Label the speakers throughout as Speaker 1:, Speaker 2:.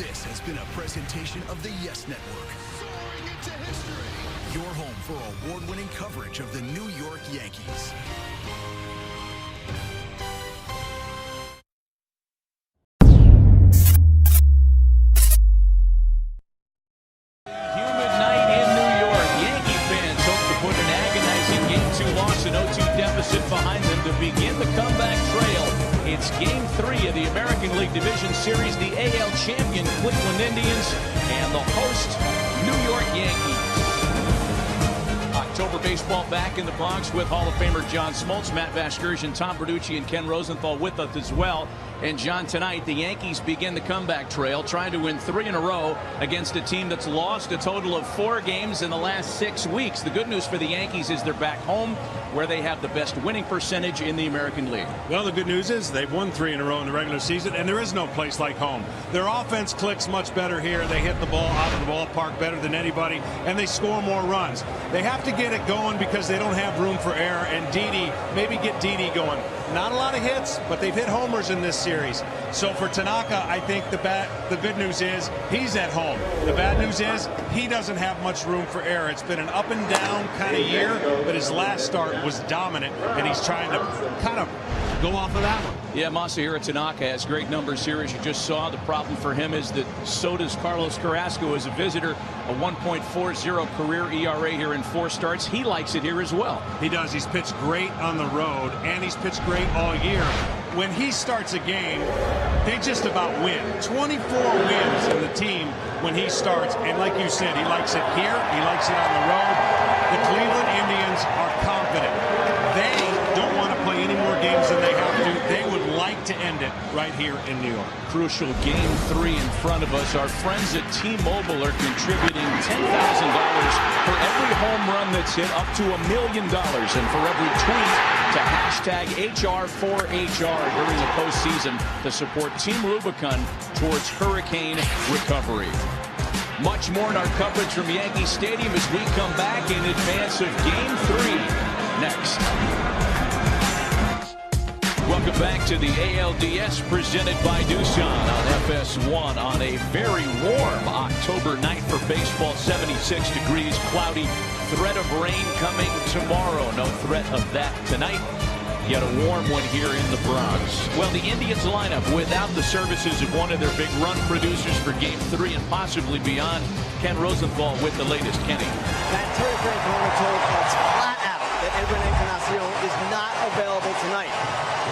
Speaker 1: This has been a presentation of the Yes Network. Soaring into history. Your home for award-winning coverage of the New York Yankees.
Speaker 2: Humid night in New York. Yankee fans hope to put an agonizing Game 2 loss and 0-2 deficit behind them to begin the comeback trail. It's Game 3 of the American League Division Series. The AL champion Cleveland Indians and the host New York Yankees. October baseball back in the Bronx with Hall of Famer John Smoltz, Matt Vasgersian, Tom Verducci, and Ken Rosenthal with us as well. And John, tonight the Yankees begin the comeback trail, trying to win 3 in a row against a team that's lost a total of 4 games in the last 6 weeks. The good news for the Yankees is they're back home, where they have the best winning percentage in the American League.
Speaker 3: Well, the good news is they've won 3 in a row in the regular season, and there is no place like home. Their offense clicks much better here. They hit the ball out of the ballpark better than anybody, and they score more runs. They have to get it going because they don't have room for error, and Didi, maybe get Didi going. Not a lot of hits, but they've hit homers in this series. So for Tanaka, I think the good news is he's at home. The bad news is he doesn't have much room for error. It's been an up and down kind of year, but his last start was dominant, and he's trying to kind of go off of that one.
Speaker 2: Yeah, Masahiro Tanaka has great numbers here, as you just saw. The problem for him is that so does Carlos Carrasco as a visitor. A 1.40 career ERA here in 4 starts. He likes it here as well.
Speaker 3: He does. He's pitched great on the road, and he's pitched great all year. When he starts a game, they just about win. 24 wins in the team when he starts, and like you said, he likes it here, he likes it on the road. The Cleveland Indians are confident. They don't want to play any more games than they have to. They would like to end it right here in New York.
Speaker 2: Crucial Game 3 in front of us. Our friends at T-Mobile are contributing $10,000 for every home run that's hit, up to $1 million, and for every tweet to hashtag HR4HR during the postseason to support Team Rubicon towards hurricane recovery. Much more in our coverage from Yankee Stadium as we come back in advance of Game 3 next. Welcome back to the ALDS presented by Doosan on FS1 on a very warm October night for baseball. 76 degrees, cloudy, threat of rain coming tomorrow. No threat of that tonight. Yet a warm one here in the Bronx. Well, the Indians lineup without the services of one of their big run producers for Game 3 and possibly beyond. Ken Rosenthal with the latest. Kenny.
Speaker 4: That Terry Francona told us flat out that Edwin Encarnacion is not available tonight.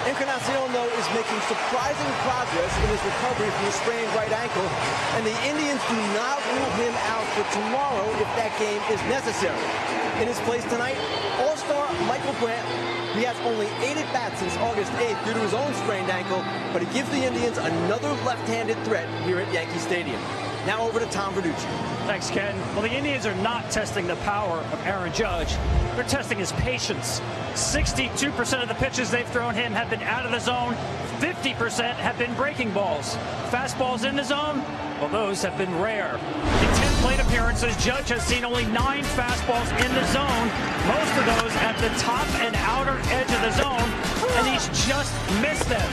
Speaker 4: Encarnacion, though, is making surprising progress in his recovery from a sprained right ankle, and the Indians do not rule him out for tomorrow if that game is necessary. In his place tonight, All-Star Michael Brandt. He has only 8 at-bats since August 8th due to his own sprained ankle, but it gives the Indians another left-handed threat here at Yankee Stadium. Now over to Tom Verducci.
Speaker 5: Thanks, Ken. Well, the Indians are not testing the power of Aaron Judge. They're testing his patience. 62% of the pitches they've thrown him have been out of the zone. 50% have been breaking balls. Fastballs in the zone, well, those have been rare. In 10 plate appearances, Judge has seen only 9 fastballs in the zone, most of those at the top and outer edge of the zone, and he's just missed them.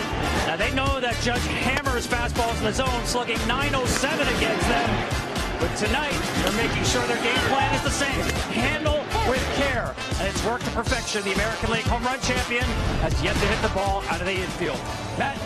Speaker 5: Now, they know that Judge hammers fastballs in the zone, slugging .907 against them. But tonight, they're making sure their game plan is the same. Handle with care. And it's worked to perfection. The American League home run champion has yet to hit the ball out of the infield. Matt?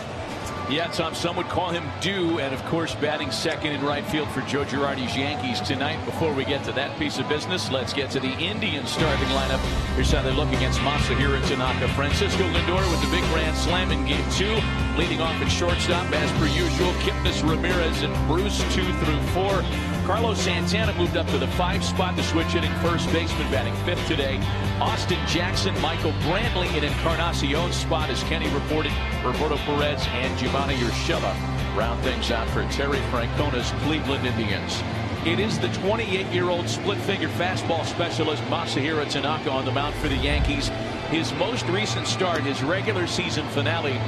Speaker 2: Yeah, Tom, some would call him due, and of course batting second in right field for Joe Girardi's Yankees tonight. Before we get to that piece of business, let's get to the Indians starting lineup. Here's how they look against Masahiro Tanaka. Francisco Lindor with the big grand slam in Game 2. Leading off at shortstop, as per usual, Kipnis Ramirez and Bruce 2 through 4. Carlos Santana moved up to the 5 spot, the switch hitting first baseman, batting 5th today. Austin Jackson, Michael Brantley in Encarnacion's spot, as Kenny reported. Roberto Perez and Giovanni Urshela round things out for Terry Francona's Cleveland Indians. It is the 28-year-old split-finger fastball specialist Masahiro Tanaka on the mound for the Yankees. His most recent start, his regular season finale,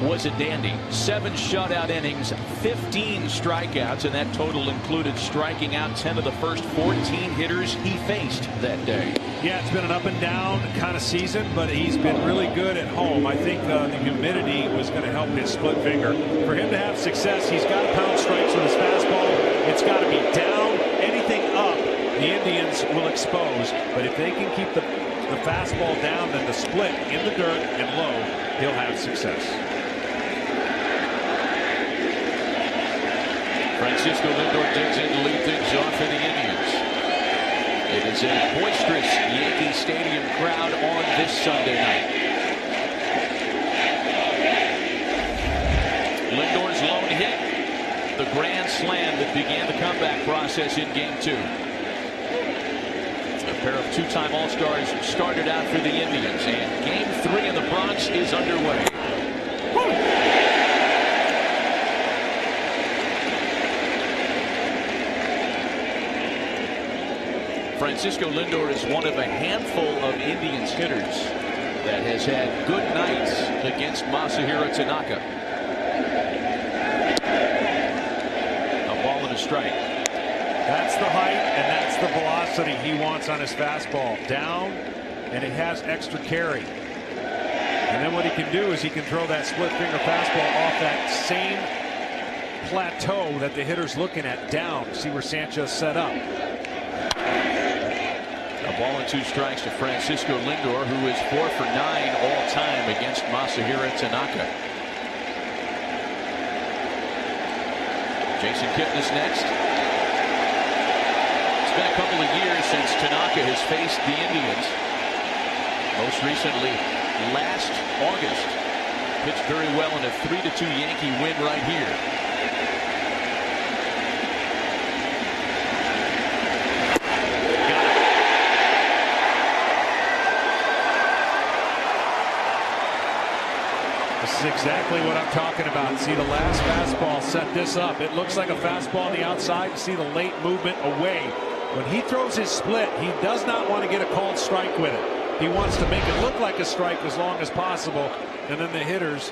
Speaker 2: was a dandy. 7 shutout innings, 15 strikeouts, and that total included striking out 10 of the first 14 hitters he faced that day.
Speaker 3: Yeah, it's been an up and down kind of season, but he's been really good at home. I think the humidity was going to help his split finger. For him to have success, he's got to pound strikes with his fastball. It's got to be down. Anything up, the Indians will expose. But if they can keep the fastball down, then the split in the dirt and low, he'll have success.
Speaker 2: Francisco Lindor digs in to lead things off for the Indians. It is a boisterous Yankee Stadium crowd on this Sunday night. Lindor's lone hit, the grand slam that began the comeback process in Game 2. A pair of two-time All-Stars started out for the Indians, and Game 3 in the Bronx is underway. Francisco Lindor is one of a handful of Indians hitters that has had good nights against Masahiro Tanaka. A ball and a strike.
Speaker 3: That's the height and that's the velocity he wants on his fastball. Down, and it has extra carry. And then what he can do is he can throw that split finger fastball off that same plateau that the hitter's looking at down. See where Sanchez set up.
Speaker 2: A ball and 2 strikes to Francisco Lindor, who is 4 for 9 all time against Masahiro Tanaka. Jason Kipnis next. It's been a couple of years since Tanaka has faced the Indians. Most recently last August. Pitched very well in a 3-2 Yankee win right here.
Speaker 3: This is exactly what I'm talking about. See, the last fastball set this up. It looks like a fastball on the outside. See the late movement away. When he throws his split, he does not want to get a called strike with it. He wants to make it look like a strike as long as possible, and then the hitters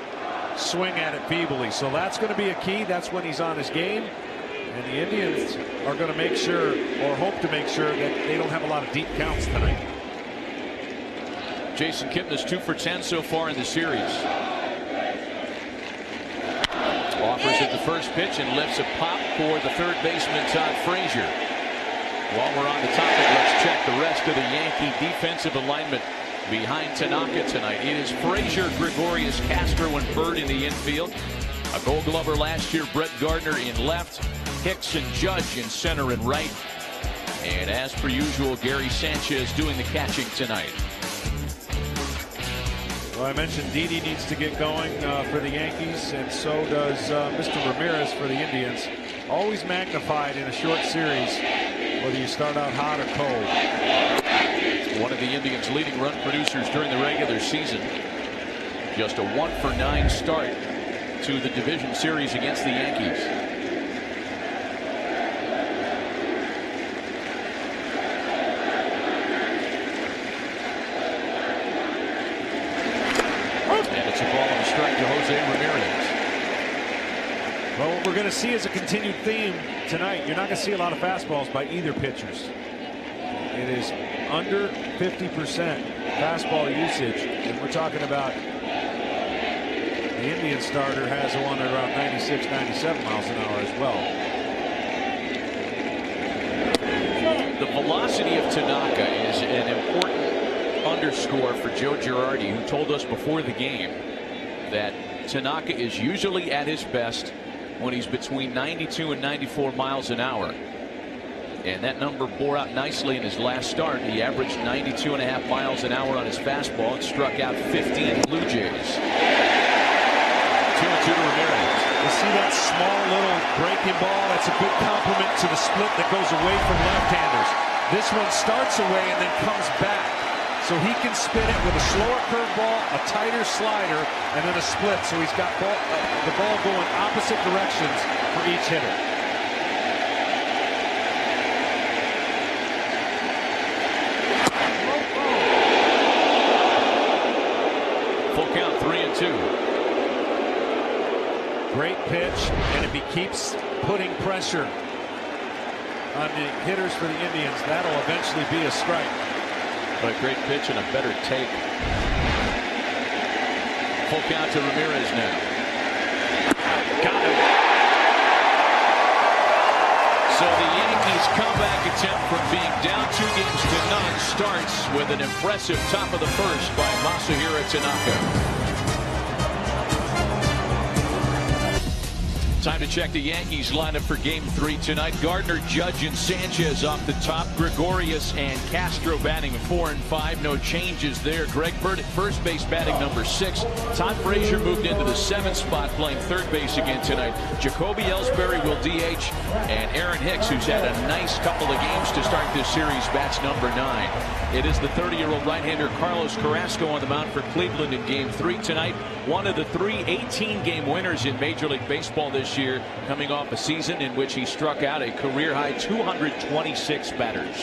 Speaker 3: swing at it feebly. So that's going to be a key. That's when he's on his game. And the Indians are going to make sure, or hope to make sure, that they don't have a lot of deep counts tonight.
Speaker 2: Jason Kipnis 2 for 10 so far in the series. Offers at the first pitch and lifts a pop for the third baseman Todd Frazier. While we're on the topic, let's check the rest of the Yankee defensive alignment behind Tanaka tonight. It is Frazier, Gregorius, Castro, and Bird in the infield. A Gold Glover last year, Brett Gardner in left, Hicks and Judge in center and right. And as per usual, Gary Sanchez doing the catching tonight.
Speaker 3: Well, I mentioned Didi needs to get going for the Yankees, and so does Mr. Ramirez for the Indians. Always magnified in a short series, whether you start out hot or cold.
Speaker 2: One of the Indians' leading run producers during the regular season. Just a 1 for 9 start to the division series against the Yankees. It's a ball and a strike to Jose Ramirez.
Speaker 3: Well, what we're going to see is a continued theme tonight. You're not going to see a lot of fastballs by either pitchers. It is under 50% fastball usage, and we're talking about the Indian starter has one at around 96, 97 miles an hour as well.
Speaker 2: The velocity of Tanaka is an important underscore for Joe Girardi, who told us before the game that Tanaka is usually at his best when he's between 92 and 94 miles an hour. And that number bore out nicely in his last start. He averaged 92.5 miles an hour on his fastball and struck out 15 Blue Jays. 2-2 to Ramirez.
Speaker 3: You see that small little breaking ball? That's a good compliment to the split that goes away from left-handers. This one starts away and then comes back. So he can spin it with a slower curveball, a tighter slider, and then a split. So he's got the ball going opposite directions for each hitter.
Speaker 2: Full count, 3-2.
Speaker 3: Great pitch, and if he keeps putting pressure on the hitters for the Indians, that'll eventually be a strike.
Speaker 2: But a great pitch and a better take. Full count to Ramirez now. Got him. So the Yankees' comeback attempt from being down 2 games to none starts with an impressive top of the first by Masahiro Tanaka. Time to check the Yankees lineup for Game 3 tonight. Gardner, Judge, and Sanchez off the top. Gregorius and Castro batting 4 and 5. No changes there. Greg Bird at first base batting number 6. Todd Frazier moved into the 7th spot playing third base again tonight. Jacoby Ellsbury will DH. And Aaron Hicks, who's had a nice couple of games to start this series, bats number 9. It is the 30-year-old right-hander Carlos Carrasco on the mound for Cleveland in Game 3 tonight. One of the 3 18-game winners in Major League Baseball this year, coming off a season in which he struck out a career-high 226 batters.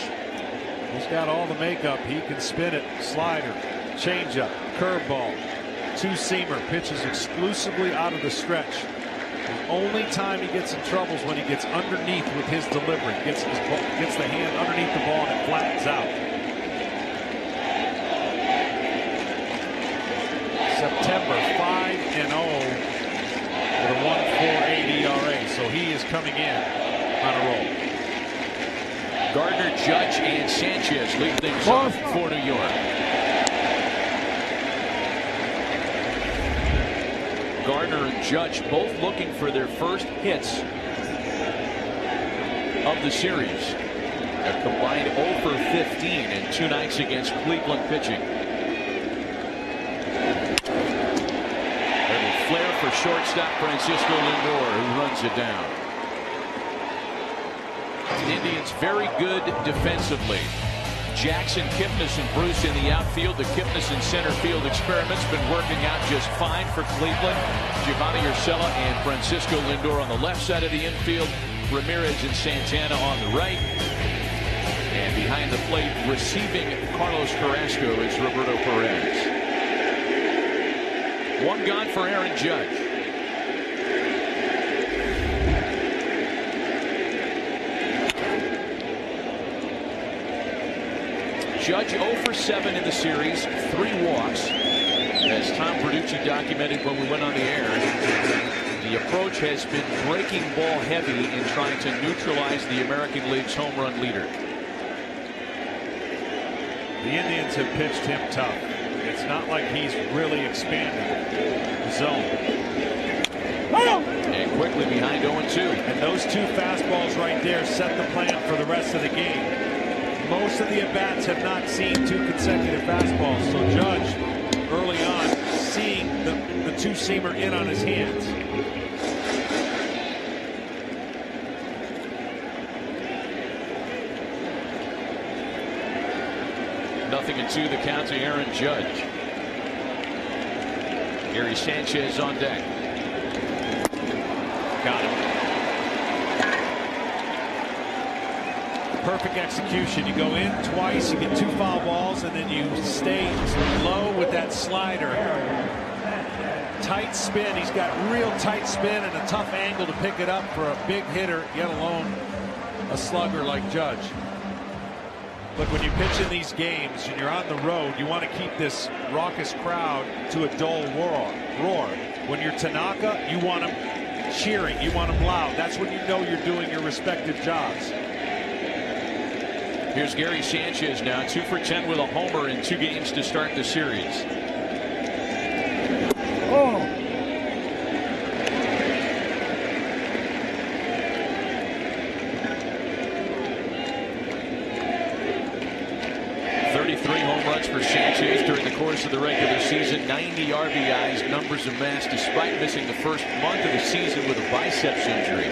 Speaker 3: He's got all the makeup. He can spin it, slider, changeup, curveball, two-seamer, pitches exclusively out of the stretch. The only time he gets in trouble is when he gets underneath with his delivery, gets the hand underneath the ball and it flattens out. September 5-0 with a 1.48 ERA, so he is coming in on a roll.
Speaker 2: Gardner, Judge, and Sanchez lead things off for New York. Gardner and Judge both looking for their first hits of the series. A combined 0 for 15 in 2 nights against Cleveland pitching. Flare for shortstop Francisco Lindor, who runs it down. The Indians very good defensively. Jackson, Kipnis, and Bruce in the outfield. The Kipnis in center field experiment's been working out just fine for Cleveland. Giovanni Urshela and Francisco Lindor on the left side of the infield. Ramirez and Santana on the right. And behind the plate, receiving Carlos Carrasco is Roberto Perez. 1 gone for Aaron Judge. Judge 0 for 7 in the series, 3 walks. As Tom Verducci documented when we went on the air, the approach has been breaking ball heavy in trying to neutralize the American League's home run leader.
Speaker 3: The Indians have pitched him tough. It's not like he's really expanded the zone.
Speaker 2: And quickly behind 0-2.
Speaker 3: And those 2 fastballs right there set the plan for the rest of the game. Most of the at-bats have not seen 2 consecutive fastballs. So Judge, early on, seeing the two-seamer in on his hands.
Speaker 2: Nothing in 2, the count to Aaron Judge. Gary Sanchez on deck. Got him.
Speaker 3: Perfect execution. You go in twice, you get 2 foul balls, and then you stay low with that slider. Tight spin. He's got real tight spin and a tough angle to pick it up for a big hitter, yet alone a slugger like Judge. Look, when you pitch in these games and you're on the road, you want to keep this raucous crowd to a dull roar. When you're Tanaka, you want them cheering, you want them loud. That's when you know you're doing your respective jobs.
Speaker 2: Here's Gary Sanchez now, 2 for 10 with a homer in 2 games to start the series.
Speaker 6: Oh.
Speaker 2: 33 home runs for Sanchez during the course of the regular season. 90 RBIs, numbers amassed despite missing the first month of the season with a biceps injury.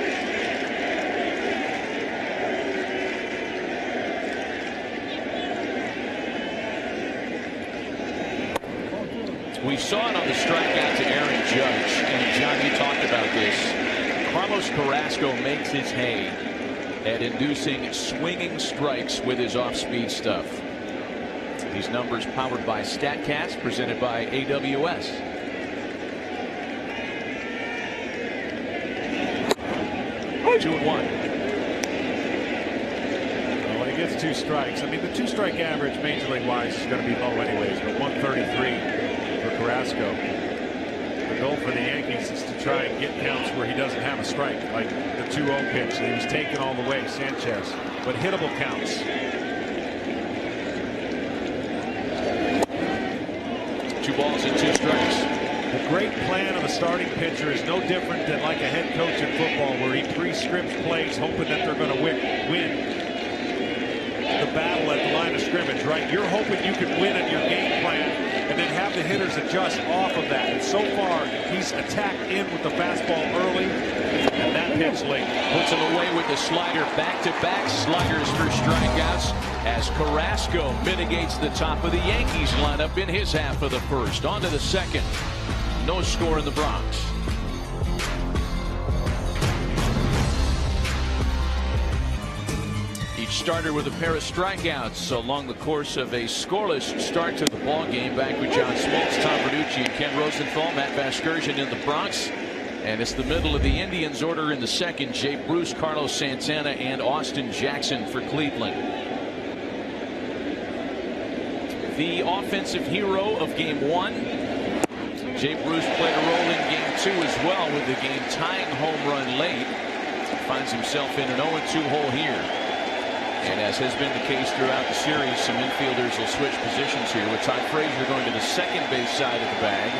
Speaker 2: We saw it on the strikeout to Aaron Judge, and John, you talked about this. Carlos Carrasco makes his hay at inducing swinging strikes with his off-speed stuff. These numbers powered by StatCast, presented by AWS. 2-1.
Speaker 3: When he gets 2 strikes, I mean, the 2-strike average Major League wise is going to be low anyways, but 133 for Carrasco. The goal for the Yankees is to try and get counts where he doesn't have a strike, like the 2-0 pitch that he was taken all the way, Sanchez, but hittable counts.
Speaker 2: 2 balls and 2 strikes.
Speaker 3: The great plan of a starting pitcher is no different than like a head coach in football where he pre-scripts plays hoping that they're going to win the battle at the line of scrimmage, right? You're hoping you can win at your game plan and then have the hitters adjust off of that. And so far, he's attacked in with the fastball early, and that pitch late.
Speaker 2: Puts him away with the slider. Back-to-back sliders for strikeouts as Carrasco mitigates the top of the Yankees lineup in his half of the first. On to the second. No score in the Bronx. Each starter with a pair of strikeouts along the course of a scoreless start to the ball game. Back with John Smoltz, Tom Verducci, and Ken Rosenthal. Matt Vasgersian in the Bronx. And it's the middle of the Indians order in the second. Jay Bruce, Carlos Santana, and Austin Jackson for Cleveland. The offensive hero of Game 1. Jay Bruce played a role in Game 2 as well with the game-tying home run late. Finds himself in an 0-2 hole here. And as has been the case throughout the series, some infielders will switch positions here, with Todd Frazier going to the second base side of the bag.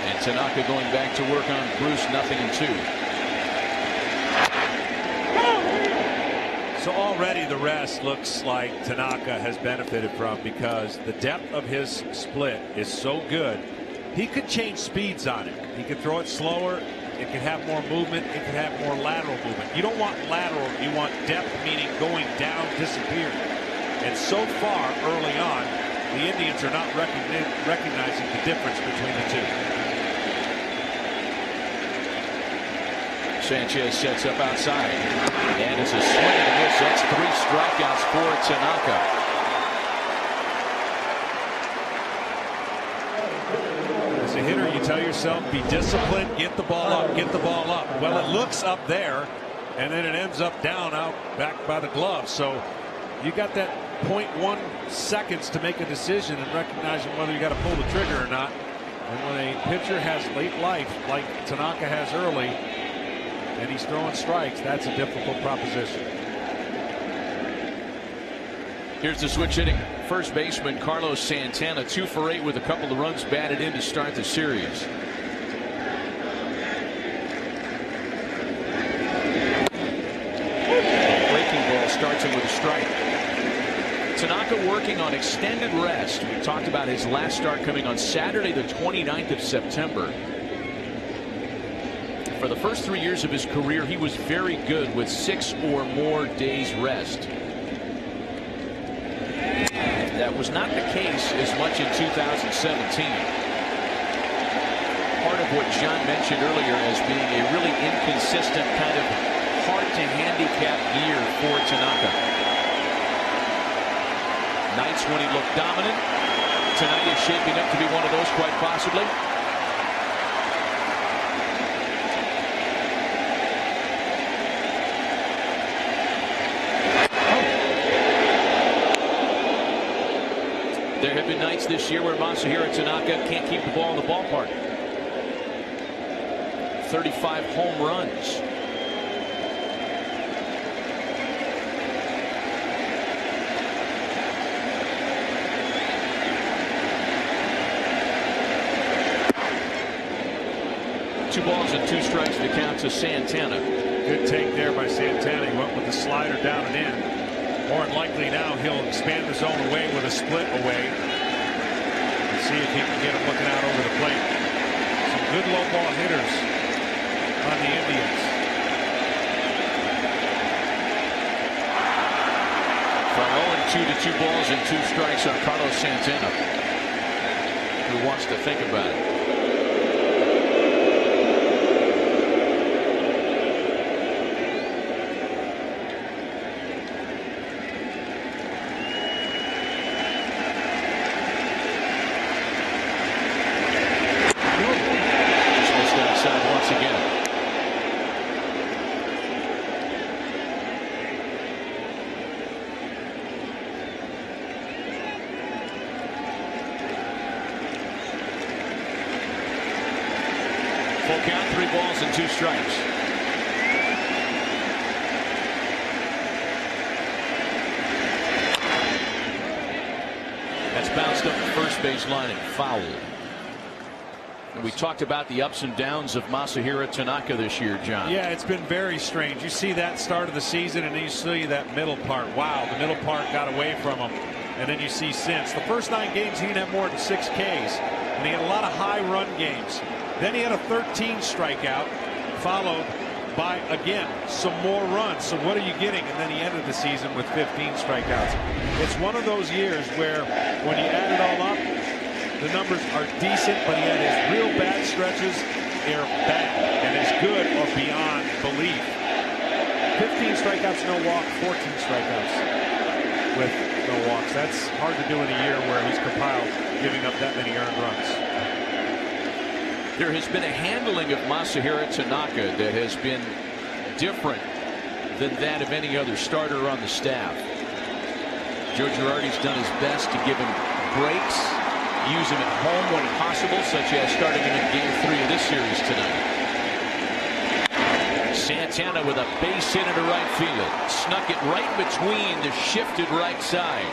Speaker 2: And Tanaka going back to work on Bruce, 0-2.
Speaker 3: So already the rest looks like Tanaka has benefited from, because the depth of his split is so good. He could change speeds on it. He could throw it slower. It could have more movement. It could have more lateral movement. You don't want lateral. You want depth, meaning going down, disappearing. And so far, early on, the Indians are not recognizing the difference between the two.
Speaker 2: Sanchez sets up outside. And it's a swing and a miss. That's 3 strikeouts for Tanaka.
Speaker 3: As a hitter, you tell yourself, be disciplined, get the ball up, get the ball up. Well, it looks up there, and then it ends up down out back by the glove. So you got that 0.1 seconds to make a decision and recognizing whether you got to pull the trigger or not. And when a pitcher has late life like Tanaka has early, and he's throwing strikes, that's a difficult proposition.
Speaker 2: Here's the switch hitting first baseman Carlos Santana, 2 for 8 with a couple of runs batted in to start the series. Breaking ball starts him with a strike. Tanaka working on extended rest. We talked about his last start coming on Saturday, the 29th of September. For the first 3 years of his career, he was very good with 6 or more days rest. That was not the case as much in 2017. Part of what John mentioned earlier as being a really inconsistent, kind of hard to handicap year for Tanaka. Nights when he looked dominant. Tonight is shaping up to be one of those, quite possibly. There have been nights this year where Masahiro Tanaka can't keep the ball in the ballpark. 35 home runs. Two balls and 2 strikes to count to Santana.
Speaker 3: Good take there by Santana. He went with the slider down and in. More than likely now he'll expand the zone away with a split away and see if he can get him looking out over the plate. Some good low ball hitters on the Indians.
Speaker 2: From 0-2 to 2 balls and 2 strikes on Carlos Santana, who wants to think about it. count, 3 balls and 2 strikes. That's bounced up the first base line and fouled. And we talked about the ups and downs of Masahiro Tanaka this year, John.
Speaker 3: Yeah, it's been very strange. You see that start of the season, and then you see that middle part. Wow, the middle part got away from him. And then you see since the first 9 games, he didn't have more than 6 Ks, and he had a lot of high run games. Then he had a 13 strikeout, followed by again some more runs. So what are you getting? And then he ended the season with 15 strikeouts. It's one of those years where when you add it all up, the numbers are decent, but he had his real bad stretches. They're bad, and his good or beyond belief. 15 strikeouts, no walk, 14 strikeouts with no walks. That's hard to do in a year where he's compiled giving up that many earned runs.
Speaker 2: There has been a handling of Masahiro Tanaka that has been different than that of any other starter on the staff. Joe Girardi's done his best to give him breaks, use him at home when possible, such as starting him in Game 3 of this series tonight. Santana with a base hit into right field. Snuck it right between the shifted right side.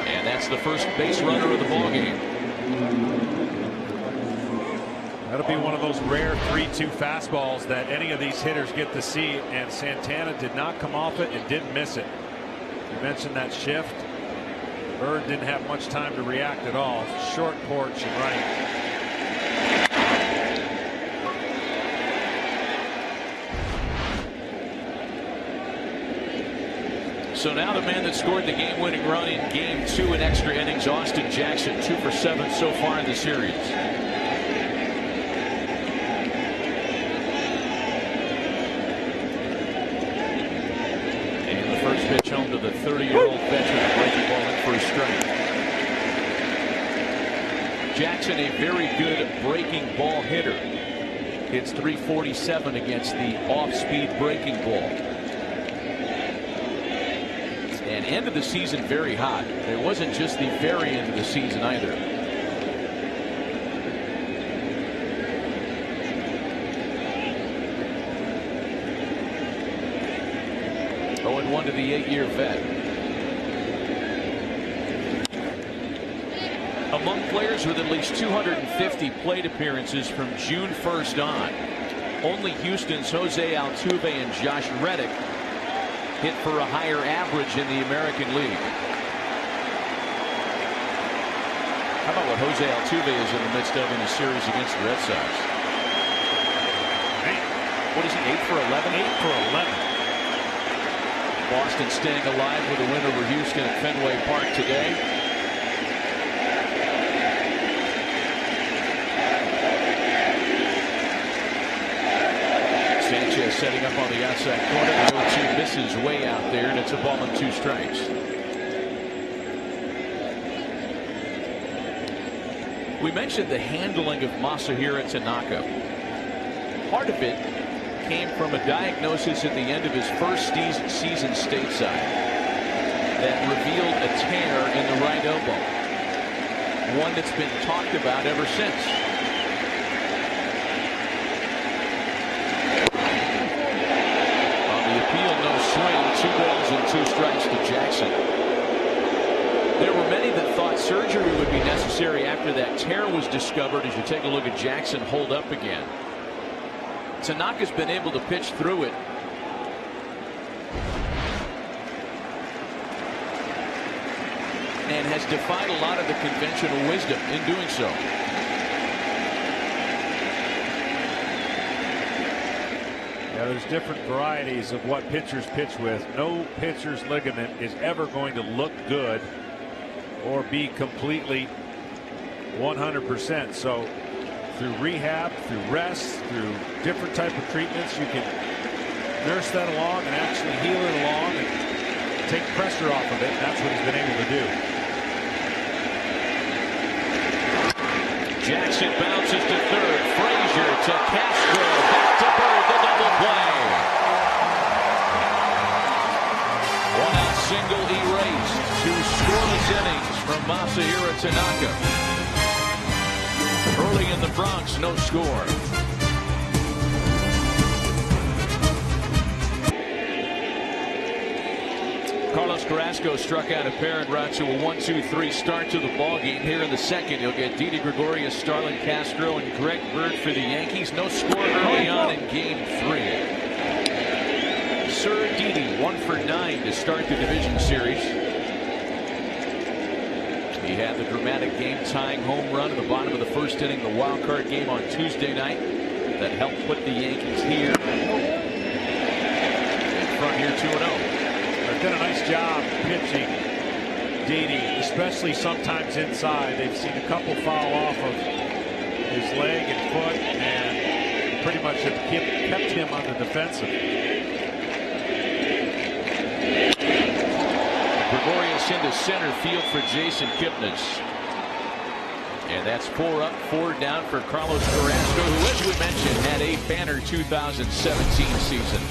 Speaker 2: And that's the first base runner of the ballgame.
Speaker 3: That'll be one of those rare 3-2 fastballs that any of these hitters get to see, and Santana did not come off it and didn't miss it. You mentioned that shift. Bird didn't have much time to react at all. Short porch and right.
Speaker 2: So now the man that scored the game-winning run in Game 2 in extra innings, Austin Jackson, 2 for 7 so far in the series. And the first pitch home to the 30-year-old veteran, breaking ball in for a strike. Jackson, a very good breaking ball hitter. Hits .347 against the off-speed breaking ball. And end of the season very hot. It wasn't just the very end of the season either. Oh, and 1 to the 8-year vet. Among players with at least 250 plate appearances from June 1st on, only Houston's Jose Altuve and Josh Reddick hit for a higher average in the American League. How about what Jose Altuve is in the midst of in the series against the Red Sox? What is he, 8 for 11?
Speaker 3: 8 for 11.
Speaker 2: Boston staying alive with a win over Houston at Fenway Park today. Sanchez setting up on the outside corner. The 0-2 misses way out there, and it's a ball and 2 strikes. We mentioned the handling of Masahiro Tanaka. Part of it came from a diagnosis at the end of his first season stateside that revealed a tear in the right elbow. One that's been talked about ever since. Swing, 2 balls and 2 strikes to Jackson. There were many that thought surgery would be necessary after that tear was discovered. As you take a look at Jackson hold up again, Tanaka's been able to pitch through it. And has defied a lot of the conventional wisdom in doing so.
Speaker 3: Yeah, there's different varieties of what pitchers pitch with. No pitcher's ligament is ever going to look good or be completely 100%. So through rehab, through rest, through different type of treatments, you can nurse that along and actually heal it along and take pressure off of it. And that's what he's been able to do.
Speaker 2: Jackson bounces to third. Frazier to Castro. Back to Bird. The double play. 1-out single erased. 2 scoreless innings from Masahiro Tanaka. Early in the Bronx, no score. Carlos Carrasco struck out a pair and brought to a 1-2-3 start to the ball game. Here in the second, you'll get Didi Gregorius, Starlin Castro, and Greg Bird for the Yankees. No score early on in Game 3. Sir Didi 1 for 9 to start the division series. He had the dramatic game-tying home run in the bottom of the first inning, the wild card game on Tuesday night, that helped put the Yankees here in front here 2-0.
Speaker 3: They've done a nice job pitching Didi, especially sometimes inside. They've seen a couple foul off of his leg and foot, and pretty much have kept him on the defensive.
Speaker 2: Gregorius into center field for Jason Kipnis. And that's 4 up, 4 down for Carlos Carrasco, who, as we mentioned, had a banner 2017 season.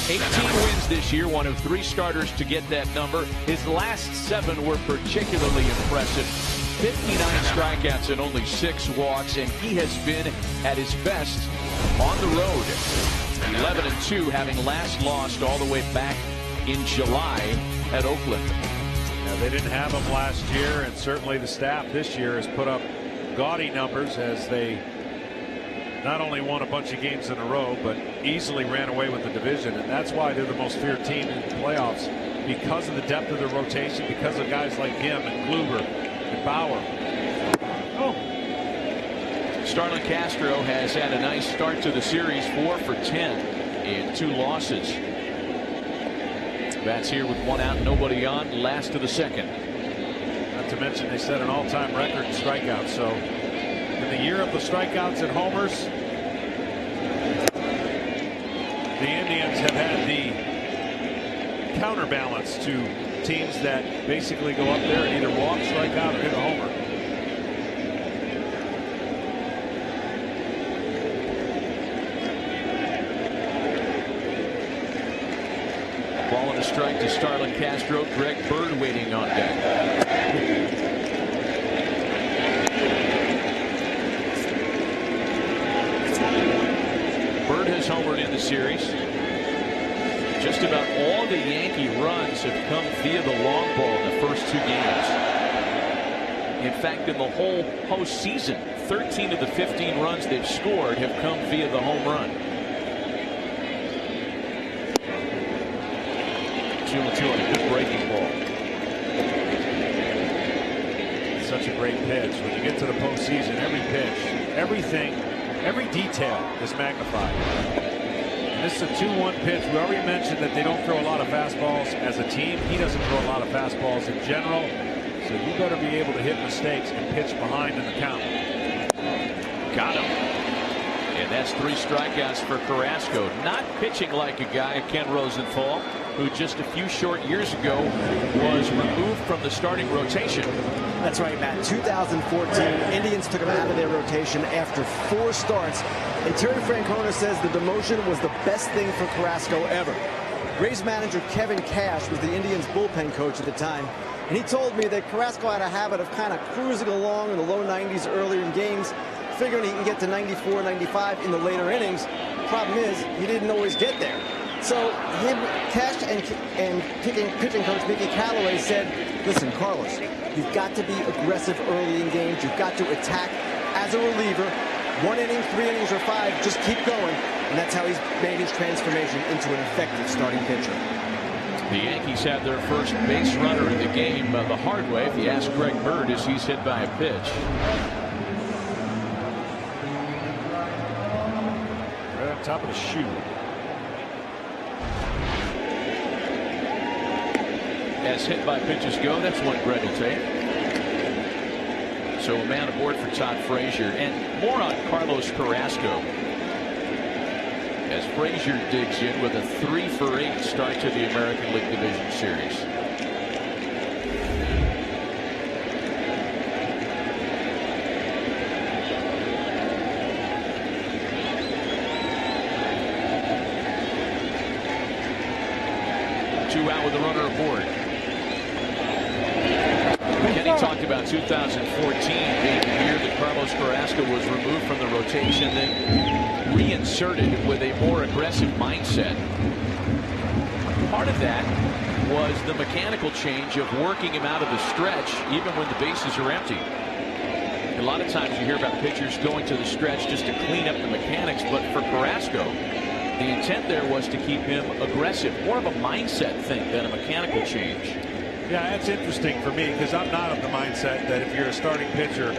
Speaker 2: 18 wins this year, one of 3 starters to get that number. His last 7 were particularly impressive. 59 strikeouts and only 6 walks, and he has been at his best on the road. 11-2, having last lost all the way back in July at Oakland.
Speaker 3: Now, they didn't have him last year, and certainly the staff this year has put up gaudy numbers as they not only won a bunch of games in a row, but easily ran away with the division. And that's why they're the most feared team in the playoffs, because of the depth of their rotation, because of guys like him and Kluber and Bauer.
Speaker 2: Starlin Castro has had a nice start to the series, 4 for 10 in 2 losses. Bats here with 1 out, nobody on, last of the second.
Speaker 3: Not to mention they set an all-time record in strikeouts. So in the year of the strikeouts and homers, the Indians have had the counterbalance to teams that basically go up there and either walk, strike out, or hit a homer.
Speaker 2: Ball and a strike to Starlin Castro. Greg Bird waiting on deck. Bird has homered in the series. Just about all the Yankee runs have come via the long ball in the first 2 games. In fact, in the whole postseason, 13 of the 15 runs they've scored have come via the home run. 2-2 on a good breaking ball.
Speaker 3: Such a great pitch. When you get to the postseason, every pitch, everything, every detail is magnified. And this is a 2-1 pitch. We already mentioned that they don't throw a lot of fastballs as a team. He doesn't throw a lot of fastballs in general. So you better be able to hit mistakes and pitch behind in the count.
Speaker 2: Got him. And that's 3 strikeouts for Carrasco. Not pitching like a guy, Ken Rosenthal, who just a few short years ago was removed from the starting rotation.
Speaker 4: That's right, Matt. 2014, Indians took him out of their rotation after 4 starts. And Terry Francona says the demotion was the best thing for Carrasco ever. Rays manager Kevin Cash was the Indians bullpen coach at the time. And he told me that Carrasco had a habit of kind of cruising along in the low 90s earlier in games, figuring he can get to 94, 95 in the later innings. Problem is, he didn't always get there. So Cash and pitching coach Mickey Callaway said, listen, Carlos, you've got to be aggressive early in games. You've got to attack as a reliever. 1 inning, 3 innings, or 5, just keep going. And that's how he's made his transformation into an effective starting pitcher.
Speaker 2: The Yankees have their first base runner in the game the hard way, if you ask Greg Bird, as he's hit by a pitch.
Speaker 3: Right on top of the shoe.
Speaker 2: As hit by pitches go, that's what Greg will take. So a man aboard for Todd Frazier, and more on Carlos Carrasco as Frazier digs in with a 3 for 8 start to the American League Division Series. Two out with the runner aboard. Kenny talked about 2014 being the year that Carlos Carrasco was removed from the rotation, then reinserted with a more aggressive mindset. Part of that was the mechanical change of working him out of the stretch even when the bases are empty. A lot of times you hear about pitchers going to the stretch just to clean up the mechanics, but for Carrasco, the intent there was to keep him aggressive, more of a mindset thing than a mechanical change.
Speaker 3: Yeah, that's interesting for me because I'm not of the mindset that if you're a starting pitcher,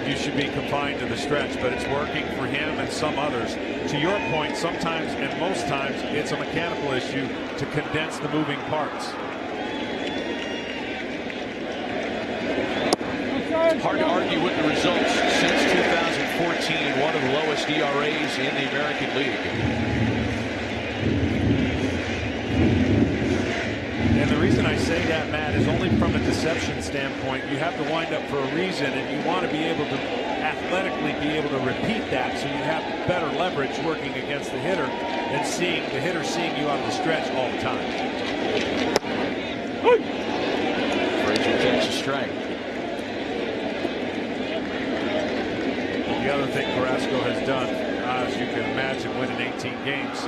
Speaker 3: you should be confined to the stretch, but it's working for him and some others. To your point, sometimes and most times it's a mechanical issue to condense the moving parts.
Speaker 2: Hard to argue with the results. Since 2014, one of the lowest ERAs in the American League.
Speaker 3: And the reason I say that, Matt, is only from a deception standpoint. You have to wind up for a reason, and you want to be able to athletically be able to repeat that so you have better leverage working against the hitter than seeing the hitter seeing you on the stretch all the time.
Speaker 2: Frazier takes a strike.
Speaker 3: The other thing Carrasco has done, as you can imagine, winning 18 games,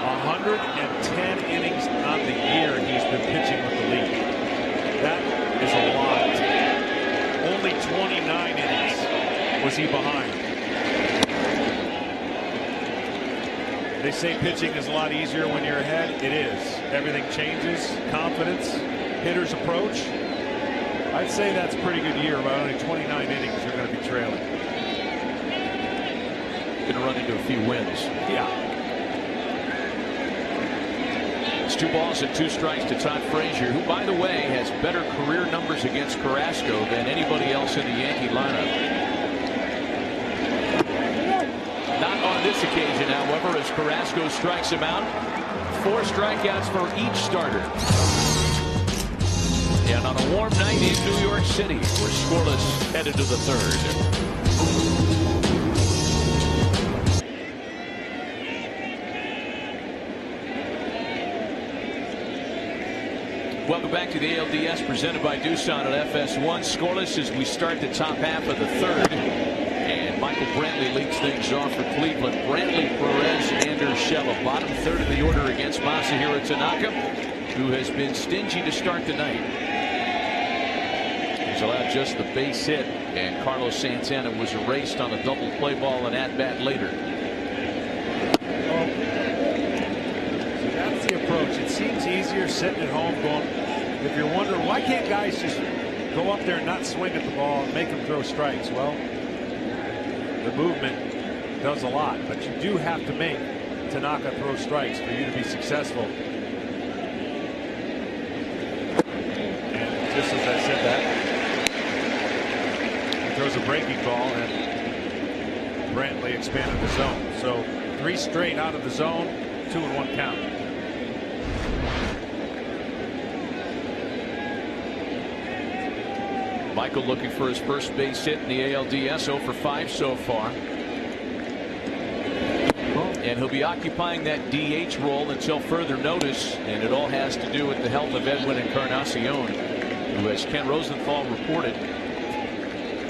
Speaker 3: 110 innings on the year he's been pitching with the league. That is a lot. Only 29 innings was he behind. They say pitching is a lot easier when you're ahead. It is. Everything changes. Confidence, hitter's approach. I'd say that's a pretty good year. About only 29 innings you're going to be trailing.
Speaker 2: Going to run into a few wins.
Speaker 3: Yeah.
Speaker 2: It's 2 balls and 2 strikes to Todd Frazier, who, by the way, has better career numbers against Carrasco than anybody else in the Yankee lineup. Not on this occasion, however, as Carrasco strikes him out. 4 strikeouts for each starter. And on a warm night in New York City, we're scoreless headed to the 3rd. Welcome back to the ALDS presented by Doosan at FS1. Scoreless as we start the top half of the 3rd. And Michael Brantley leads things off for Cleveland. Brantley, Perez, and Urshela. Bottom 3rd of the order against Masahiro Tanaka, who has been stingy to start the night. He's allowed just the base hit, and Carlos Santana was erased on a double play ball and at bat later.
Speaker 3: That's the approach. It seems easier sitting at home going, if you're wondering why can't guys just go up there and not swing at the ball and make them throw strikes? Well, the movement does a lot, but you do have to make Tanaka throw strikes for you to be successful. And just as I said that, he throws a breaking ball and Brantley expanded the zone. So 3 straight out of the zone, 2-1 count.
Speaker 2: Michael looking for his first base hit in the ALDS, 0 for 5 so far. And he'll be occupying that DH role until further notice, and it all has to do with the health of Edwin Encarnacion, who, as Ken Rosenthal reported,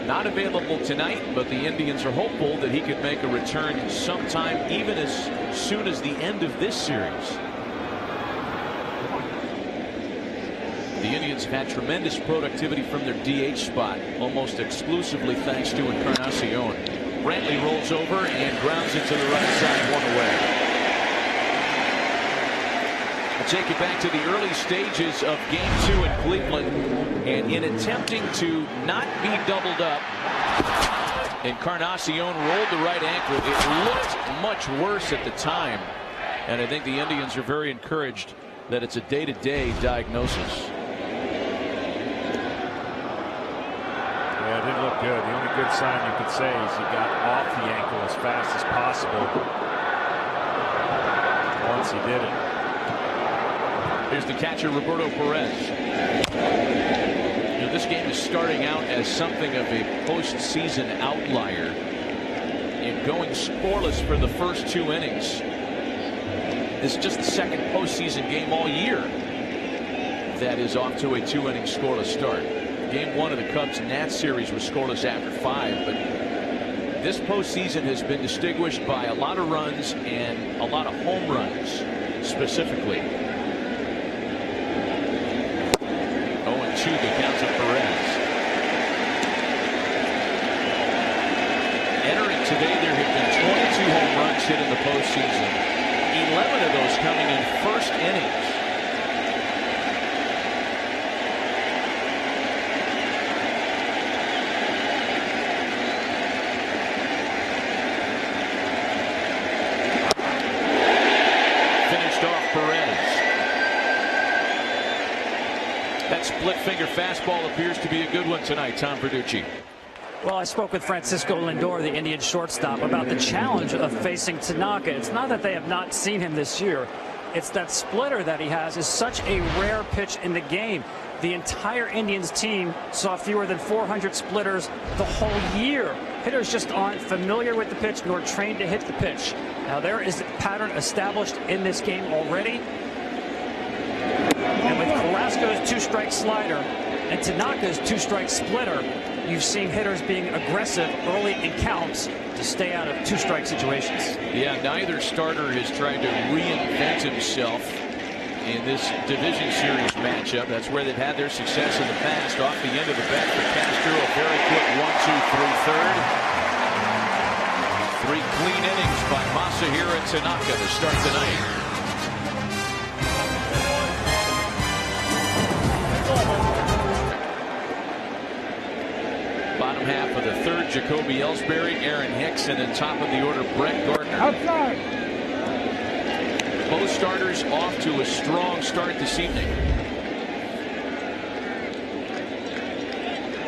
Speaker 2: not available tonight, but the Indians are hopeful that he could make a return sometime even as soon as the end of this series. The Indians have had tremendous productivity from their DH spot, almost exclusively thanks to Encarnacion. Brantley rolls over and grounds it to the right side, 1 away. We'll take you back to the early stages of Game 2 in Cleveland, and in attempting to not be doubled up, Encarnacion rolled the right ankle. It looked much worse at the time, and I think the Indians are very encouraged that it's a day-to-day diagnosis.
Speaker 3: Yeah, it didn't look good. The only good sign you could say is he got off the ankle as fast as possible once he did it.
Speaker 2: Here's the catcher, Roberto Perez. You know, this game is starting out as something of a postseason outlier in going scoreless for the first 2 innings. It's just the second postseason game all year that is off to a 2-inning scoreless start. Game 1 of the Cubs-Nats series was scoreless after 5, but this postseason has been distinguished by a lot of runs and a lot of home runs, specifically. 0-2 the count to Perez. Entering today, there have been 22 home runs hit in the postseason. 11 of those coming in first innings. Finished off Perez. That split finger fastball appears to be a good one tonight, Tom Verducci.
Speaker 5: Well, I spoke with Francisco Lindor, the Indian shortstop, about the challenge of facing Tanaka. It's not that they have not seen him this year. It's that splitter that he has is such a rare pitch in the game. The entire Indians team saw fewer than 400 splitters the whole year. Hitters just aren't familiar with the pitch nor trained to hit the pitch. Now, there is a pattern established in this game already. And with Carrasco's two-strike slider and Tanaka's two-strike splitter, you've seen hitters being aggressive early in counts to stay out of two-strike situations.
Speaker 2: Yeah, neither starter has tried to reinvent himself in this division series matchup. That's where they've had their success in the past. Off the end of the bat for Castro, a very quick 1-2-3 third. 3 clean innings by Masahiro Tanaka to start the night. Bottom half of the third, Jacoby Ellsbury, Aaron Hicks, and then top of the order, Brett Gardner. Outside. Both starters off to a strong start this evening.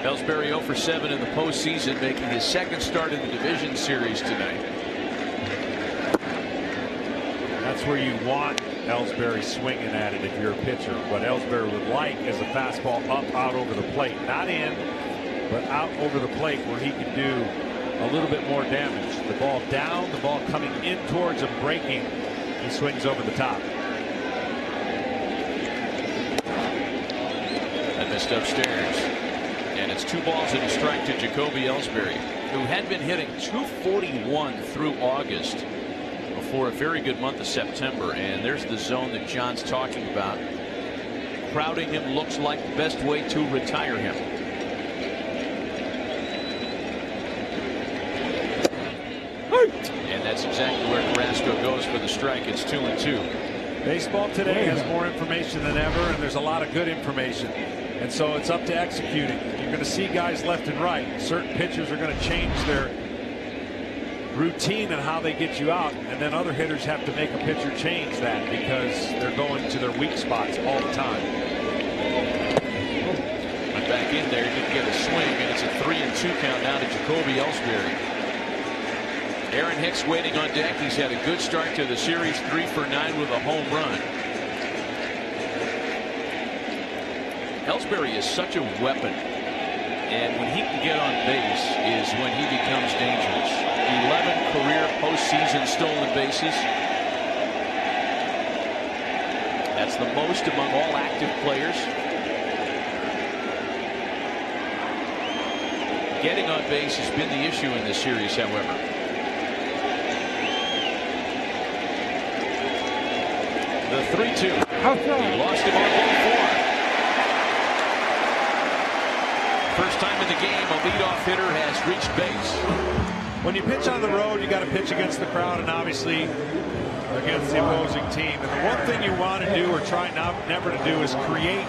Speaker 2: Ellsbury 0 for 7 in the postseason, making his second start in the division series tonight.
Speaker 3: That's where you want Ellsbury swinging at it if you're a pitcher. What Ellsbury would like is a fastball up, out over the plate. Not in, but out over the plate where he can do a little bit more damage. The ball down, the ball coming in towards him, breaking. He swings over the top.
Speaker 2: That missed upstairs. And it's 2 balls and a strike to Jacoby Ellsbury, who had been hitting .241 through August before a very good month of September. And there's the zone that John's talking about. Crowding him looks like the best way to retire him. And that's exactly where Carrasco goes for the strike. It's 2-2.
Speaker 3: Baseball today has more information than ever, and there's a lot of good information. And so it's up to executing. You're going to see guys left and right. Certain pitchers are going to change their routine and how they get you out, and then other hitters have to make a pitcher change that because they're going to their weak spots all the time.
Speaker 2: Went back in there, didn't get a swing, and it's a 3-2 count now to Jacoby Ellsbury. Aaron Hicks waiting on deck. He's had a good start to the series, 3 for 9 with a home run. Ellsbury is such a weapon, and when he can get on base is when he becomes dangerous. 11 career postseason stolen bases. That's the most among all active players. Getting on base has been the issue in this series, however. The 3-2. He lost him on ball 4. First time in the game, a leadoff hitter has reached base.
Speaker 3: When you pitch on the road, you got to pitch against the crowd and obviously against the opposing team. And the one thing you want to do or try never to do is create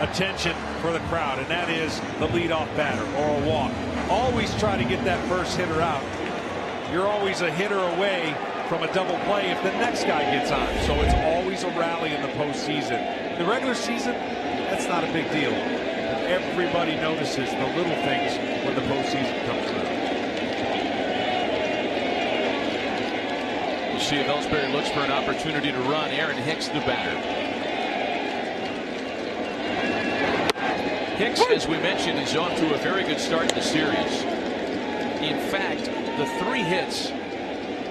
Speaker 3: attention for the crowd, and that is the leadoff batter or a walk. Always try to get that first hitter out. You're always a hitter away from a double play if the next guy gets on. So it's always a rally in the postseason. The regular season, that's not a big deal. But everybody notices the little things when the postseason comes through.
Speaker 2: We'll see if Ellsbury looks for an opportunity to run. Aaron Hicks, the batter. Hicks, as we mentioned, is off to a very good start in the series. In fact, the 3 hits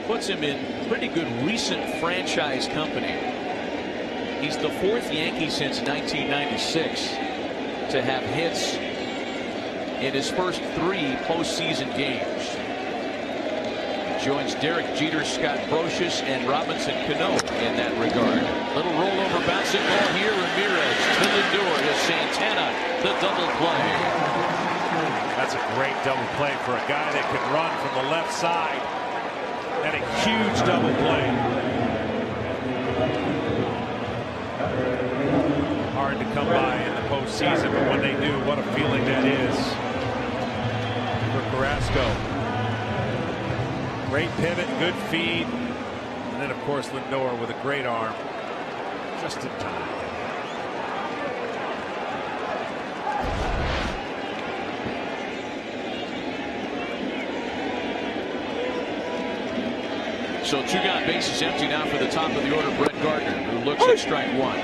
Speaker 2: puts him in pretty good recent franchise company. He's the 4th Yankee since 1996 to to have hits in his first 3 postseason games. Joins Derek Jeter, Scott Brocious, and Robinson Cano in that regard. Little rollover bouncing ball here. Ramirez to Lindor to Santana. The double play.
Speaker 3: That's a great double play for a guy that can run from the left side. And a huge double play. Hard to come by in the postseason, but when they do, what a feeling that is for Carrasco. Great pivot, good feed, and then of course Lindor with a great arm, just in time.
Speaker 2: So 2 got bases empty now for the top of the order, Brett Gardner, who looks at strike 1.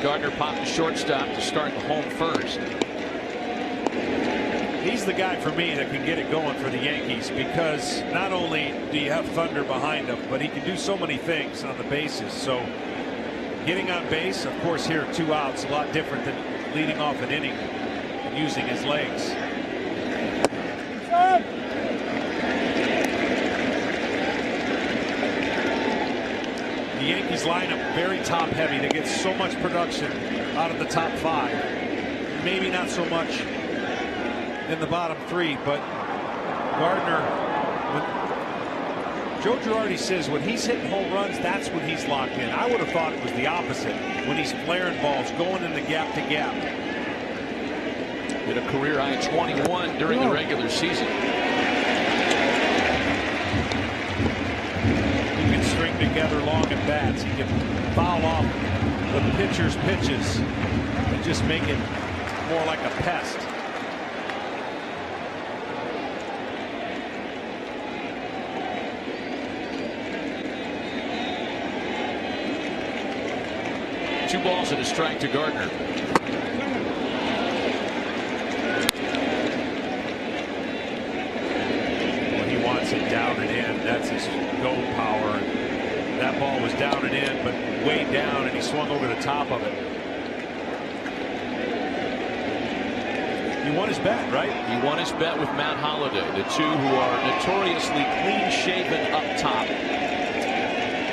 Speaker 2: Gardner popped the shortstop to start the home first.
Speaker 3: He's the guy for me that can get it going for the Yankees, because not only do you have thunder behind him, but he can do so many things on the bases. So getting on base, of course, here 2 outs, a lot different than leading off an inning and using his legs. The Yankees lineup very top heavy. They get so much production out of the top 5. Maybe not so much in the bottom 3, but Gardner, when Joe Girardi says when he's hitting home runs, that's when he's locked in. I would have thought it was the opposite, when he's flaring balls, going in the gap to gap.
Speaker 2: Hit a career high 21 during the regular season.
Speaker 3: He can string together long at bats. He can foul off the pitcher's pitches and just make it more like a pest.
Speaker 2: Two balls and a strike to Gardner.
Speaker 3: Well, he wants it down and in. That's his go power. That ball was down and in, but way down, and he swung over the top of it. He won his bet, right?
Speaker 2: He won his bet with Matt Holliday, the 2 who are notoriously clean-shaven up top.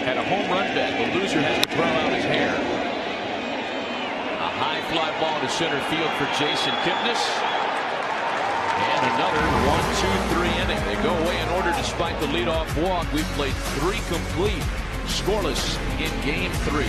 Speaker 2: Had a home run bet. The loser has to grow out his hair. High fly ball to center field for Jason Kipnis. And another 1-2-3 inning. They go away in order despite the leadoff walk. We've played 3 complete, scoreless in game 3.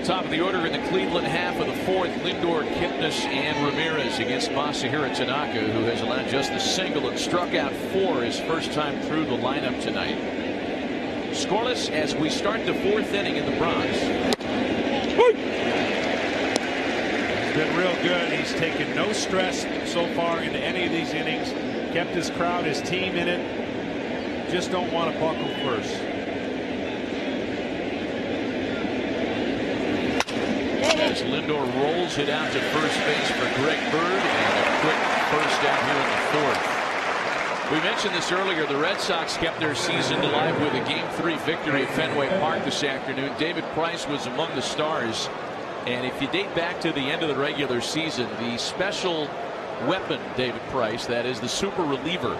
Speaker 2: Top of the order in the Cleveland half of the 4th, Lindor, Kipnis, and Ramirez against Masahiro Tanaka, who has allowed just a single and struck out 4 his first time through the lineup tonight. Scoreless as we start the 4th inning in the Bronx.
Speaker 3: He's been real good. He's taken no stress so far into any of these innings. Kept his crowd, his team in it. Just don't want to buckle first.
Speaker 2: As Lindor rolls it out to first base for Greg Bird, and a quick first down here in the 4th. We mentioned this earlier. The Red Sox kept their season alive with a Game 3 victory at Fenway Park this afternoon. David Price was among the stars. And if you date back to the end of the regular season, the special weapon, David Price, that is the super reliever,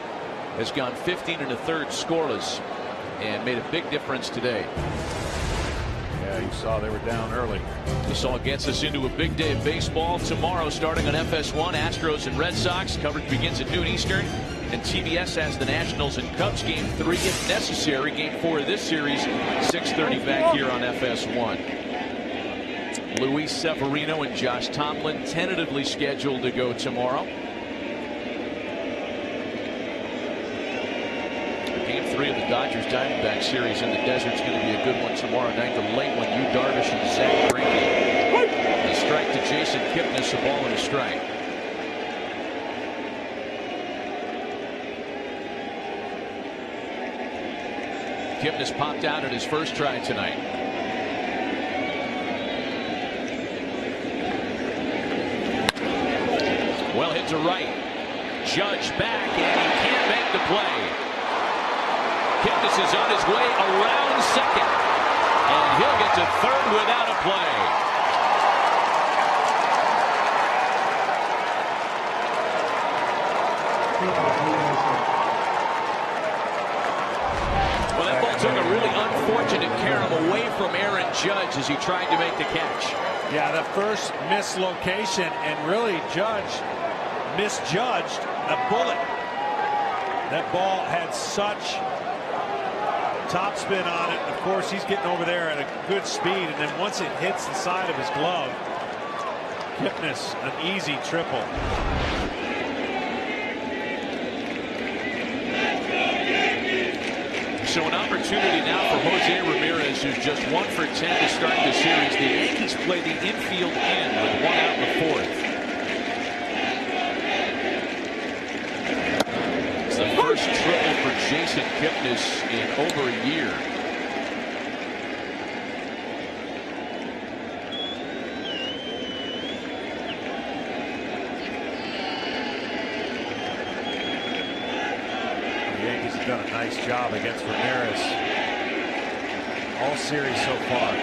Speaker 2: has gone 15 1/3 scoreless and made a big difference today.
Speaker 3: Yeah, you saw they were down early.
Speaker 2: This all gets us into a big day of baseball tomorrow, starting on FS1. Astros and Red Sox coverage begins at noon Eastern. And TBS has the Nationals and Cubs game 3 if necessary. Game 4 of this series, 6:30 back here on FS1. Luis Severino and Josh Tomlin tentatively scheduled to go tomorrow. Game 3 of the Dodgers Diamondback series in the desert's going to be a good one tomorrow night. The late one, Yu Darvish and Zach Greinke. A strike to Jason Kipnis, a ball and a strike. Kipnis popped out at his first try tonight. Well hit to right. Judge back, and he can't make the play. Kipnis is on his way around second. And he'll get to third without a play. Well, that ball took a really unfortunate carom away from Aaron Judge as he tried to make the catch.
Speaker 3: Yeah, the first mislocation, and really Judge misjudged the bullet. That ball had such topspin on it. Of course, he's getting over there at a good speed, and then once it hits the side of his glove, Kipnis, an easy triple.
Speaker 2: So an opportunity now for Jose Ramirez, who's just 1 for 10 to start the series. The Yankees play the infield in with 1 out in the 4th. It's the first triple for Jason Kipnis in over a year.
Speaker 3: Done a nice job against Ramirez all series so far.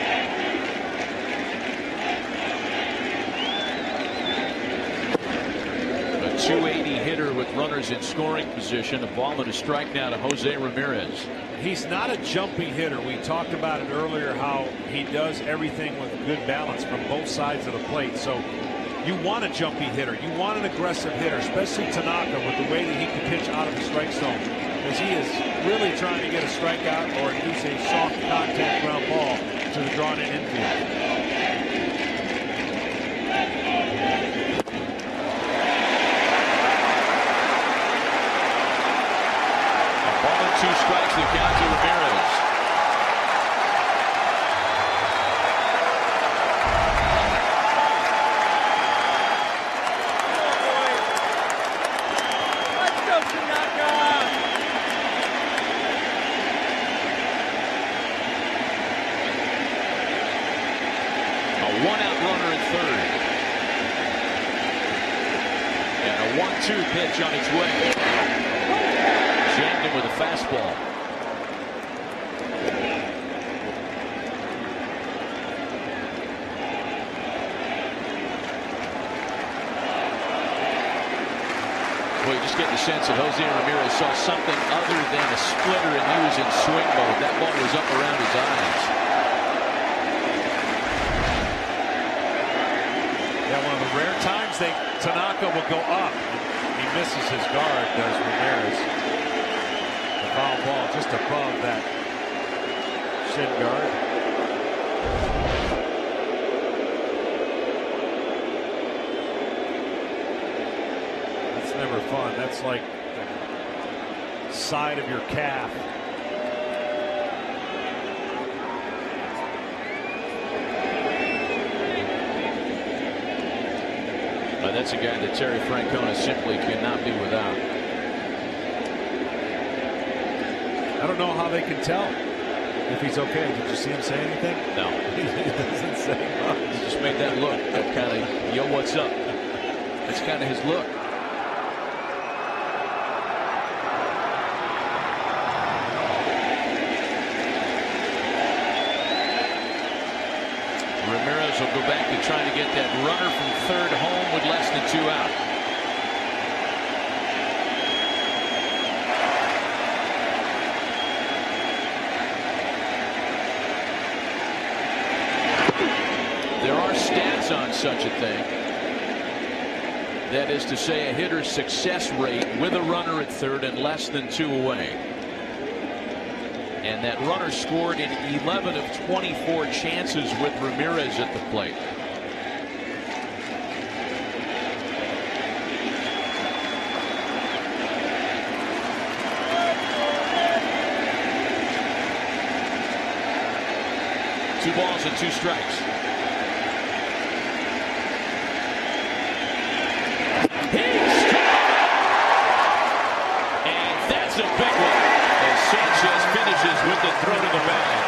Speaker 2: A 280 hitter with runners in scoring position. A ball and a strike now to Jose Ramirez.
Speaker 3: He's not a jumpy hitter. We talked about it earlier, how he does everything with good balance from both sides of the plate. So you want a jumpy hitter. You want an aggressive hitter, especially Tanaka, with the way that he can pitch out of the strike zone. Because he is really trying to get a strikeout or induce a soft contact ground ball to the drawn-in infield.
Speaker 2: A ball and 2 strikes, the count to Ramirez. Pitch on its way. Jammed him with a fastball. Well, you just get the sense that Jose Ramirez saw something other than a splitter and he was in swing mode. That ball was up around his eyes.
Speaker 3: Yeah, one of the rare times Tanaka will go up. He misses his guard, does Ramirez. The foul ball just above that shin guard. That's never fun. That's like the side of your calf.
Speaker 2: That's a guy that Terry Francona simply cannot be without.
Speaker 3: I don't know how they can tell if he's okay. Did you see him say anything?
Speaker 2: No.
Speaker 3: He doesn't say much.
Speaker 2: He just made that look. That kind of, yo, what's up? That's kind of his look. Ramirez will go back to trying to get that runner from third home with less than 2 out. There are stats on such a thing. That is to say, a hitter's success rate with a runner at third and less than 2 away. And that runner scored in 11 of 24 chances with Ramirez at the plate. Two balls and 2 strikes. He's struck! And that's a big one. Sanchez finishes with the throw to the bag.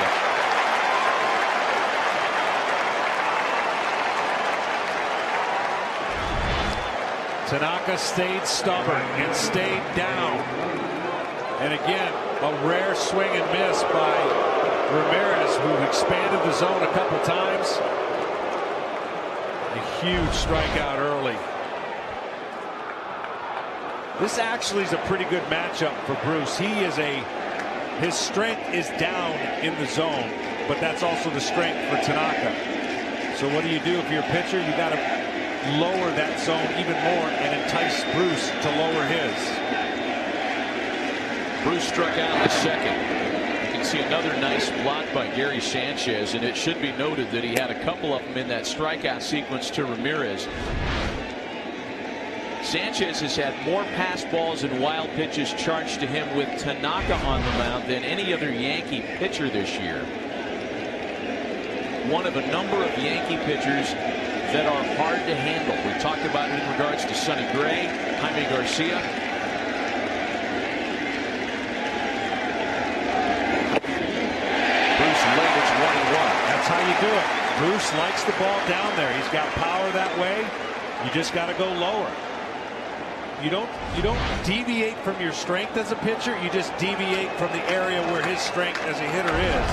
Speaker 3: Tanaka stayed stubborn and stayed down. And again, a rare swing and miss by Ramirez, who expanded the zone a couple times. A huge strikeout early. This actually is a pretty good matchup for Bruce. His strength is down in the zone, but that's also the strength for Tanaka. So what do you do if you're a pitcher? You got to lower that zone even more and entice Bruce to lower his.
Speaker 2: Bruce struck out in the second. You can see another nice block by Gary Sanchez, and it should be noted that he had a couple of them in that strikeout sequence to Ramirez. Sanchez has had more pass balls and wild pitches charged to him with Tanaka on the mound than any other Yankee pitcher this year. One of a number of Yankee pitchers that are hard to handle. We talked about it in regards to Sonny Gray, Jaime Garcia.
Speaker 3: Bruce late, it's 1-1. That's how you do it. Bruce likes the ball down there. He's got power that way. You just got to go lower. You don't deviate from your strength as a pitcher. You just deviate from the area where his strength as a hitter is.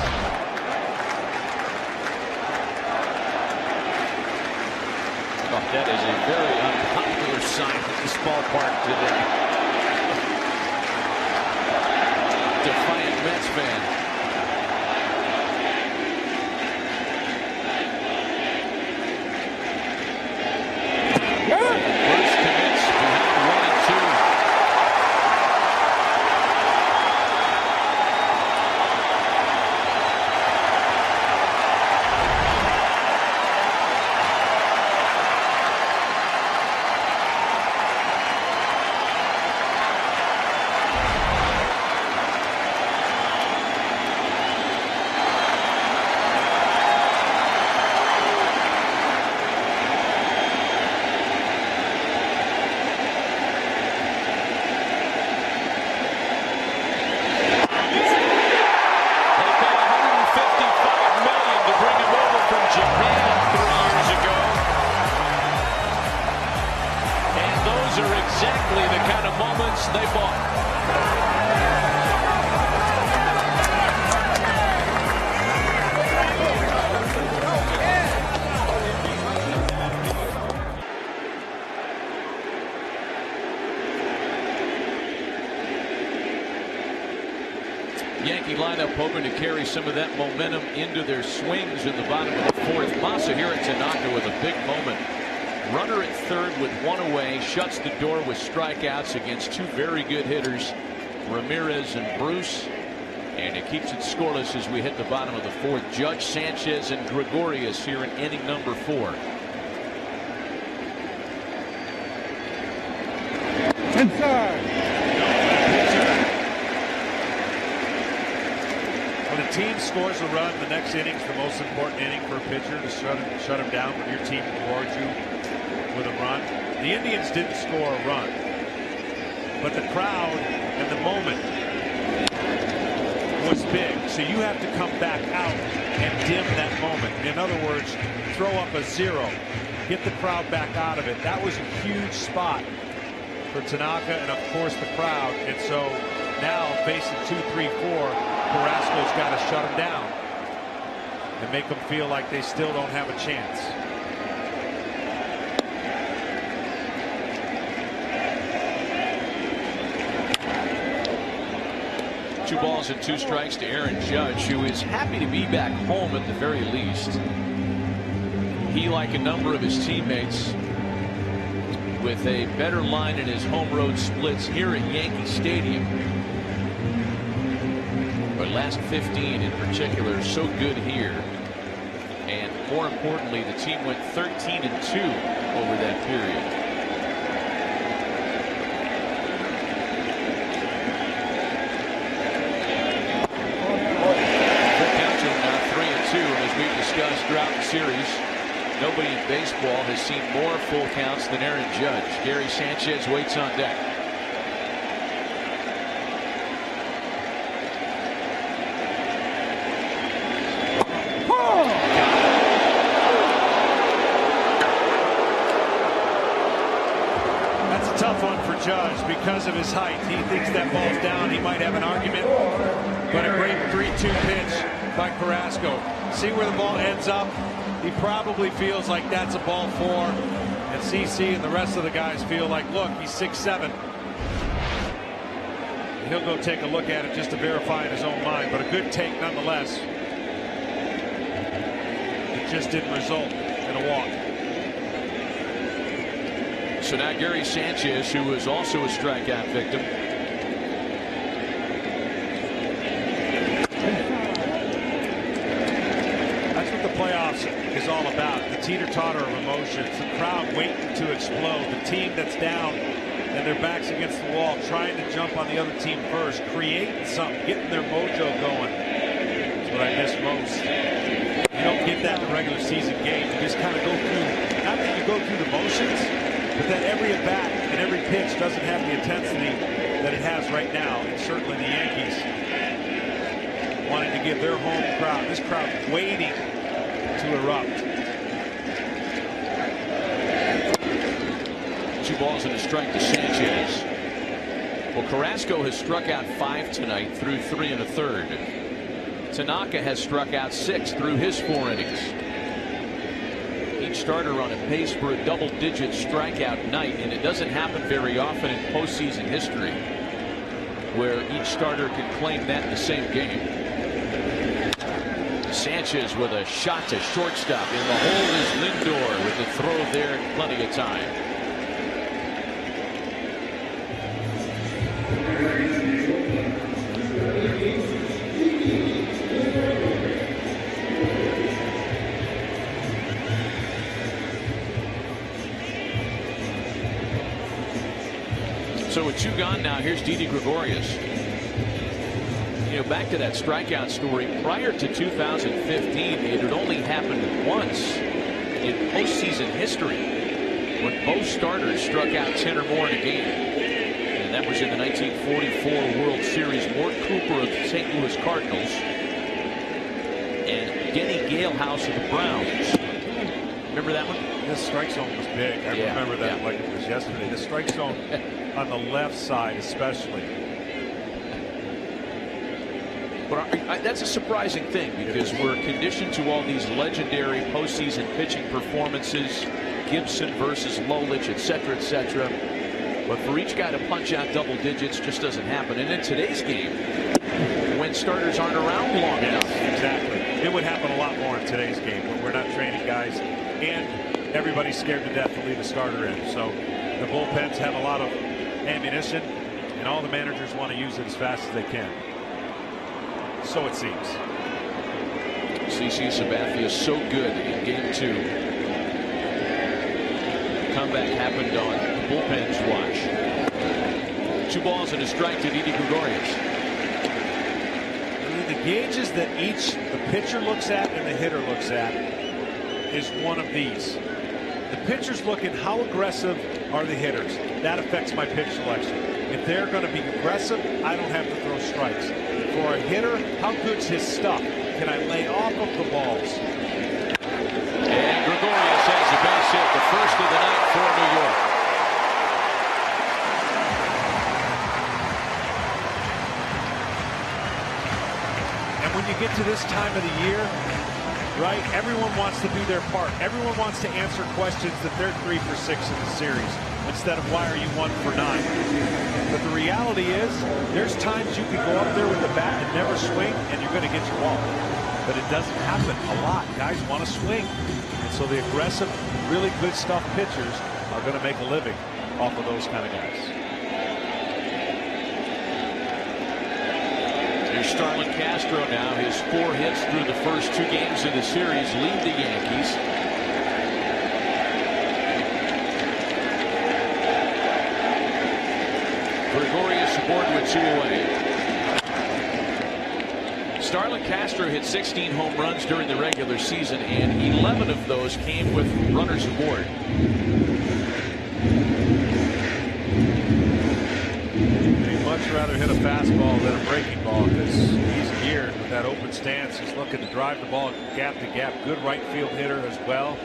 Speaker 2: Oh, that is a very unpopular sign at this ballpark today. Defiant Mets fan. Exactly the kind of moments they bought. Yankee lineup hoping to carry some of that momentum into their swings in the bottom of the fourth. Masahiro Tanaka with a big moment. Runner at third with one away, shuts the door with strikeouts against two very good hitters, Ramirez and Bruce, and it keeps it scoreless as we hit the bottom of the fourth. Judge, Sanchez, and Gregorius here in inning number 4.
Speaker 3: Inside. When a team scores a run, the next inning is the most important inning for a pitcher to shut him down when your team rewards you with a run. The Indians didn't score a run, but the crowd and the moment was big. So you have to come back out and dim that moment. In other words, throw up a 0, get the crowd back out of it. That was a huge spot for Tanaka and of course the crowd. And so now facing 2-3-4, Carrasco's got to shut him down and make them feel like they still don't have a chance.
Speaker 2: 2 balls and 2 strikes to Aaron Judge, who is happy to be back home at the very least. He, like a number of his teammates, with a better line in his home road splits here at Yankee Stadium. But last 15 in particular, so good here. And more importantly, the team went 13-2 over that period. Throughout the series, nobody in baseball has seen more full counts than Aaron Judge. Gary Sanchez waits on deck.
Speaker 3: That's a tough one for Judge because of his height. He thinks that ball's down. He might have an argument, but a great 3-2 pitch by Carrasco. See where the ball ends up. He probably feels like that's a ball 4. And CC and the rest of the guys feel like, look, he's 6'7". He'll go take a look at it just to verify in his own mind, but a good take nonetheless. It just didn't result in a walk.
Speaker 2: So now Gary Sanchez, who was also a strikeout victim.
Speaker 3: That's what the playoffs is all about. The teeter-totter of emotions, the crowd waiting to explode, the team that's down and their backs against the wall, trying to jump on the other team first, creating something, getting their mojo going. That's what I miss most. You don't get that in a regular season game. You just kind of go through, not that you go through the motions, but that every at-bat and every pitch doesn't have the intensity that it has right now. And certainly the Yankees wanting to give their home crowd, this crowd waiting to erupt.
Speaker 2: 2 balls and a strike to Sanchez. Well, Carrasco has struck out 5 tonight through 3 1/3. Tanaka has struck out 6 through his 4 innings. Each starter on a pace for a double-digit strikeout night, and it doesn't happen very often in postseason history where each starter can claim that in the same game. Sanchez with a shot to shortstop. In the hole is Lindor with the throw there, plenty of time. So with 2 gone now, here's Didi Gregorius. You know, back to that strikeout story, prior to 2015, it had only happened once in postseason history when both starters struck out 10 or more in a game. And that was in the 1944 World Series. Mort Cooper of the St. Louis Cardinals and Denny Galehouse of the Browns. Remember that one?
Speaker 3: This strike zone was big. I remember that like it was yesterday. The strike zone on the left side especially.
Speaker 2: But that's a surprising thing because we're conditioned to all these legendary postseason pitching performances, Gibson versus Lolich, etc., etc. But for each guy to punch out double digits just doesn't happen. And in today's game, when starters aren't around long enough.
Speaker 3: Exactly. It would happen a lot more in today's game, but we're not training guys, and everybody's scared to death to leave a starter in. So the bullpens have a lot of ammunition, and all the managers want to use it as fast as they can. So it seems.
Speaker 2: CC Sabathia so good in game 2. The comeback happened on the bullpen's watch. 2 balls and a strike to Didi Gregorius.
Speaker 3: The gauges that the pitcher looks at and the hitter looks at is one of these. The pitcher's looking, how aggressive are the hitters? That affects my pitch selection. If they're going to be aggressive, I don't have to throw strikes. For a hitter, how good's his stuff? Can I lay off of the balls?
Speaker 2: And Gregorius has a base hit, the first of the night for New York.
Speaker 3: And when you get to this time of the year, right, everyone wants to do their part. Everyone wants to answer questions that they're 3 for 6 in the series instead of why are you 1 for 9. But the reality is there's times you can go up there with the bat and never swing and you're going to get your ball. But it doesn't happen a lot. Guys want to swing. And so the aggressive, really good stuff pitchers are going to make a living off of those kind of guys.
Speaker 2: Here's Starlin Castro now. His 4 hits through the first 2 games of the series lead the Yankees. Gregorius aboard with 2 away. Starlin Castro hit 16 home runs during the regular season, and 11 of those came with runners aboard.
Speaker 3: He'd much rather hit a fastball than a breaking ball because he's geared with that open stance. He's looking to drive the ball gap to gap. Good right field hitter as well.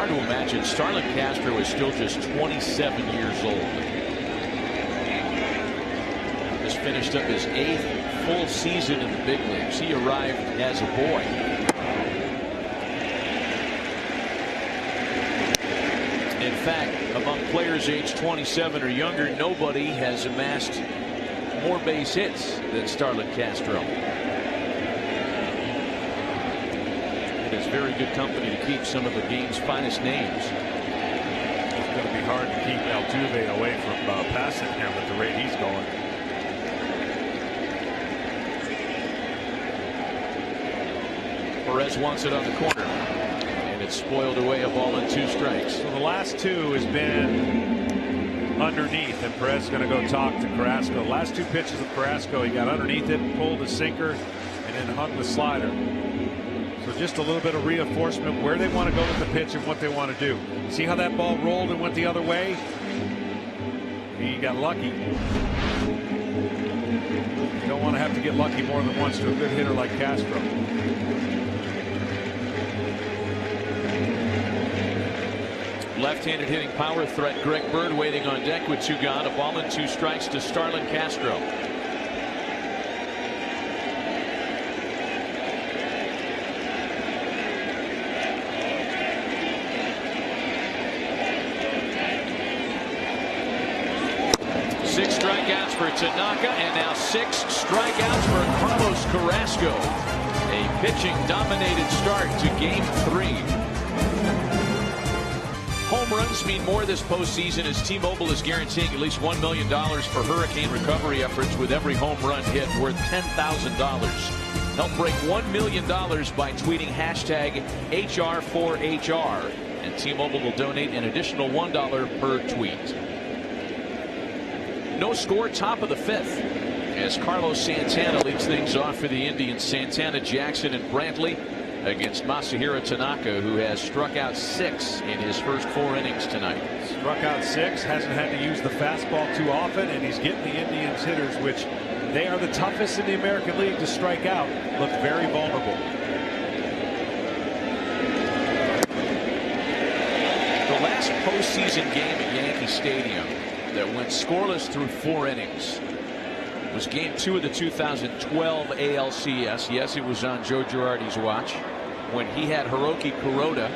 Speaker 2: hard to imagine. Starlin Castro is still just 27 years old. Just finished up his 8th full season in the big leagues. He arrived as a boy. In fact, among players aged 27 or younger, nobody has amassed more base hits than Starlin Castro. It is very good company to keep some of the game's finest names.
Speaker 6: It's going to be hard to keep Altuve away from passing him at the rate he's going.
Speaker 2: Perez wants it on the corner, and it's spoiled away, a ball and 2 strikes.
Speaker 6: So the last 2 has been underneath, and Perez is going to go talk to Carrasco. The last 2 pitches of Carrasco, he got underneath it, pulled the sinker, and then hung the slider. So just a little bit of reinforcement where they want to go with the pitch and what they want to do. See how that ball rolled and went the other way? He got lucky. You don't want to have to get lucky more than once to a good hitter like Castro.
Speaker 2: Left-handed hitting power threat Greg Bird waiting on deck with 2 gone. A ball and 2 strikes to Starlin Castro. Six strikeouts for Tanaka, and now 6 strikeouts for Carlos Carrasco. A pitching-dominated start to Game 3. Home runs mean more this postseason as T-Mobile is guaranteeing at least $1 million for hurricane recovery efforts with every home run hit worth $10,000. Help break $1 million by tweeting hashtag HR4HR, and T-Mobile will donate an additional $1 per tweet. No score, top of the 5th, as Carlos Santana leads things off for the Indians. Santana, Jackson, and Brantley against Masahiro Tanaka, who has struck out 6 in his first 4 innings tonight.
Speaker 6: Struck out 6, hasn't had to use the fastball too often, and he's getting the Indians hitters, which they are the toughest in the American League to strike out, look very vulnerable.
Speaker 2: The last postseason game at Yankee Stadium that went scoreless through 4 innings was Game 2 of the 2012 ALCS. Yes, it was on Joe Girardi's watch when he had Hiroki Kuroda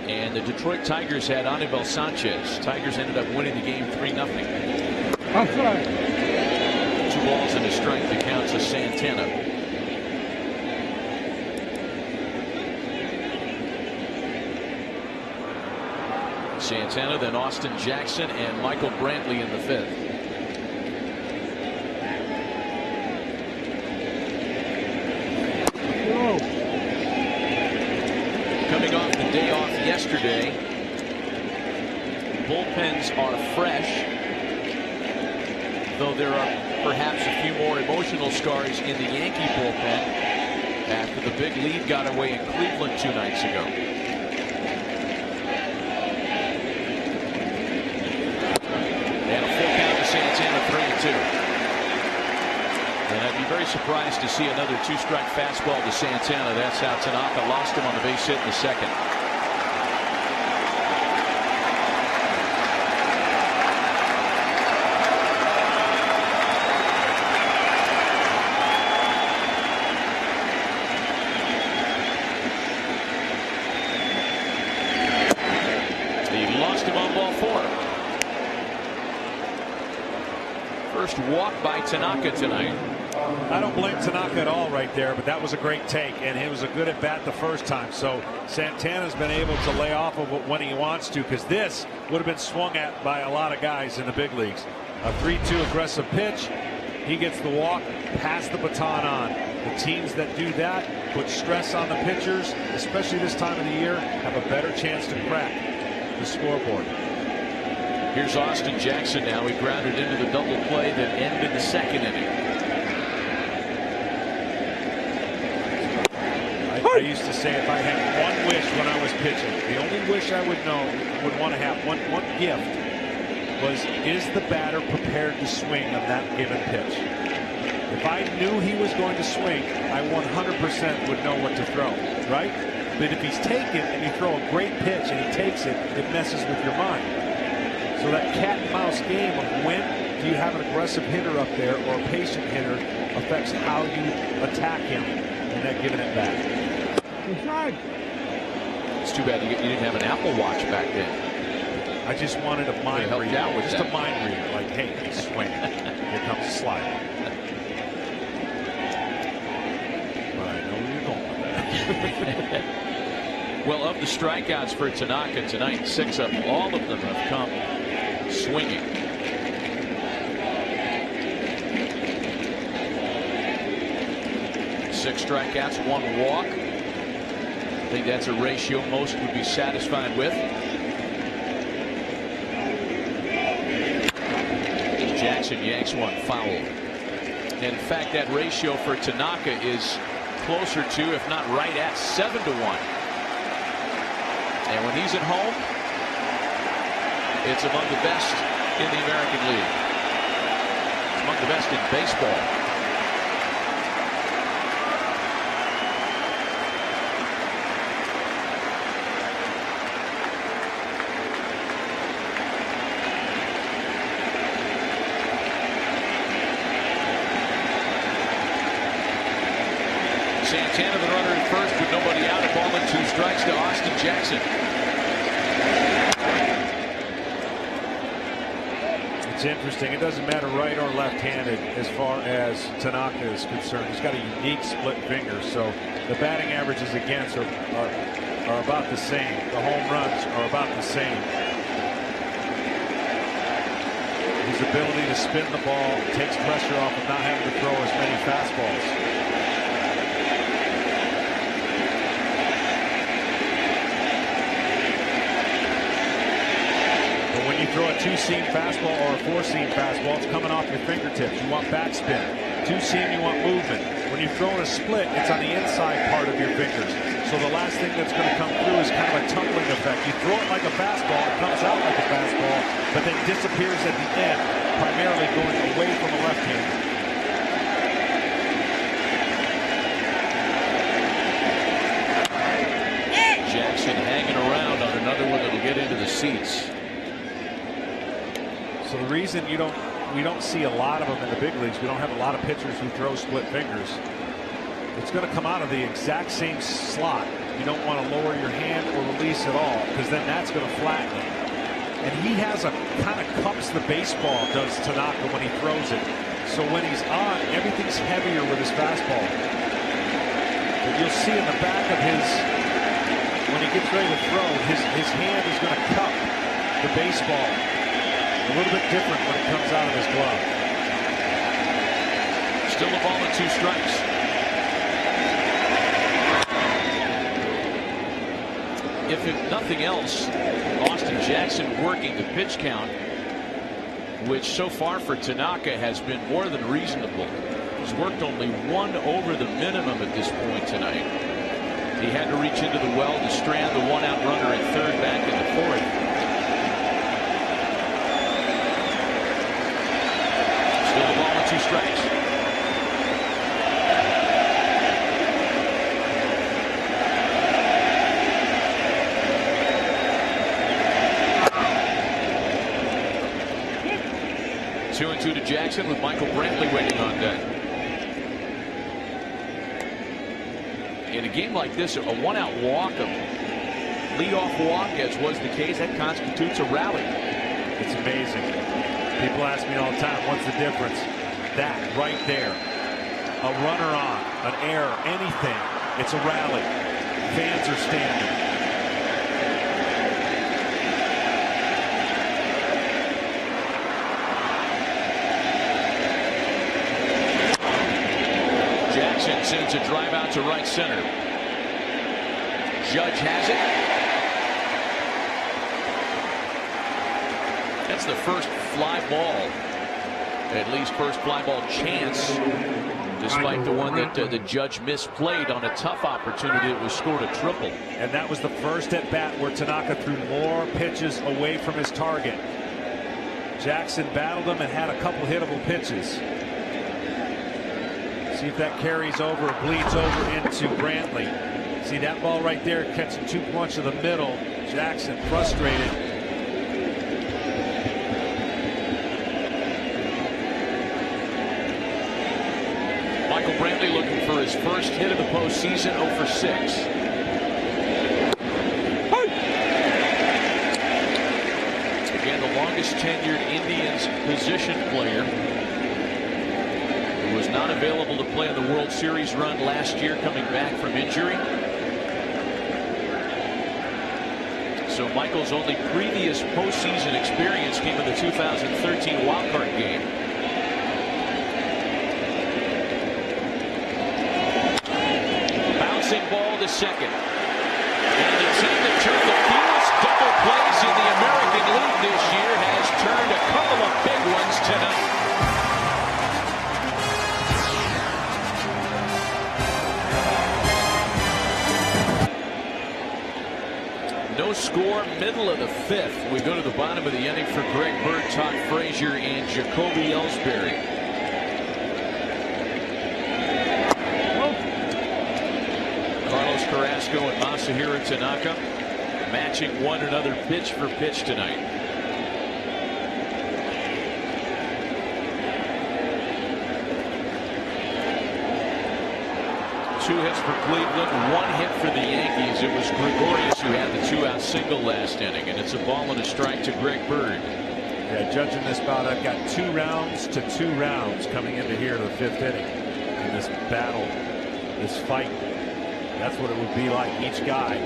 Speaker 2: and the Detroit Tigers had Anibal Sanchez. Tigers ended up winning the game 3-0. 2 balls and a strike to count to Santana. Santana, then Austin Jackson and Michael Brantley in the 5th. Coming off the day off yesterday, bullpens are fresh, though there are perhaps a few more emotional scars in the Yankee bullpen after the big lead got away in Cleveland 2 nights ago. And a full count to Santana, 3-2. And I'd be very surprised to see another 2-strike fastball to Santana. That's how Tanaka lost him on the base hit in the 2nd. He lost him on ball 4. First walk by Tanaka tonight.
Speaker 6: I don't blame Tanaka at all right there, but that was a great take, and it was a good at bat the first time. So Santana's been able to lay off of it when he wants to, because this would have been swung at by a lot of guys in the big leagues. A 3-2 aggressive pitch. He gets the walk, pass the baton on. The teams that do that put stress on the pitchers, especially this time of the year, have a better chance to crack the scoreboard.
Speaker 2: Here's Austin Jackson now. He grounded into the double play that ended the 2nd inning.
Speaker 6: I used to say if I had one wish when I was pitching, the only wish I would want to have, one gift, was is the batter prepared to swing on that given pitch? If I knew he was going to swing, I 100% would know what to throw, right? But if he's taken and you throw a great pitch and he takes it, it messes with your mind. So that cat and mouse game of when do you have an aggressive hitter up there or a patient hitter affects how you attack him and then giving it back.
Speaker 2: It's too bad you didn't have an Apple Watch back then.
Speaker 6: I just wanted a mind read. Just a mind read. Like, hey, he's swinging. Here comes the slide. But I know where you're going with that.
Speaker 2: Well, of the strikeouts for Tanaka tonight, 6 of them, all of them have come swinging. Six strikeouts, 1 walk. I think that's a ratio most would be satisfied with. Jackson yanks one foul. And in fact, that ratio for Tanaka is closer to, if not right at, 7-1. And when he's at home, it's among the best in the American League. It's among the best in baseball. Santana, the runner at first with nobody out. A ball and 2 strikes to Austin Jackson.
Speaker 6: It's interesting. It doesn't matter right or left-handed as far as Tanaka is concerned. He's got a unique split finger, so the batting averages against are about the same. The home runs are about the same. His ability to spin the ball takes pressure off of not having to throw as many fastballs. When you throw a 2-seam fastball or a 4-seam fastball, it's coming off your fingertips. You want backspin. 2-seam, you want movement. When you're throwing a split, it's on the inside part of your fingers. So the last thing that's going to come through is kind of a tumbling effect. You throw it like a fastball, it comes out like a fastball, but then disappears at the end, primarily going away from the left hand.
Speaker 2: Jackson hanging around on another one that'll get into the seats.
Speaker 6: So the reason we don't see a lot of them in the big leagues, we don't have a lot of pitchers who throw split fingers. It's going to come out of the exact same slot. You don't want to lower your hand or release at all, because then that's going to flatten it. And he has a kind of cups the baseball, does Tanaka, when he throws it. So when he's on, everything's heavier with his fastball. But you'll see in the back of his, when he gets ready to throw, his hand is going to cup the baseball. A little bit different when it comes out of his glove.
Speaker 2: Still a ball and 2 strikes. If nothing else, Austin Jackson working the pitch count, which so far for Tanaka has been more than reasonable. He's worked only 1 over the minimum at this point tonight. He had to reach into the well to strand the 1-out runner at third back in the 4th. Still a ball and 2 strikes. Two and 2 to Jackson with Michael Brantley waiting on deck. In a game like this, a 1-out walk, a leadoff walk, as was the case, that constitutes a rally.
Speaker 6: It's amazing. People ask me all the time, what's the difference? That right there. A runner on, an error, anything. It's a rally. Fans are standing.
Speaker 2: Jackson sends a drive out to right center. Judge has it. That's the first fly ball, at least first fly ball chance, despite the one that the Judge misplayed on a tough opportunity. It was scored a triple.
Speaker 6: And that was the first at bat where Tanaka threw more pitches away from his target. Jackson battled him and had a couple hittable pitches. See if that carries over, bleeds over into Brantley. See that ball right there, catching too much of the middle. Jackson frustrated.
Speaker 2: Michael Brantley looking for his first hit of the postseason, 0 for 6. Again, the longest tenured Indians position player, who was not available to play in the World Series run last year, coming back from injury. So Michael's only previous postseason experience came in the 2013 wildcard game. Bouncing ball to second. And the team that turned the fewest double plays in the American League this year has turned a couple of big ones tonight. No score, middle of the 5th. We go to the bottom of the inning for Greg Bird, Todd Frazier, and Jacoby Ellsbury. Carlos Carrasco and Masahiro Tanaka matching one another pitch for pitch tonight. Two hits for Cleveland, one hit for the Yankees. It was Gregorius who had the 2-out single last inning, and it's a ball and a strike to Greg Bird.
Speaker 6: Yeah, judging this bout, I've got 2 rounds to 2 rounds coming into here to the 5th inning in this battle, this fight. That's what it would be like. Each guy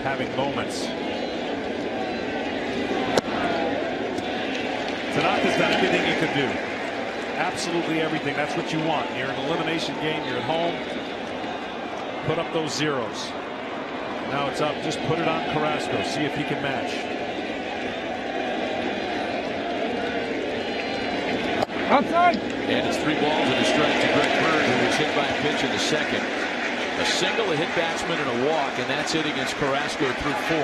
Speaker 6: having moments. Tanaka's done everything he could do. Absolutely everything. That's what you want. You're in an elimination game. You're at home. Put up those zeros. Now it's up. Just put it on Carrasco. See if he can match.
Speaker 7: Outside.
Speaker 2: And it's 3 balls and a strike to Greg Bird, who was hit by a pitch in the second. A single, a hit batsman, and a walk, and that's it against Carrasco through 4.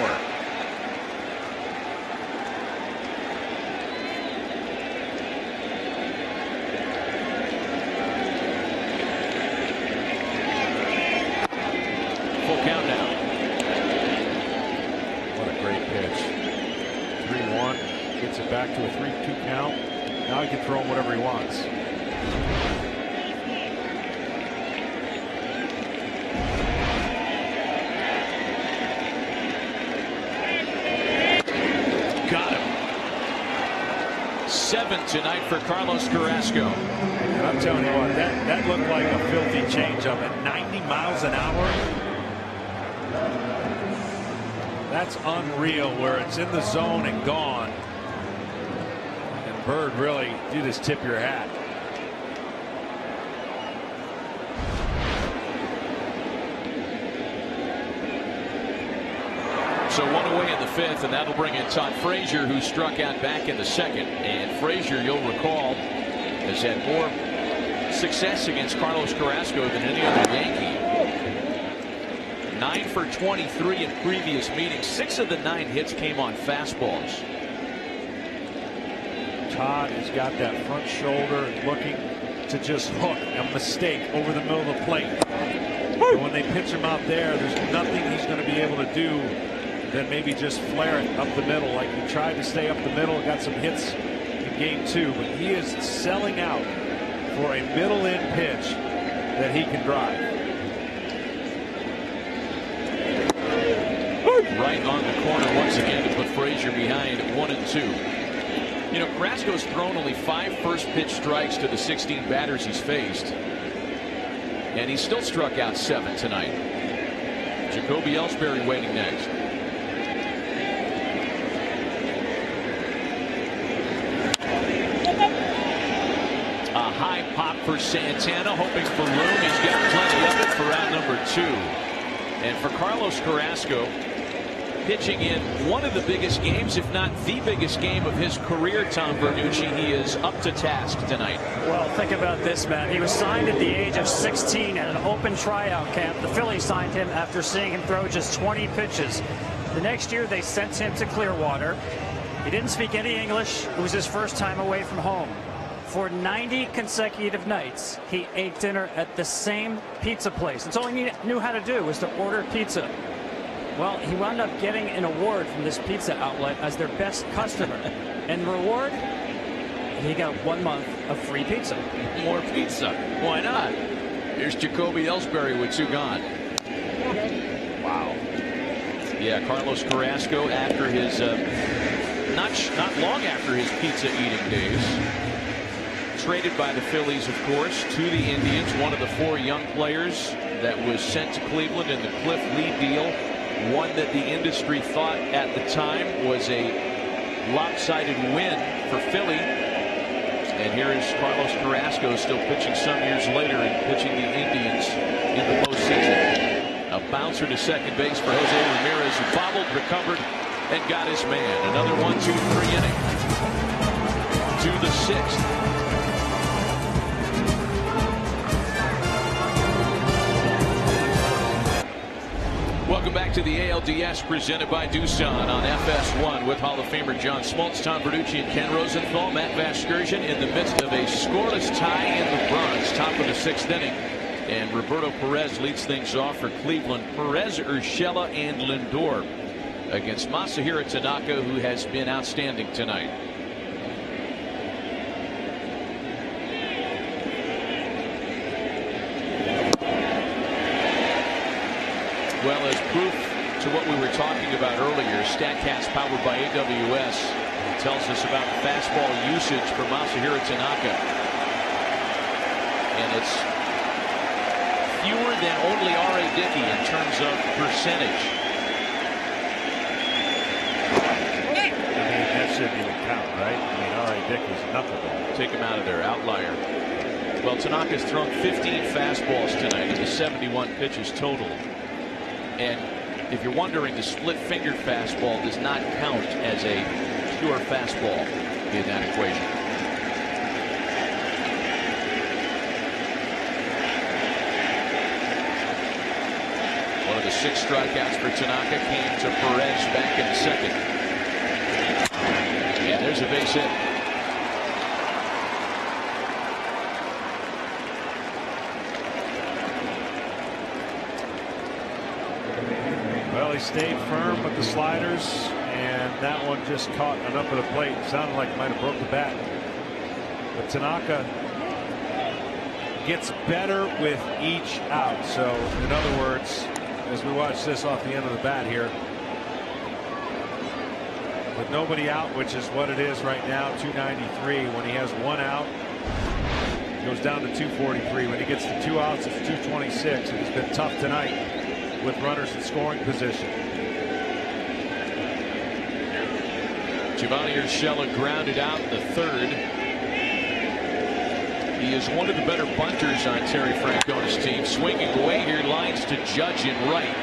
Speaker 2: Full count now.
Speaker 6: What a great pitch. 3-1. Gets it back to a 3-2 count. Now he can throw him whatever he wants.
Speaker 2: Got him. 7 tonight for Carlos Carrasco.
Speaker 6: And I'm telling you what, that looked like a filthy changeup at 90 miles an hour. That's unreal, where it's in the zone and gone. And Bird really, you just tip your hat.
Speaker 2: So 1 away in the 5th, and that'll bring in Todd Frazier, who struck out back in the 2nd. And Frazier, you'll recall, has had more success against Carlos Carrasco than any other Yankee. 9 for 23 in previous meetings. 6 of the 9 hits came on fastballs.
Speaker 6: Todd has got that front shoulder looking to just hook a mistake over the middle of the plate. And when they pitch him out there, there's nothing he's going to be able to do than maybe just flare it up the middle, like he tried to stay up the middle. Got some hits in game 2, but he is selling out for a middle in pitch that he can drive.
Speaker 2: Right on the corner once again to put Frazier behind 1-2. You know, Carrasco's thrown only 5 first pitch strikes to the 16 batters he's faced, and he still struck out 7 tonight. Jacoby Ellsbury waiting next. A high pop for Santana, hoping for room. He's got plenty of it for round number 2. And for Carlos Carrasco, pitching in one of the biggest games, if not the biggest game of his career, Tom Verducci, he is up to task tonight.
Speaker 5: Well, think about this, Matt. He was signed at the age of 16 at an open tryout camp. The Phillies signed him after seeing him throw just 20 pitches. The next year, they sent him to Clearwater. He didn't speak any English. It was his first time away from home. For 90 consecutive nights, he ate dinner at the same pizza place. It's all he knew how to do was to order pizza. Well, he wound up getting an award from this pizza outlet as their best customer. And reward, he got 1 month of free pizza.
Speaker 2: More pizza. Why not? Here's Jacoby Ellsbury with 2 gone. Wow. Yeah, Carlos Carrasco, after his not long after his pizza eating days, traded by the Phillies, of course, to the Indians. One of the 4 young players that was sent to Cleveland in the Cliff Lee deal. One that the industry thought at the time was a lopsided win for Philly. And here is Carlos Carrasco still pitching some years later and pitching the Indians in the postseason. A bouncer to second base for Jose Ramirez, who bobbled, recovered, and got his man. Another 1-2-3 inning to the 6th. Welcome back to the ALDS presented by Doosan on FS1 with Hall of Famer John Smoltz, Tom Verducci, and Ken Rosenthal. Matt Vasgersian in the midst of a scoreless tie in the Bronx, top of the 6th inning. And Roberto Perez leads things off for Cleveland. Perez, Urshela, and Lindor against Masahiro Tanaka, who has been outstanding tonight. Well, as proof to what we were talking about earlier, StatCast powered by AWS tells us about fastball usage for Masahiro Tanaka. And it's fewer than only R.A. Dickey in terms of percentage.
Speaker 6: I mean, that shouldn't even count, right? I mean, R.A. Dickey's knuckleball.
Speaker 2: Take him out of there, outlier. Well, Tanaka's thrown 15 fastballs tonight in the 71 pitches total. And if you're wondering, the split-fingered fastball does not count as a pure fastball in that equation. One of the 6 strikeouts for Tanaka came to Perez back in the 2nd. And there's a base hit.
Speaker 6: Well, he stayed firm with the sliders, and that one just caught an up of the plate. Sounded like it might have broke the bat. But Tanaka gets better with each out. So, in other words, as we watch this off the end of the bat here, with nobody out, which is what it is right now, 293. When he has 1 out, it goes down to 243. When he gets to 2 outs, it's 226. And it's been tough tonight with runners in scoring position.
Speaker 2: Giovanni Urshela grounded out in the 3rd. He is one of the better bunters on Terry Francona's team. Swinging away here, lines to Judge in right.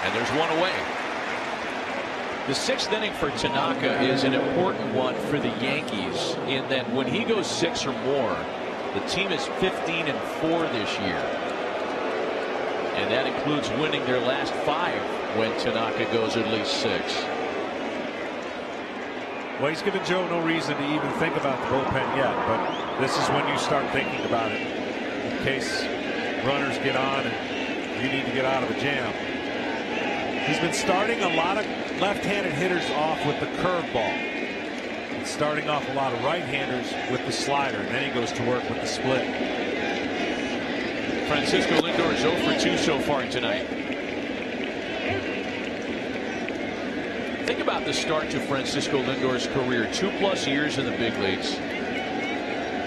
Speaker 2: And there's 1 away. The 6th inning for Tanaka is an important one for the Yankees in that when he goes 6 or more, the team is 15-4 this year. And that includes winning their last 5 when Tanaka goes at least 6.
Speaker 6: Well, he's given Joe no reason to even think about the bullpen yet, but this is when you start thinking about it in case runners get on and you need to get out of a jam. He's been starting a lot of left-handed hitters off with the curveball. Starting off a lot of right-handers with the slider, and then he goes to work with the split.
Speaker 2: Francisco Lindor is 0 for 2 so far tonight. Think about the start to Francisco Lindor's career. 2+ years in the big leagues.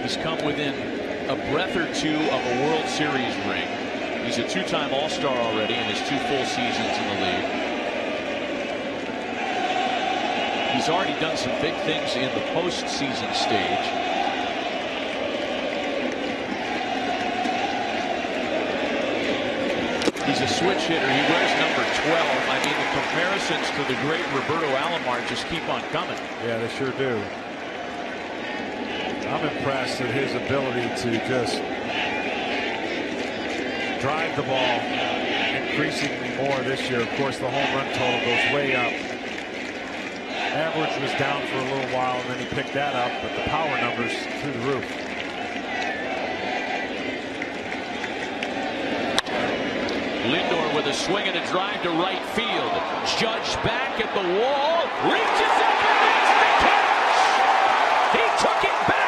Speaker 2: He's come within a breath or 2 of a World Series ring. He's a 2-time All-Star already in his 2 full seasons in the league. He's already done some big things in the postseason stage. He's a switch hitter. He wears number 12. I mean, the comparisons to the great Roberto Alomar just keep on coming.
Speaker 6: Yeah, they sure do. I'm impressed at his ability to just drive the ball increasingly more this year. Of course, the home run total goes way up. average was down for a little while, and then he picked that up, but the power numbers through the roof.
Speaker 2: Lindor with a swing and a drive to right field. Judge back at the wall, reaches up and makes the catch. He took it back.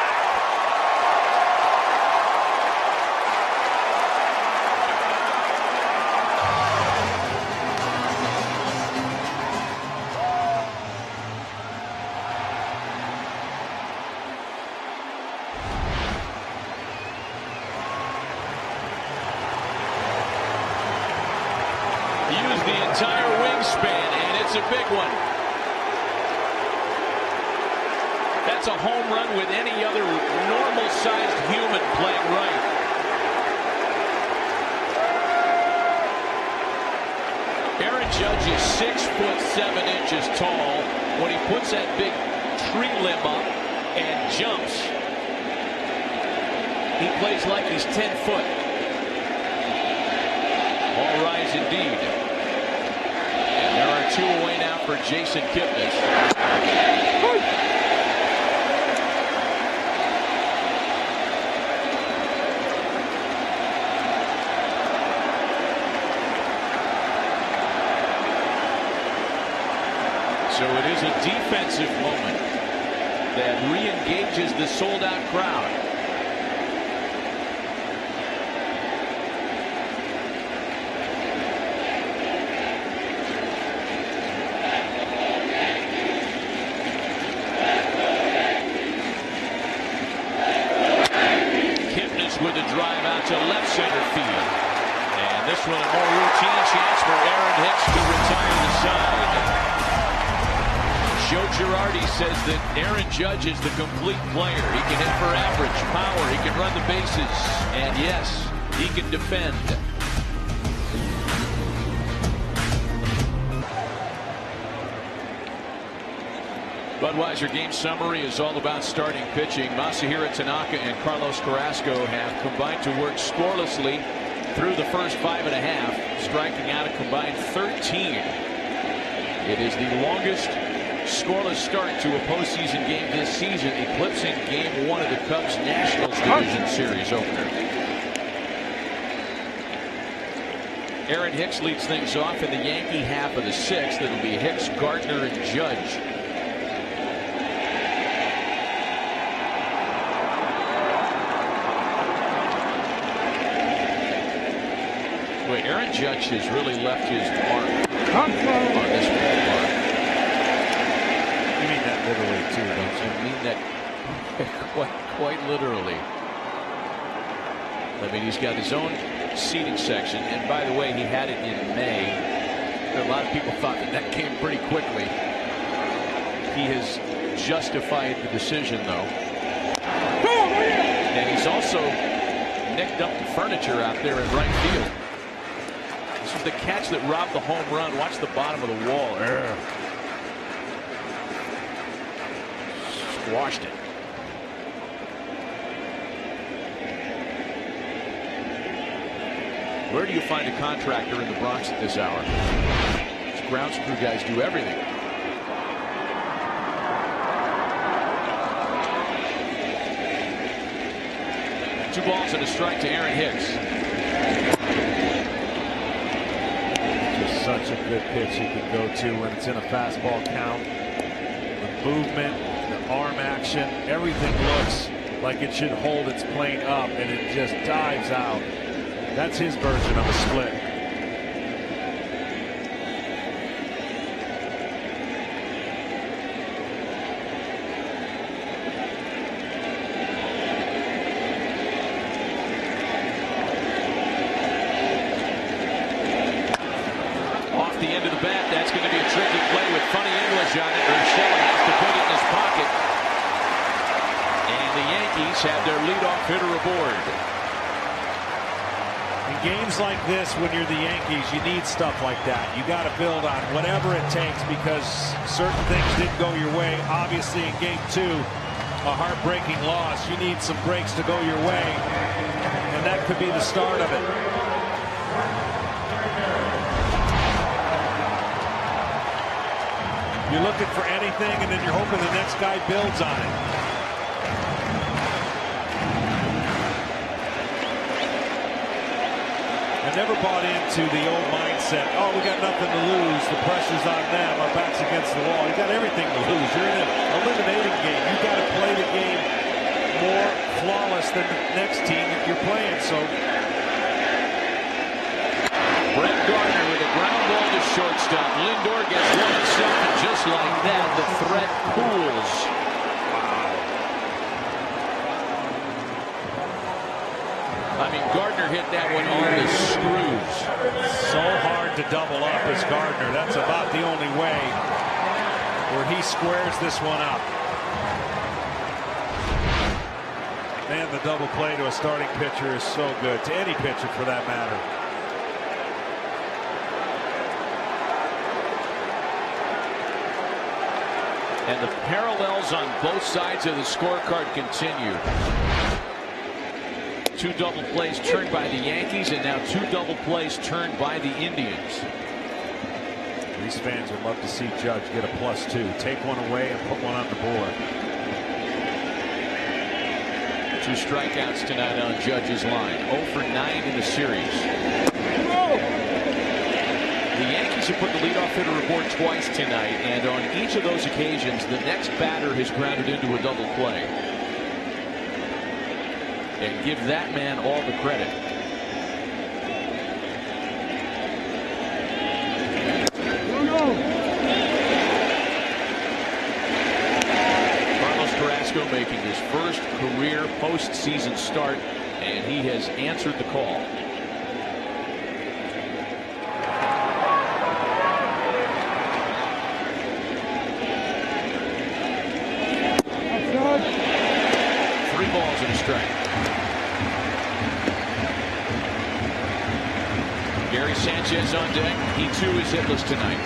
Speaker 2: Use the entire wingspan, and it's a big one. That's a home run with any other normal-sized human playing right. Aaron Judge is 6'7" tall. When he puts that big tree limb up and jumps, he plays like he's 10 foot. All rise indeed. And there are two away now for Jason Kipnis. So it is a defensive moment that re-engages the sold-out crowd. With a drive out to left center field. And this one a more routine chance for Aaron Hicks to retire the side. Joe Girardi says that Aaron Judge is the complete player. He can hit for average, power, he can run the bases, and yes, he can defend. Budweiser game summary is all about starting pitching. Masahiro Tanaka and Carlos Carrasco have combined to work scorelessly through the first 5.5, striking out a combined 13. It is the longest scoreless start to a postseason game this season, eclipsing Game 1 of the Cubs Nationals Division Series opener. Aaron Hicks leads things off in the Yankee half of the 6th. It'll be Hicks, Gardner, and Judge. Aaron Judge has really left his mark on this ballpark.
Speaker 6: You mean that literally too, don't you?
Speaker 2: I mean that quite literally. I mean, he's got his own seating section, and by the way, he had it in May. A lot of people thought that came pretty quickly. He has justified the decision, though. And he's also nicked up the furniture out there in right field. This was the catch that robbed the home run. Watch the bottom of the wall. Squashed it. Where do you find a contractor in the Bronx at this hour? These ground crew guys do everything. Two balls and a strike to Aaron Hicks.
Speaker 6: Such a good pitch he can go to when it's in a fastball count. The movement, the arm action, everything looks like it should hold its plane up, and it just dives out. That's his version of a split.
Speaker 2: The end of the bat, that's going to be a tricky play with funny English on it. Urshela has to put it in his pocket. And the Yankees have their leadoff hitter aboard.
Speaker 6: In games like this, when you're the Yankees, you need stuff like that. You got to build on whatever it takes because certain things didn't go your way. Obviously, in Game 2, a heartbreaking loss. You need some breaks to go your way, and that could be the start of it. You're looking for anything, and then you're hoping the next guy builds on it. I never bought into the old mindset, oh, we got nothing to lose, the pressure's on them, our back's against the wall. You got everything to lose. You're in an eliminating game. You got to play the game more flawless than the next team that you're playing. So
Speaker 2: Brett Gardner with a ground ball to shortstop. Lindor gets one himself, and just like that, the threat cools. I mean, Gardner hit that one on the screws.
Speaker 6: So hard to double up as Gardner. That's about the only way where he squares this one up. Man, the double play to a starting pitcher is so good, to any pitcher for that matter.
Speaker 2: And the parallels on both sides of the scorecard continue. 2 double plays turned by the Yankees, and now 2 double plays turned by the Indians.
Speaker 6: These fans would love to see Judge get a +2. Take one away and put one on the board.
Speaker 2: 2 strikeouts tonight on Judge's line. 0 for 9 in the series. The Yankees have put the leadoff hitter aboard twice tonight, and on each of those occasions, the next batter has grounded into a double play. And give that man all the credit. Carlos Carrasco making his first career postseason start, and he has answered the call. Three balls and a strike. Gary Sanchez on deck. He too is hitless tonight.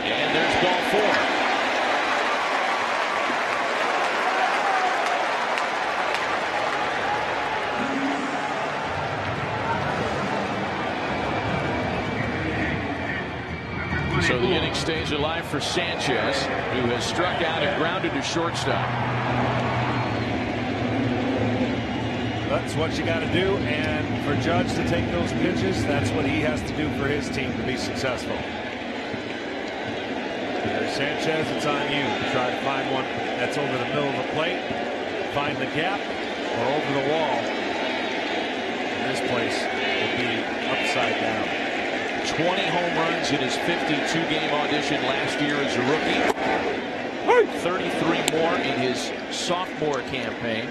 Speaker 2: And there's ball 4. So the inning stays alive for Sanchez, who has struck out and grounded to shortstop.
Speaker 6: That's what you got to do, and for Judge to take those pitches, that's what he has to do for his team to be successful. There's Sanchez, it's on you to try to find one that's over the middle of the plate, find the gap, or over the wall. This place will be upside down.
Speaker 2: 20 home runs in his 52-game audition last year as a rookie. 33 more in his sophomore campaign.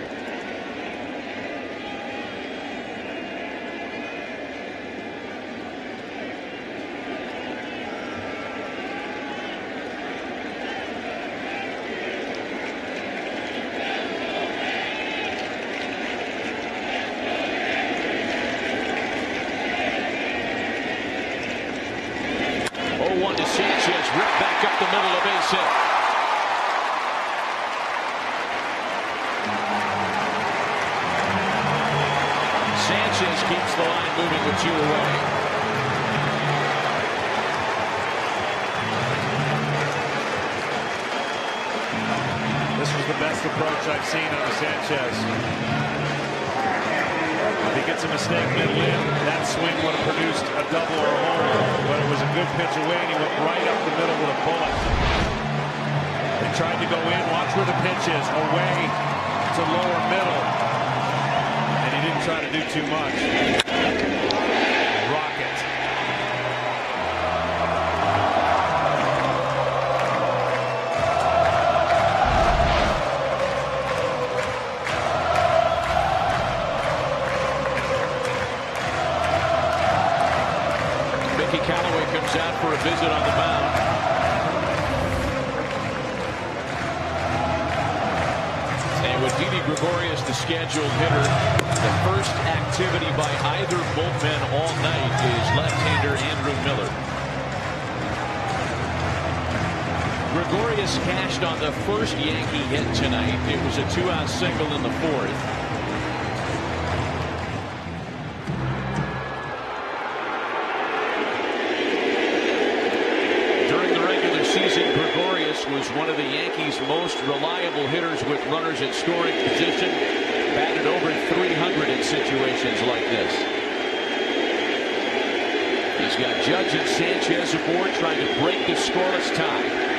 Speaker 2: One to Sanchez, ripped back up the middle, a base hit. Sanchez keeps the line moving with 2 away.
Speaker 6: This was the best approach I've seen out of Sanchez. If he gets a mistake middle in, that swing would have produced a double or a home run, but it was a good pitch away, and he went right up the middle with a bullet. They tried to go in. Watch where the pitch is. Away to lower middle, and he didn't try to do too much. Rocket.
Speaker 2: Callaway comes out for a visit on the mound. And with Didi Gregorius, the scheduled hitter, the first activity by either bullpen all night is left-hander Andrew Miller. Gregorius cashed on the first Yankee hit tonight. It was a 2-out single in the 4th. During the regular season, Gregorius was one of the Yankees' most reliable hitters with runners in scoring position. Batted over 300 in situations like this. He's got Judge and Sanchez aboard trying to break the scoreless tie.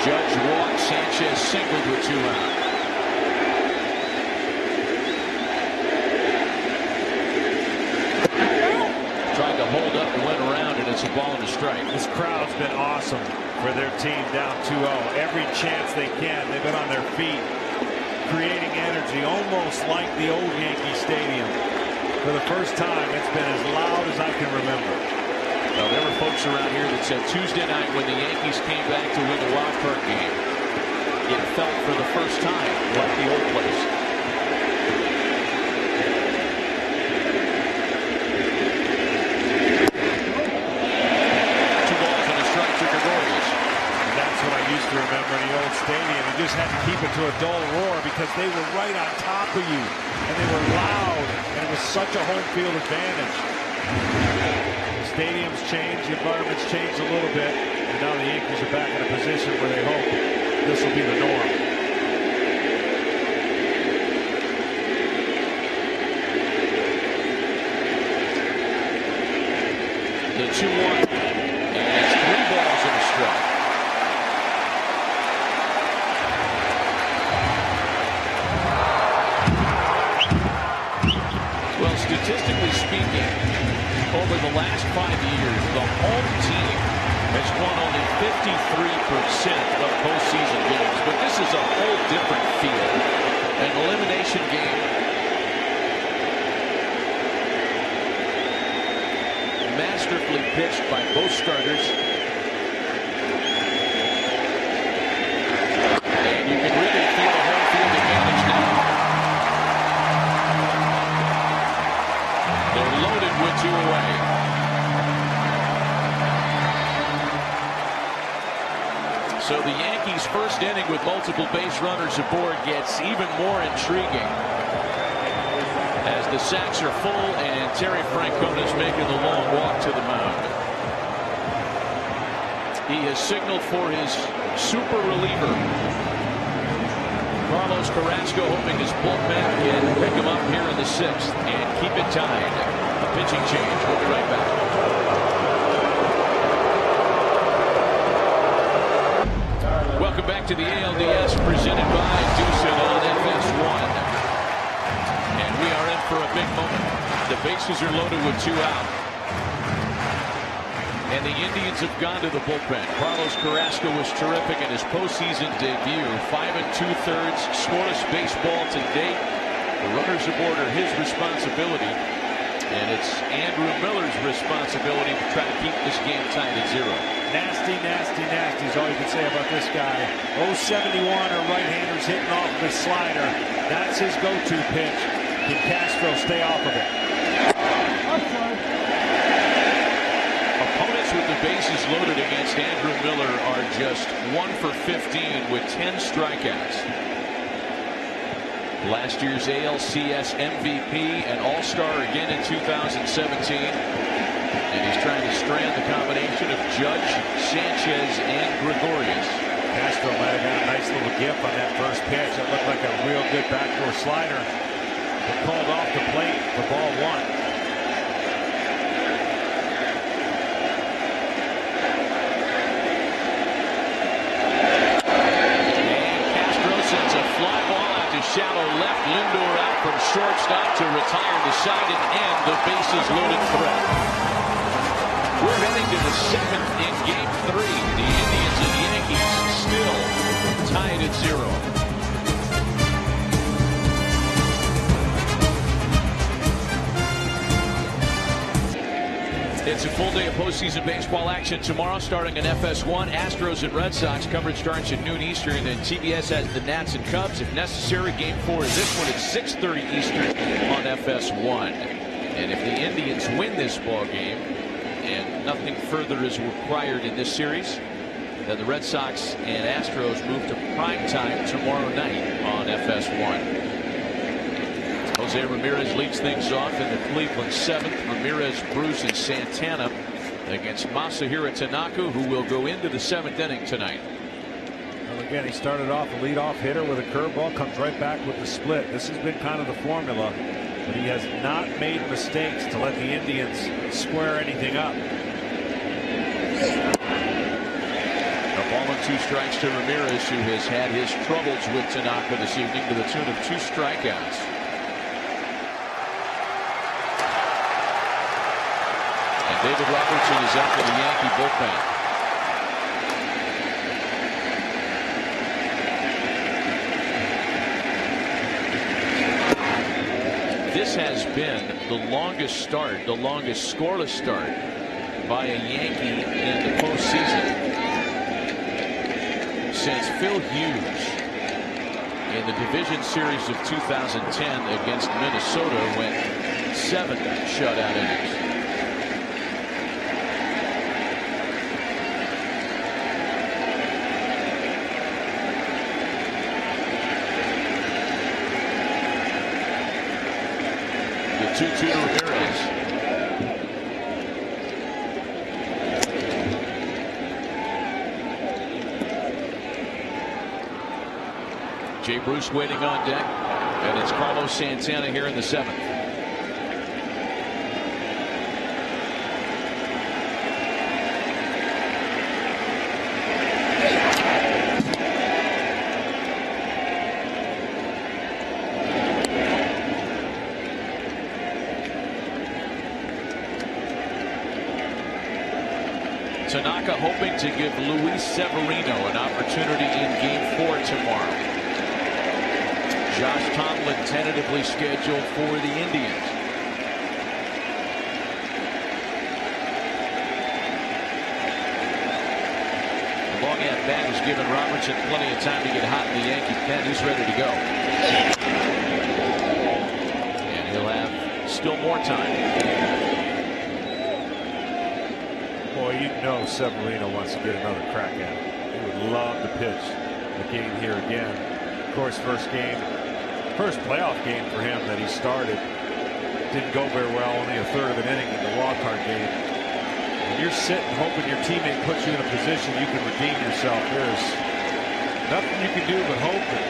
Speaker 2: Judge walked, Sanchez singled with 2 out. Tried to hold up and went around, and it's a ball and a strike.
Speaker 6: This crowd's been awesome for their team down 2-0. Every chance they can, they've been on their feet, creating energy, almost like the old Yankee Stadium. For the first time, it's been as loud as I can remember.
Speaker 2: Well, there were folks around here that said Tuesday night when the Yankees came back to win the wild card game, it felt for the first time like the old place. Two balls and a strike to Gregorius.
Speaker 6: And that's what I used to remember in the old stadium. You just had to keep it to a dull roar because they were right on top of you, and they were loud, and it was such a home field advantage. Stadiums change, the environment's changed a little bit, and now the Yankees are back in a position where they hope this will be the norm.
Speaker 2: The 2-1, and it's 3 balls and a strike. Well, statistically speaking, over the last 5 years, the home team has won only 53% of postseason games. But this is a whole different feel. An elimination game. Masterfully pitched by both starters. And you can really feel a home field advantage now. They're loaded with 2 away. So the Yankees' first inning with multiple base runners aboard gets even more intriguing as the sacks are full and Terry Francona is making the long walk to the mound. He has signaled for his super reliever. Carlos Carrasco hoping his bullpen can pick him up here in the 6th and keep it tied. A pitching change. We'll be right back. Welcome back to the ALDS presented by Doosan on FS1. And we are in for a big moment. The bases are loaded with 2 out. And the Indians have gone to the bullpen. Carlos Carrasco was terrific in his postseason debut. 5 2/3 scoreless baseball to date. The runners aboard are his responsibility. And it's Andrew Miller's responsibility to try to keep this game tied at 0.
Speaker 6: Nasty, nasty, nasty is all you can say about this guy. 071 are right-handers hitting off of his slider. That's his go-to pitch. Can Castro stay off of it?
Speaker 2: Opponents with the bases loaded against Andrew Miller are just 1 for 15 with 10 strikeouts. Last year's ALCS MVP and All-Star again in 2017. And he's trying to strand the combination of Judge, Sanchez, and Gregorius.
Speaker 6: Castro might have got a nice little gift on that first pitch. That looked like a real good backdoor slider. But called off the plate for ball 1.
Speaker 2: Shallow left, Lindor out from shortstop to retire the side and end the bases loaded threat. We're heading to the 7th in Game 3. The Indians and Yankees still tied at 0. It's a full day of postseason baseball action tomorrow, starting on FS1. Astros and Red Sox coverage starts at noon Eastern. Then TBS has the Nats and Cubs. If necessary, Game 4 is this one at 6:30 Eastern on FS1. And if the Indians win this ball game, and nothing further is required in this series, then the Red Sox and Astros move to prime time tomorrow night on FS1. Jose Ramirez leads things off in the Cleveland 7th. Ramirez, Bruce, and Santana against Masahiro Tanaka, who will go into the 7th inning tonight.
Speaker 6: Well, again, he started off a leadoff hitter with a curveball, comes right back with the split. This has been kind of the formula, but he has not made mistakes to let the Indians square anything up.
Speaker 2: A ball and 2 strikes to Ramirez, who has had his troubles with Tanaka this evening to the tune of 2 strikeouts. And David Robertson is out for the Yankee bullpen. This has been the longest start, the longest scoreless start by a Yankee in the postseason since Phil Hughes in the division series of 2010 against Minnesota went 7 shutout innings. The 2-2 to Ramirez. Jay Bruce waiting on deck, and it's Carlos Santana here in the 7th. Tanaka hoping to give Luis Severino an opportunity in Game 4 tomorrow. Josh Tomlin tentatively scheduled for the Indians. The long at bat has given Robertson plenty of time to get hot in the Yankee pen. He's ready to go. And he'll have still more time.
Speaker 6: Boy, you know Severino wants to get another crack at it. He would love to pitch the game here again. Of course, first playoff game for him that he started didn't go very well, only a third of an inning in the wild card game. When you're sitting hoping your teammate puts you in a position you can redeem yourself, there's nothing you can do but hope and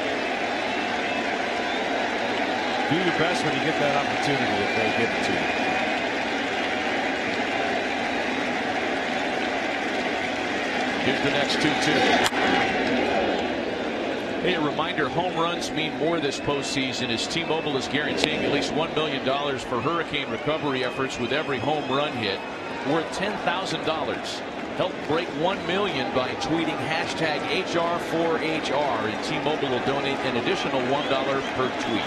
Speaker 6: do your best when you get that opportunity if they give it to you.
Speaker 2: Here's the next 2-2. Hey, a reminder, home runs mean more this postseason as T-Mobile is guaranteeing at least $1 million for hurricane recovery efforts with every home run hit, worth $10,000. Help break 1 million by tweeting hashtag HR4HR, and T-Mobile will donate an additional $1 per tweet.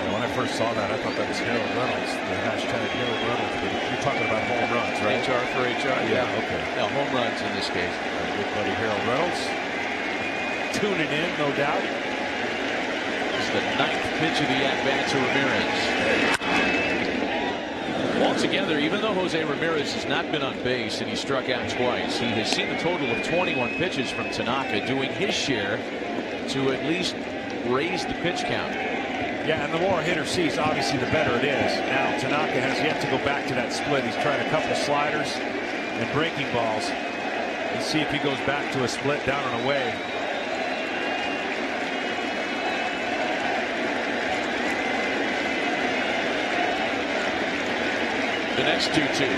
Speaker 6: When I first saw that, I thought that was Harold Reynolds, the hashtag Harold Reynolds. But you're talking about home runs, right?
Speaker 2: HR4HR.
Speaker 6: Yeah, okay.
Speaker 2: Now, home runs in this case.
Speaker 6: Our good buddy Harold Reynolds tuning in, no doubt.
Speaker 2: It's the 9th pitch of the at-bat to Ramirez. Altogether, even though Jose Ramirez has not been on base and he struck out twice, he has seen a total of 21 pitches from Tanaka, doing his share to at least raise the pitch count.
Speaker 6: Yeah, and the more a hitter sees, obviously, the better it is. Now, Tanaka has yet to go back to that split. He's tried a couple sliders and breaking balls. Let's see if he goes back to a split down and away.
Speaker 2: The next 2-2.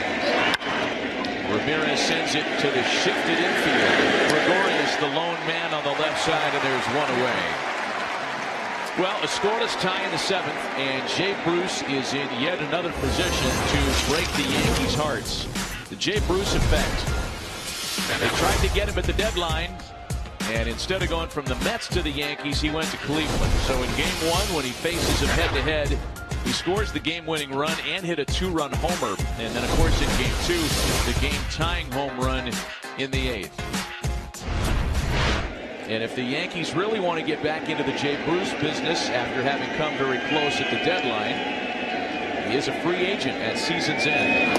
Speaker 2: Ramirez sends it to the shifted infield. Gregorius, the lone man on the left side, and there's one away. Well, a scoreless tie in the 7th, and Jay Bruce is in yet another position to break the Yankees' hearts. The Jay Bruce effect. They tried to get him at the deadline, and instead of going from the Mets to the Yankees, he went to Cleveland. So in Game 1, when he faces him head-to-head, He scores the game-winning run and hit a 2-run homer. And then, of course, in Game 2, the game-tying home run in the 8th. And if the Yankees really want to get back into the Jay Bruce business after having come very close at the deadline, he is a free agent at season's end.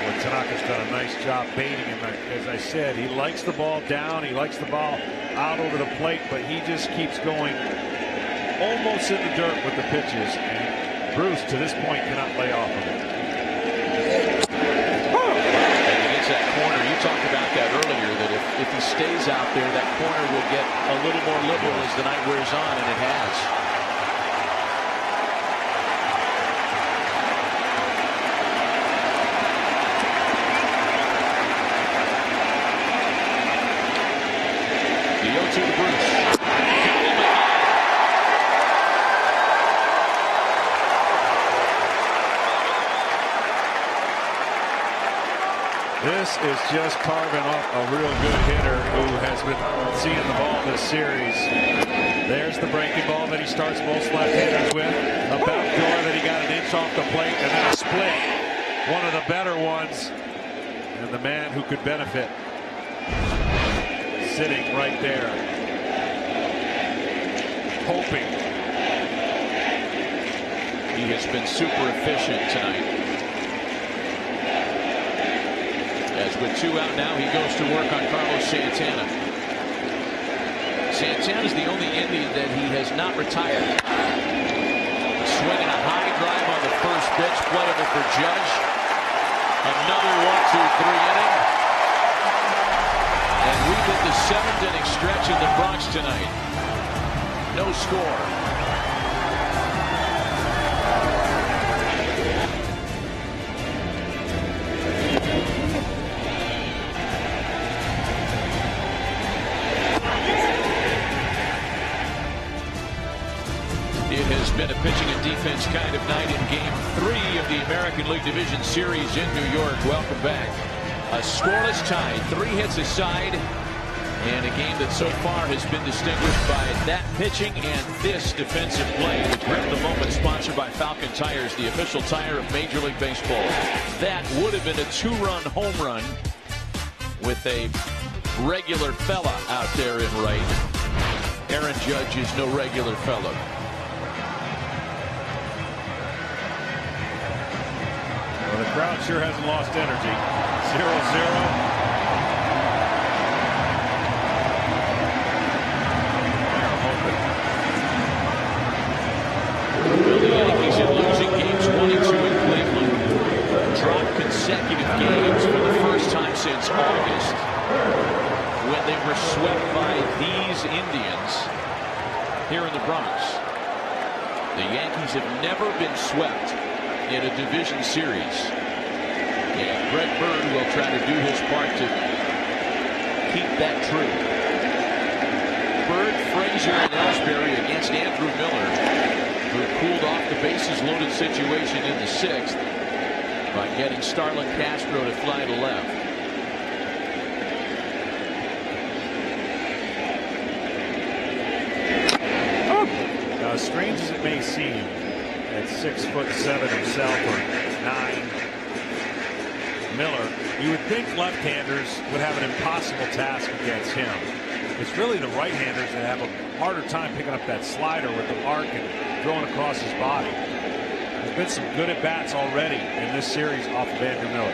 Speaker 6: Well, Tanaka's done a nice job baiting him. As I said, he likes the ball down. He likes the ball out over the plate, but he just keeps going almost in the dirt with the pitches. And Bruce, to this point, cannot lay off of it.
Speaker 2: That corner, you talked about that earlier, that if he stays out there, that corner will get a little more liberal as the night wears on, and it has. The 0-2 to Bruce.
Speaker 6: This is just carving up a real good hitter who has been seeing the ball this series. There's the breaking ball that he starts most left-handers with. A backdoor that he got an inch off the plate, and then a split. One of the better ones. And the man who could benefit sitting right there, hoping.
Speaker 2: He has been super efficient tonight. As with 2 out now, he goes to work on Carlos Santana. Santana's the only Indian that he has not retired. Swinging a high drive on the first pitch, playable for Judge. Another 1-2-3 inning. And we've hit the 7th inning stretch in the Bronx tonight. No score. Been a pitching and defense kind of night in Game 3 of the American League Division Series in New York. Welcome back. A scoreless tie, 3 hits aside, and a game that so far has been distinguished by that pitching and this defensive play. The Grip of the Moment, sponsored by Falcon Tires, the official tire of Major League Baseball. That would have been a 2-run home run with a regular fella out there in right. Aaron Judge is no regular fellow.
Speaker 6: Well, the crowd sure hasn't lost energy. 0-0.
Speaker 2: Well, the Yankees are losing games 1 and 2 in Cleveland. Dropped consecutive games for the first time since August, when they were swept by these Indians here in the Bronx. The Yankees have never been swept in a division series. And Brett Bird will try to do his part to keep that true. Bird, Frazier, and Ellsbury against Andrew Miller, who cooled off the bases loaded situation in the 6th by getting Starlin Castro to fly to left.
Speaker 6: As strange as it may seem, at 6'7" himself, or 9, Miller, you would think left-handers would have an impossible task against him. It's really the right-handers that have a harder time picking up that slider with the arc and throwing across his body. There's been some good at-bats already in this series off of Andrew Miller.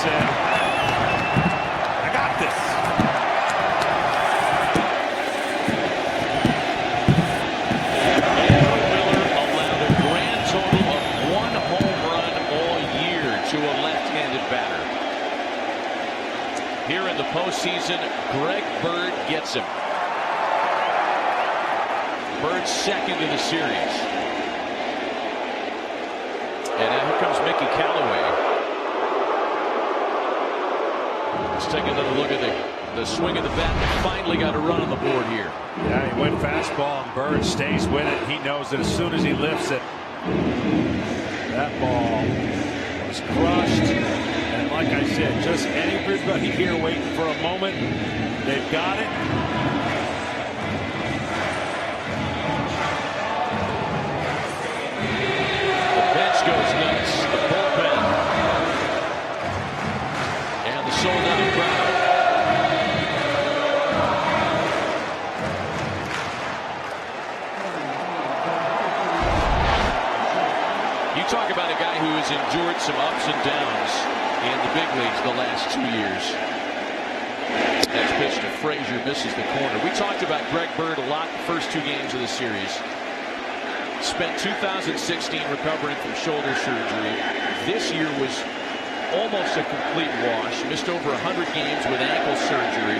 Speaker 6: said, I got this.
Speaker 2: Andrew Miller allowed a grand total of 1 home run all year to a left-handed batter. Here in the postseason, Greg Bird gets him. Bird's second in the series. And now here comes Mickey Callaway. Let's take another look at the swing of the bat. Finally got a run on the board here.
Speaker 6: Yeah, he went fastball and Bird stays with it. He knows that as soon as he lifts it, that ball was crushed. And like I said, just everybody here waiting for a moment. They've got it.
Speaker 2: Bench goes nuts. The bullpen. And the sold-out crowd. You talk about a guy who has endured some ups and downs in the big leagues the last 2 years. Next pitch to Frazier, misses the corner. We talked about Greg Bird a lot the first 2 games of the series. Spent 2016 recovering from shoulder surgery. This year was almost a complete wash. Missed over 100 games with ankle surgery.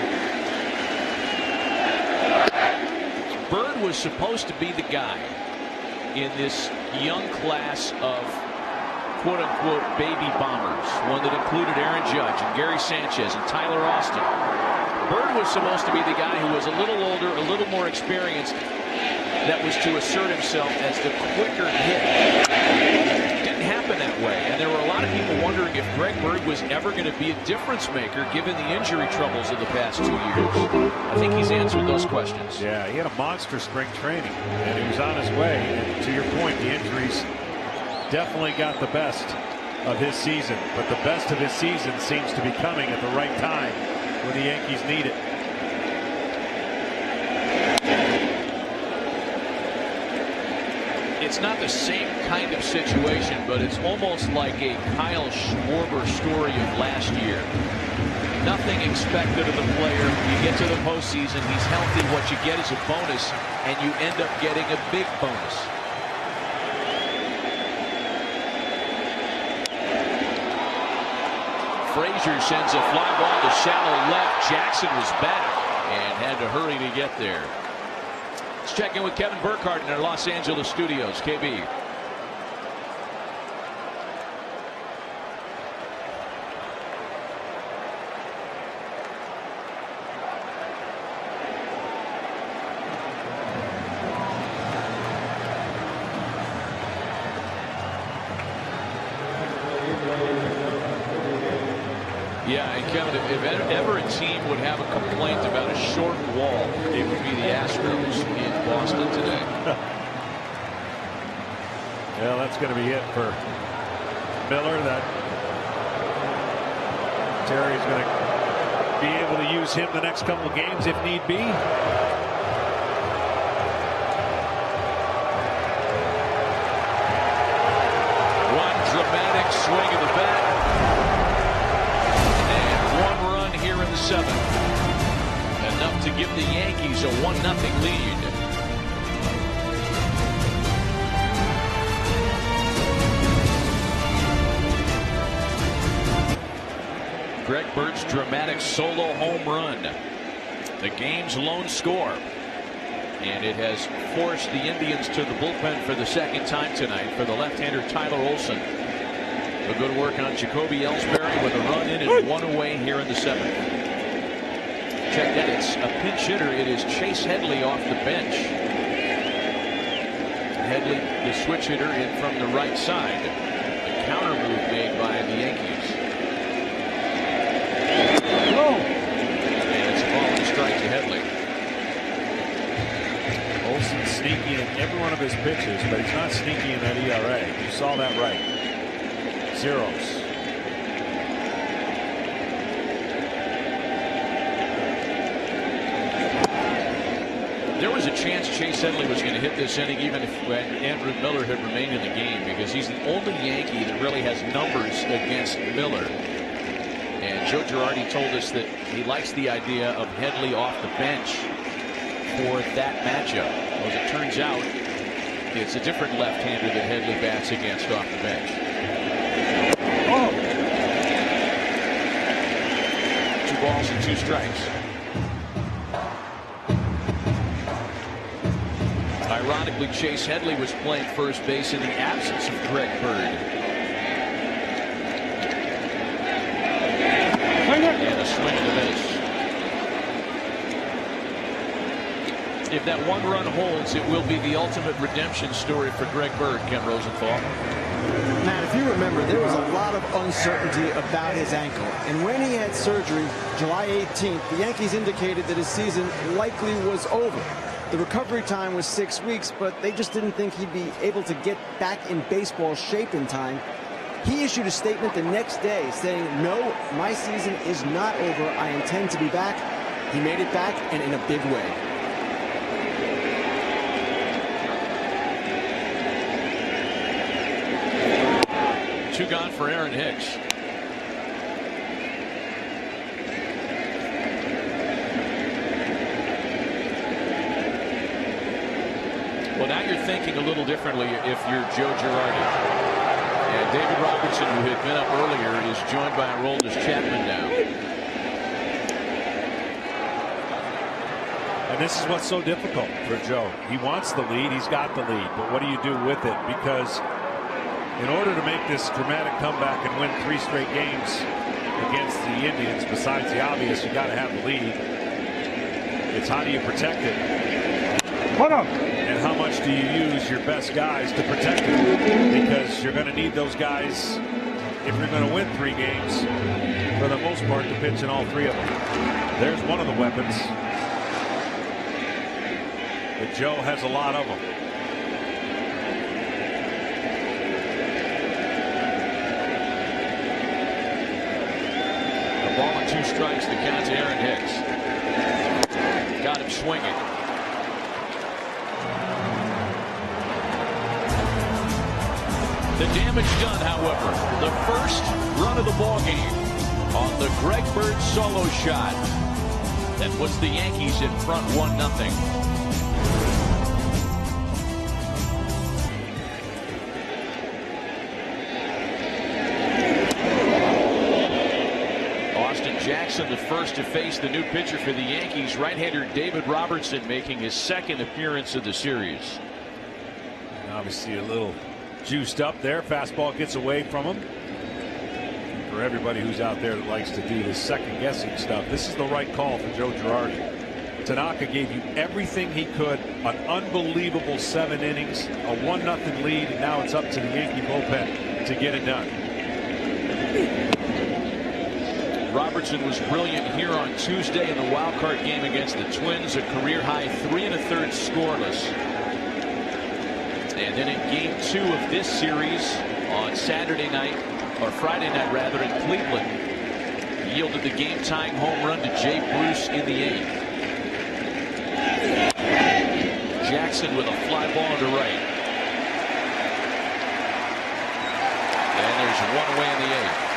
Speaker 2: Bird was supposed to be the guy in this young class of quote-unquote baby bombers, one that included Aaron Judge and Gary Sanchez and Tyler Austin. Bird was supposed to be the guy who was a little older, a little more experienced, that was to assert himself as the quicker hit. Didn't happen that way, and there were a lot of people wondering if Greg Bird was ever going to be a difference maker given the injury troubles of the past 2 years. I think he's answered those questions.
Speaker 6: Yeah, he had a monster spring training, and he was on his way. And to your point, the injuries definitely got the best of his season, but the best of his season seems to be coming at the right time when the Yankees need it.
Speaker 2: It's not the same kind of situation, but it's almost like a Kyle Schwarber story of last year. Nothing expected of the player. You get to the postseason, he's healthy. What you get is a bonus, and you end up getting a big bonus. Frazier sends a fly ball to shallow left. Jackson was back and had to hurry to get there. Let's check in with Kevin Burkhardt in our Los Angeles studios. KB. Yeah, and Kevin, if ever a team would have a complaint about a short wall, it would be the Astros in Boston today.
Speaker 6: Well, that's going to be it for Miller. That Terry's going to be able to use him the next couple of games if need be.
Speaker 2: One dramatic swing of the bat. Here in the 7th. Enough to give the Yankees a 1-0 lead. Greg Bird's dramatic solo home run. The game's lone score. And it has forced the Indians to the bullpen for the second time tonight for the left-hander Tyler Olson. A good work on Jacoby Ellsbury with a run in and one away here in the 7th. Check that, it's a pinch hitter. It is Chase Headley off the bench. Headley, the switch hitter, in from the right side. The counter move made by the Yankees. And it's a ball and strike to Headley.
Speaker 6: Olson sneaky in every one of his pitches, but he's not sneaky in that ERA. You saw that right. Zeros.
Speaker 2: There was a chance Chase Headley was going to hit this inning even if Andrew Miller had remained in the game, because he's the only Yankee that really has numbers against Miller. Joe Girardi told us that he likes the idea of Headley off the bench for that matchup. Well, as it turns out, it's a different left-hander that Headley bats against off the bench. Oh. 2 balls and 2 strikes. Ironically, Chase Headley was playing first base in the absence of Greg Bird. And a swing and a miss. If that 1 run holds, it will be the ultimate redemption story for Greg Bird, Ken Rosenthal.
Speaker 4: Matt, if you remember, there was a lot of uncertainty about his ankle. And when he had surgery July 18th, the Yankees indicated that his season likely was over. The recovery time was 6 weeks, but they just didn't think he'd be able to get back in baseball shape in time. He issued a statement the next day saying, "No, my season is not over. I intend to be back." He made it back, and in a big way.
Speaker 2: Two gone for Aaron Hicks. Well, now you're thinking a little differently if you're Joe Girardi. And David Robertson, who had been up earlier, is joined by Aroldis Chapman now.
Speaker 6: And this is what's so difficult for Joe. He wants the lead. He's got the lead. But what do you do with it? Because in order to make this dramatic comeback and win 3 straight games against the Indians, besides the obvious, you got to have the lead. It's how do you protect it? And how much do you use your best guys to protect it? Because you're going to need those guys if you're going to win 3 games, for the most part, to pitch in all 3 of them. There's one of the weapons. But Joe has a lot of them.
Speaker 2: A ball and 2 strikes, the count to Aaron Hicks. Got him swinging. The damage done, however. The first run of the ball game on the Greg Bird solo shot that puts the Yankees in front 1-0. Jackson, the first to face the new pitcher for the Yankees, right-hander David Robertson, making his 2nd appearance of the series.
Speaker 6: And obviously a little juiced up there. Fastball gets away from him. For everybody who's out there that likes to do this second-guessing stuff, this is the right call for Joe Girardi. Tanaka gave you everything he could, an unbelievable 7 innings, a 1-0 lead, and now it's up to the Yankee bullpen to get it done.
Speaker 2: Robertson was brilliant here on Tuesday in the wild card game against the Twins, a career high 3 1/3 scoreless. And then in game 2 of this series on Saturday night, or Friday night rather, in Cleveland, he yielded the game tying home run to Jay Bruce in the 8th. Jackson with a fly ball to right. And there's 1 away in the 8th.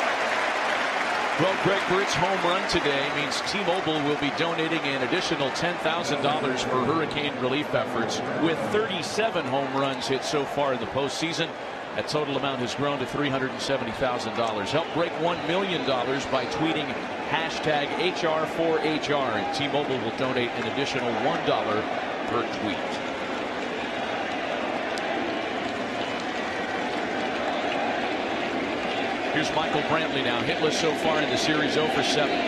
Speaker 2: Well, Greg Bird's home run today means T-Mobile will be donating an additional $10,000 for hurricane relief efforts. With 37 home runs hit so far in the postseason, that total amount has grown to $370,000. Help break $1 million by tweeting #HR4HR, and T-Mobile will donate an additional $1 per tweet. Here's Michael Brantley now, hitless so far in the series, 0 for 7.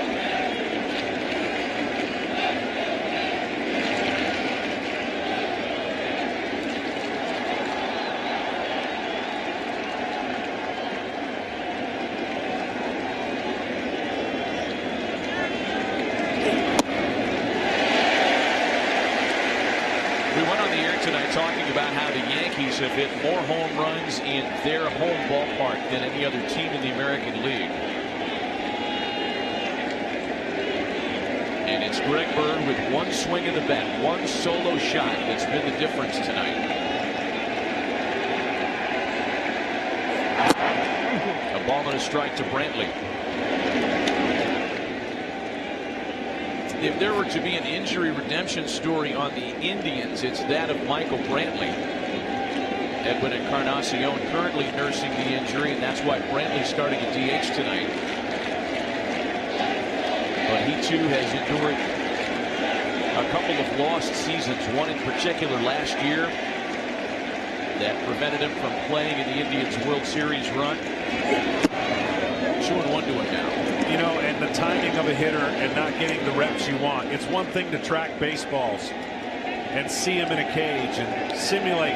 Speaker 2: We went on the air tonight talking about how the Yankees have hit more home runs in their home ballpark than any other team in the American League. And it's Greg Bird with 1 swing of the bat, 1 solo shot that's been the difference tonight. A ball and a strike to Brantley. if there were to be an injury redemption story on the Indians, it's that of Michael Brantley. Edwin Encarnacion currently nursing the injury, and that's why Brantley's starting at DH tonight. But he too has endured a couple of lost seasons, one in particular last year that prevented him from playing in the Indians World Series run. 2-1 to him now.
Speaker 6: You know, and the timing of a hitter and not getting the reps you want. It's one thing to track baseballs and see him in a cage and simulate,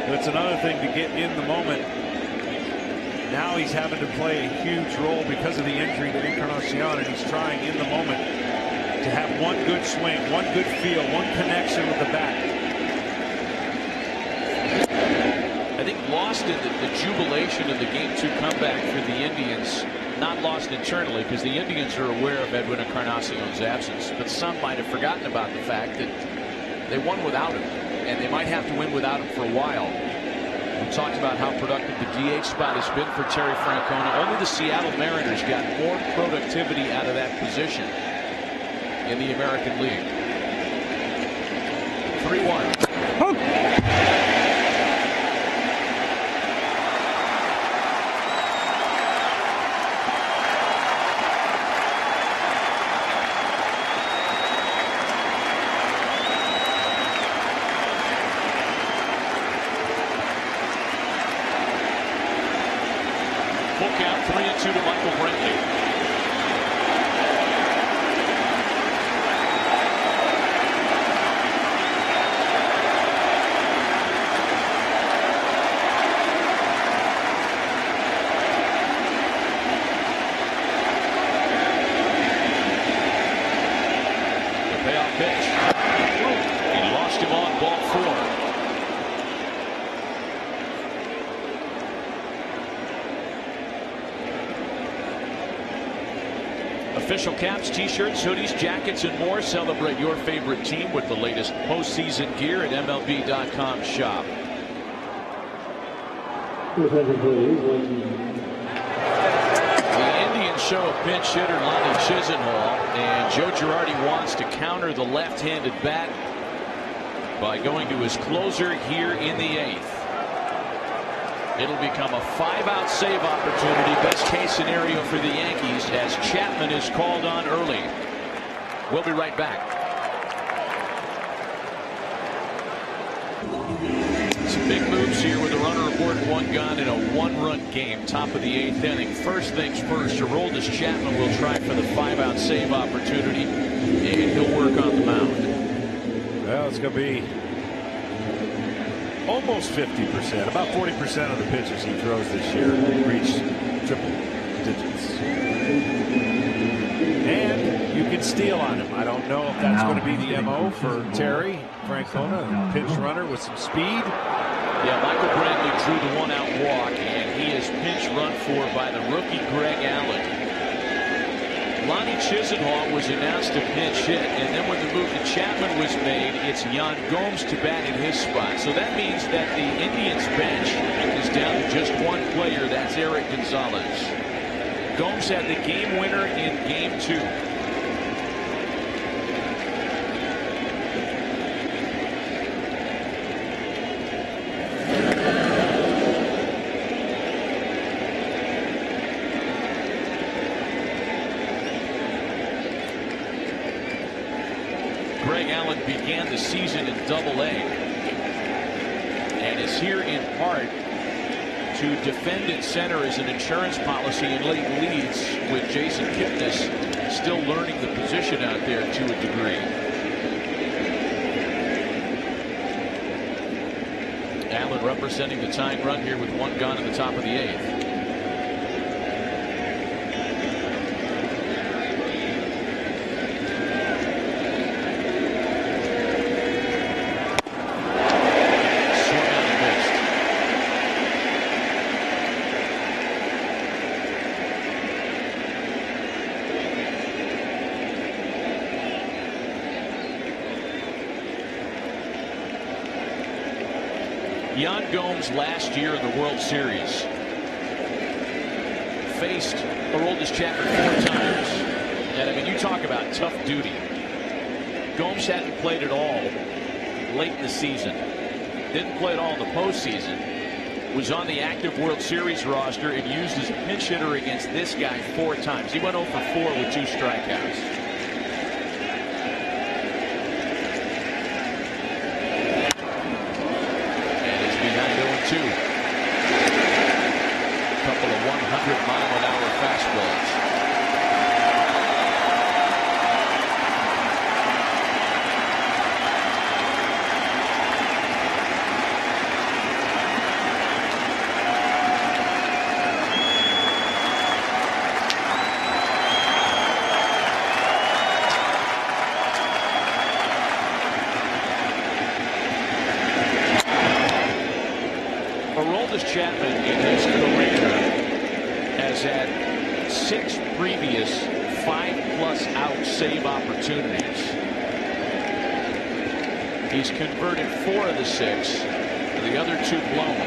Speaker 6: but it's another thing to get in the moment. Now he's having to play a huge role because of the injury to Encarnacion, and he's trying in the moment to have one good swing, one good feel, one connection with the bat.
Speaker 2: I think lost in the jubilation of the Game 2 comeback for the Indians. Not lost internally, because the Indians are aware of Edwin Encarnacion's absence, but some might have forgotten about the fact that they won without him, and they might have to win without him for a while. We talked about how productive the DH spot has been for Terry Francona. Only the Seattle Mariners got more productivity out of that position in the American League. 3-1. Full count, 3-2 to Michael Brantley. The payoff pitch. He lost him on ball 4. Official caps, t-shirts, hoodies, jackets, and more. Celebrate your favorite team with the latest postseason gear at MLB.com shop. The Indians show a pinch hitter, Lonnie Chisenhall, and Joe Girardi wants to counter the left-handed bat by going to his closer here in the 8th. It'll become a 5-out save opportunity, best case scenario for the Yankees, as Chapman is called on early. We'll be right back. Some big moves here with a runner aboard, 1 gone in a 1-run game, top of the 8th inning. First things first, Aroldis Chapman will try for the 5-out save opportunity, and he'll work on the mound.
Speaker 6: Well, it's going to be almost 50%, about 40% of the pitches he throws this year reach triple digits. And you can steal on him. I don't know if that's going to be the MO for Terry Francona, a pinch runner with some speed.
Speaker 2: Yeah, Michael Brantley drew the 1-out walk, and he is pinch run for by the rookie Greg Allen. Lonnie Chisenhall was announced to pinch hit, and then when the move to Chapman was made, it's Yan Gomes to bat in his spot. So that means that the Indians bench is down to just one player. That's Eric Gonzalez. Gomes had the game winner in Game 2. Greg Allen began the season in Double-A and is here in part to defend at center as an insurance policy in late leads, with Jason Kipnis still learning the position out there to a degree. Allen representing the tying run here with 1 gone in the top of the 8th. Yan Gomes last year in the World Series faced Aroldis Chapman 4 times. And I mean, you talk about tough duty. Gomes hadn't played at all late in the season. Didn't play at all in the postseason. Was on the active World Series roster and used as a pinch hitter against this guy 4 times. He went 0 for 4 with 2 strikeouts. And it's behind 0-2. A couple of 100-mile-an-hour fastballs. Chapman in his career has had 6 previous 5+ out save opportunities. He's converted 4 of the 6, the other 2 blown.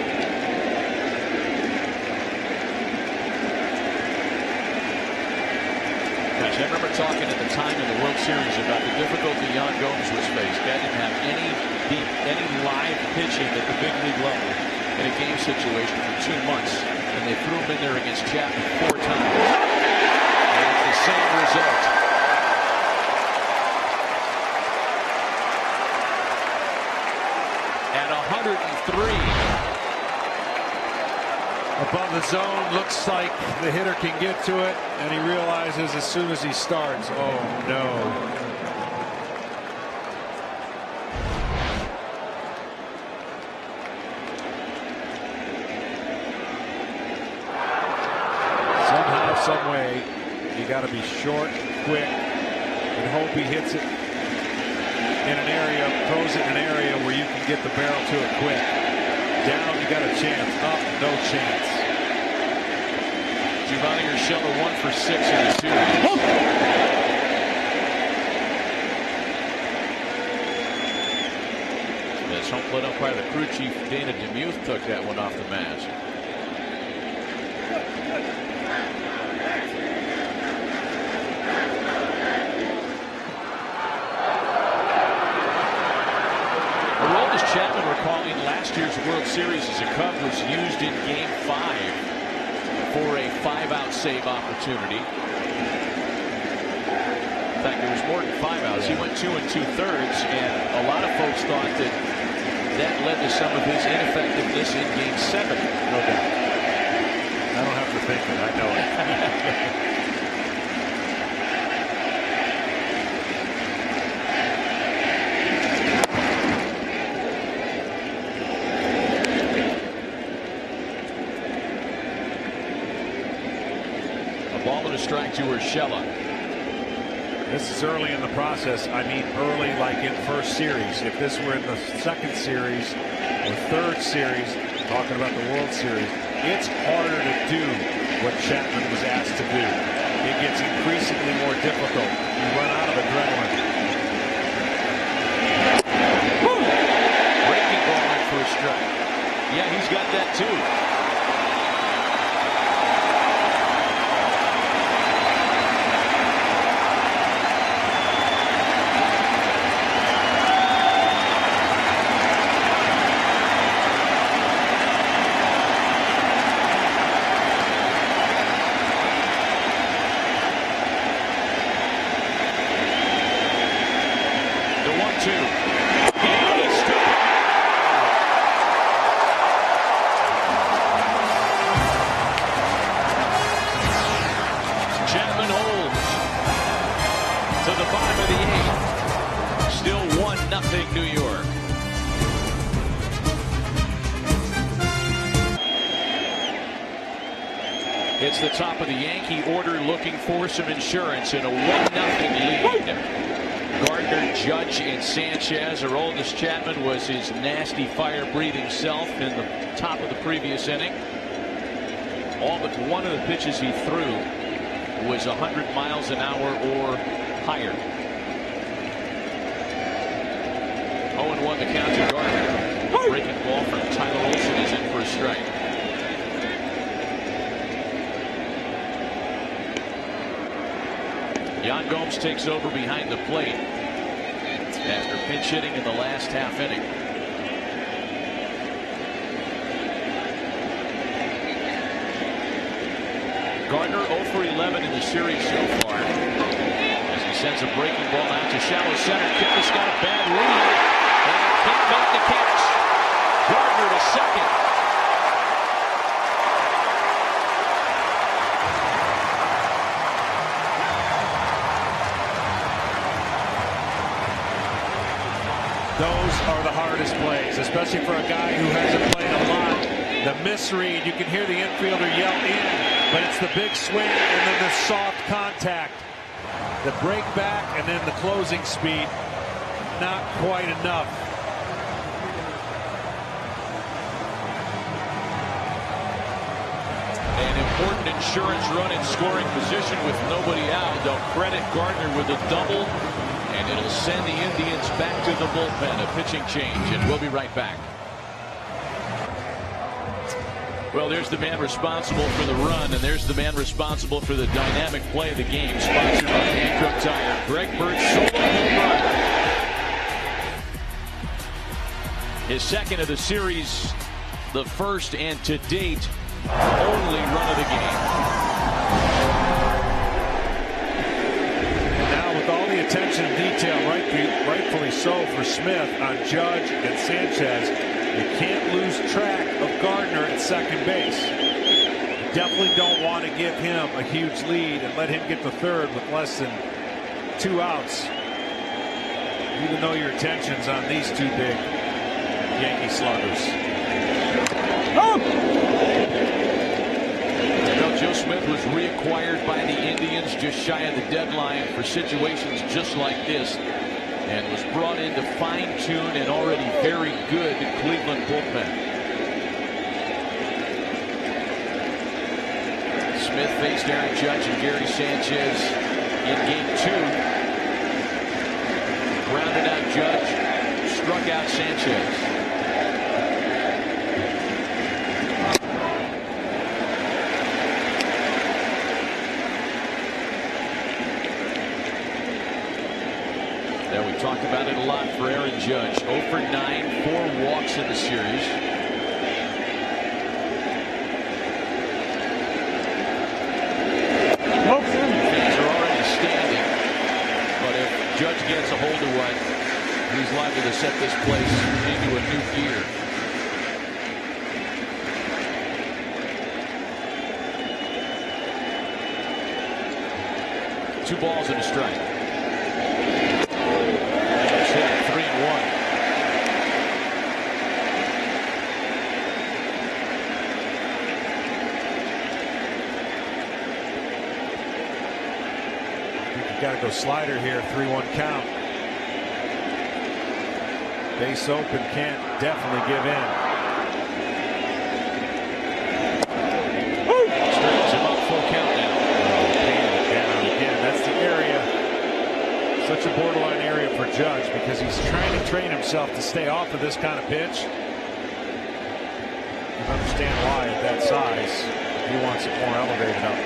Speaker 2: Gosh, I remember talking at the time in the World Series about the difficulty Yan Gomes was faced. Guy didn't have any live pitching at the big league level in a game situation for 2 months, and they threw him in there against Chapman 4 times. And it's the same result. At 103.
Speaker 6: Above the zone, looks like the hitter can get to it, and he realizes as soon as he starts, oh no. Some way you got to be short, quick, and hope he hits it in an area, throws it in an area where you can get the barrel to it quick. Down, you got a chance. Up, no chance.
Speaker 2: Giovanni Urshela 1 for 6 in the series. As home plate umpire, the crew chief Dana DeMuth took that one off the mask. Chapman, recalling last year's World Series as a Cub, was used in Game 5 for a 5-out save opportunity. In fact, there was more than 5 outs. He went 2 2/3, and a lot of folks thought that led to some of his ineffectiveness in Game 7.
Speaker 6: No doubt. I don't have to think it. I know it.
Speaker 2: Strike to Urshela.
Speaker 6: This is early in the process. I mean, early like in first series. If this were in the second series or third series, talking about the World Series, it's harder to do what Chapman was asked to do. It gets increasingly more difficult. You run out of adrenaline.
Speaker 2: Breaking ball for a strike. Yeah, he's got that too. It's the top of the Yankee order looking for some insurance in a 1-0 lead. Gardner, Judge, and Sanchez. Aroldis Chapman was his nasty fire-breathing self in the top of the previous inning. All but one of the pitches he threw was 100 miles an hour or higher. 0-1 the count to Gardner. Breaking ball from Tyler Olson is in for a strike. Yan Gomes takes over behind the plate. after pinch hitting in the last half inning. Gardner 0 for 11 in the series so far, as he sends a breaking ball out to shallow center. Kipnis got a bad lead and can't make the catch. Gardner to second.
Speaker 6: Those are the hardest plays, especially for a guy who hasn't played a lot. The misread, you can hear the infielder yell in, but it's the big swing and then the soft contact. The break back and then the closing speed, not quite enough.
Speaker 2: An important insurance run in scoring position with nobody out. They'll credit Gardner with a double, and it'll send the Indians back to the bullpen. A pitching change, and we'll be right back. Well, there's the man responsible for the run, and there's the man responsible for the dynamic play of the game. Sponsored by Hankook Tire. Greg Bird solo home run. His second of the series, the first and to date only run of the game.
Speaker 6: And now with all the attention and detail, rightfully so, for Smith on Judge and Sanchez, you can't lose track of Gardner at second base. You definitely don't want to give him a huge lead and let him get to third with less than 2 outs, even though your attention's on these two big Yankee sluggers.
Speaker 2: Joe Smith was reacquired by the Indians just shy of the deadline for situations just like this, and was brought in to fine-tune an already very good Cleveland bullpen. Smith faced Aaron Judge and Gary Sanchez in game 2. Grounded out Judge, struck out Sanchez. We talked about it a lot for Aaron Judge. 0 for 9, 4 walks in the series. Fans are already standing, but if Judge gets a hold of one, he's liable to set this place into a new gear. Two balls and a strike.
Speaker 6: Got to go slider here. 3-1 count. Base open, can't definitely give in.
Speaker 2: Straightens him up, full count now.
Speaker 6: Again, that's the area. Such a borderline area for Judge because he's trying to train himself to stay off of this kind of pitch. You understand why at that size he wants it more elevated up.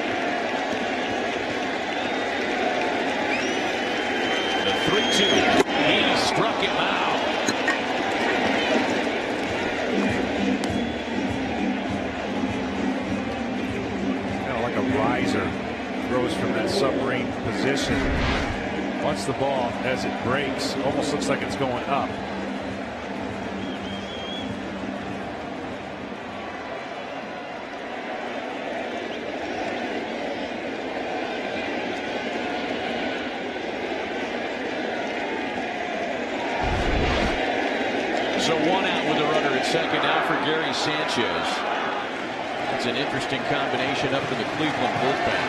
Speaker 2: 3-2. He struck him out.
Speaker 6: Kind of like a riser. Throws from that submarine position. Watch the ball as it breaks. Almost looks like it's going up.
Speaker 2: So 1 out with a runner at second now for Gary Sanchez. It's an interesting combination up in the Cleveland bullpen.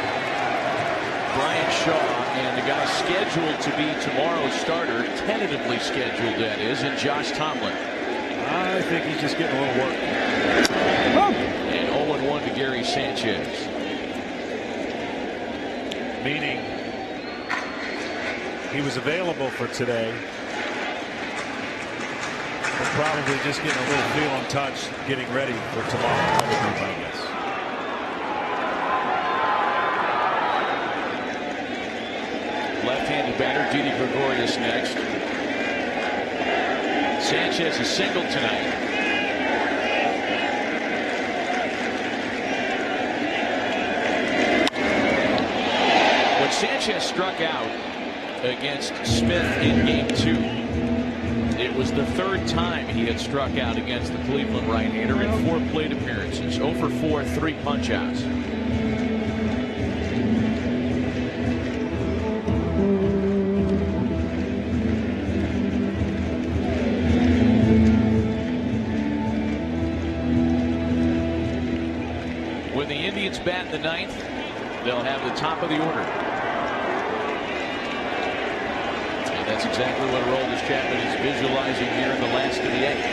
Speaker 2: Brian Shaw and the guy scheduled to be tomorrow's starter, tentatively scheduled that is, and Josh Tomlin.
Speaker 6: I think he's just getting a little work.
Speaker 2: And 0-1 to Gary Sanchez.
Speaker 6: Meaning he was available for today. Probably just getting a little feel and touch, getting ready for tomorrow. That would be my guess.
Speaker 2: Left-handed batter Didi Gregorius next. Sanchez is single tonight. When Sanchez struck out against Smith in Game 2, it was the third time he had struck out against the Cleveland right-hander in 4 plate appearances. 0 for 4, 3 punch-outs. When the Indians bat in the 9th, they'll have the top of the order. And that's exactly what Aroldis Chapman is visualizing here in the last of the 8th.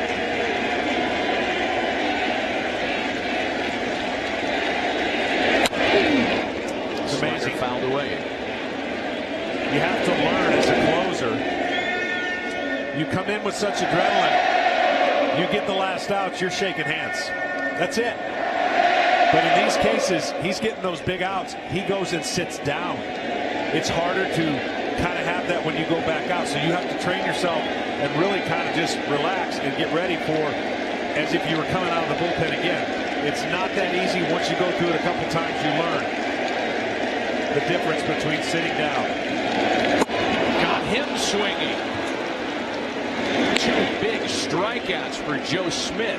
Speaker 2: It's amazing. Fouled away.
Speaker 6: You have to learn as a closer. You come in with such adrenaline, you get the last outs, you're shaking hands. That's it. But in these cases, he's getting those big outs. He goes and sits down. It's harder to kind of have that when you go back out. So you have to train yourself and really kind of just relax and get ready for as if you were coming out of the bullpen again. It's not that easy. Once you go through it a couple times, you learn the difference between sitting down.
Speaker 2: Got him swinging. 2 big strikeouts for Joe Smith.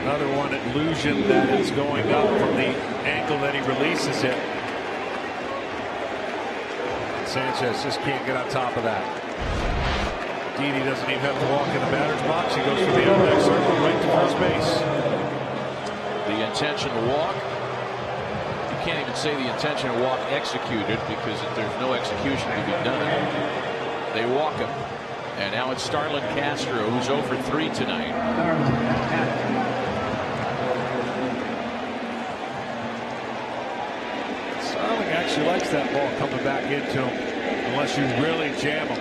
Speaker 6: Another one illusion that is going up from the angle that he releases it. Sanchez just can't get on top of that. Didi doesn't even have to walk in the batter's box. He goes through the outside circle right to first base.
Speaker 2: The intentional walk. You can't even say the intentional walk executed because there's no execution to be done. They walk him. And now it's Starlin Castro, who's 0 for 3 tonight.
Speaker 6: Starling actually likes that ball coming back into him unless you really jam him.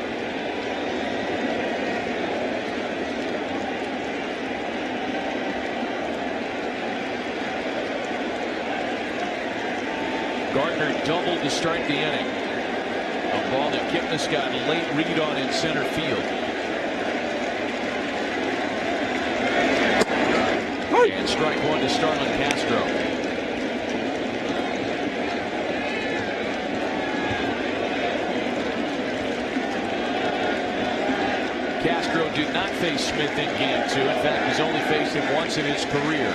Speaker 2: Gardner doubled to start the inning. A ball that Kipnis got a late read on in center field. And strike 1 to Starlin Castro. Castro did not face Smith in Game 2. In fact, he's only faced him once in his career.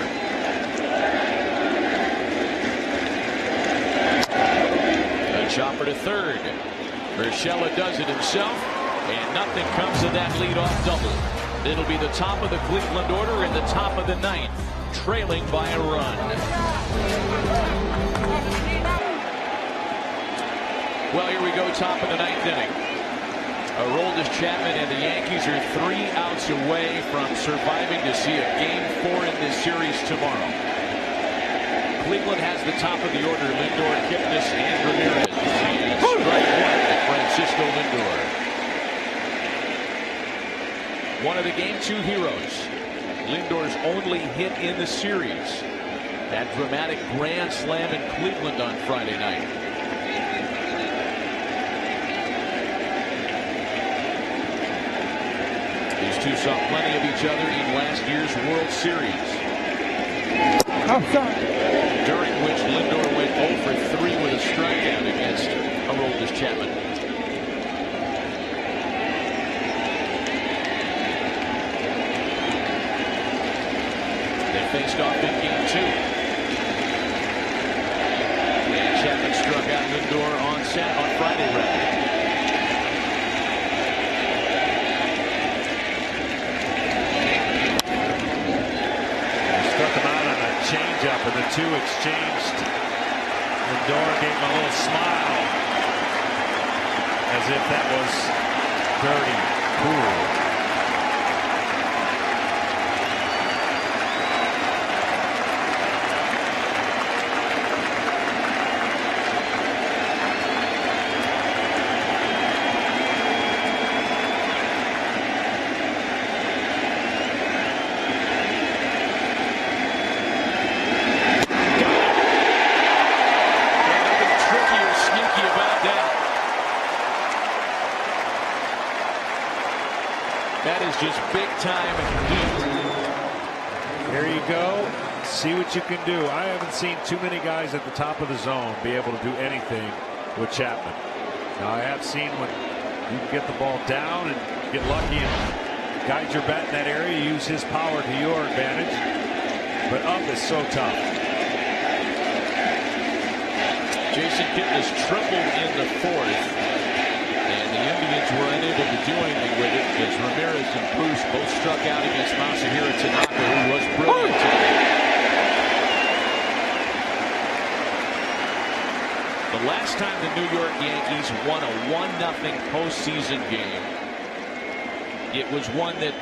Speaker 2: A chopper to third. Urshela does it himself, and nothing comes of that leadoff double. It'll be the top of the Cleveland order in the top of the 9th, trailing by a run. Well, here we go, top of the 9th inning. Aroldis Chapman and the Yankees are 3 outs away from surviving to see a Game 4 in this series tomorrow. Cleveland has the top of the order, Lindor, Kipnis, and Ramirez. And strike 1 to Francisco Lindor. One of the Game 2 heroes. Lindor's only hit in the series. That dramatic grand slam in Cleveland on Friday night. These two saw plenty of each other in last year's World Series, during which Lindor went 0 for 3 with a strikeout against Aroldis Chapman. They faced off in Game 2. And Chapman struck out Lindor on Friday, rather.
Speaker 6: Changeup, and the two exchanged. Lindor gave him a little smile as if that was dirty, cool.
Speaker 2: time heat.
Speaker 6: There you go. See what you can do. I haven't seen too many guys at the top of the zone be able to do anything with Chapman. Now, I have seen when you can get the ball down and get lucky and guide your bat in that area, use his power to your advantage. But up is so tough.
Speaker 2: Jason Kipnis tripled in the fourth, and the Indians were unable to do anything with it as Ramirez and Bruce both struck out against Masahiro Tanaka, who was brilliant today. The last time the New York Yankees won a 1-0 postseason game, it was one that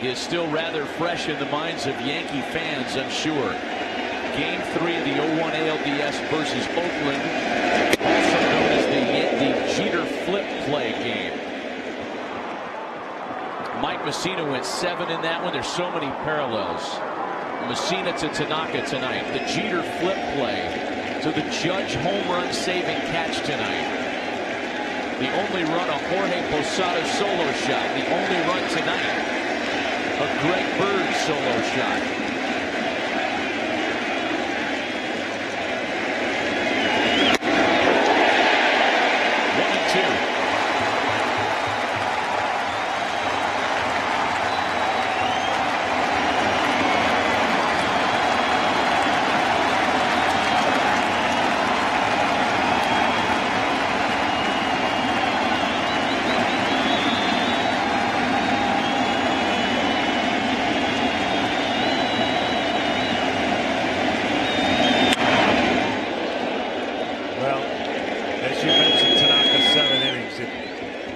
Speaker 2: is still rather fresh in the minds of Yankee fans, I'm sure. Game 3 of the 01 ALDS versus Oakland, also known as the Jeter flip play game. Mike Mussina went 7 in that one. There's so many parallels. Mussina to Tanaka tonight. The Jeter flip play to the Judge home run saving catch tonight. The only run, a Jorge Posada solo shot. The only run tonight, a Greg Bird solo shot.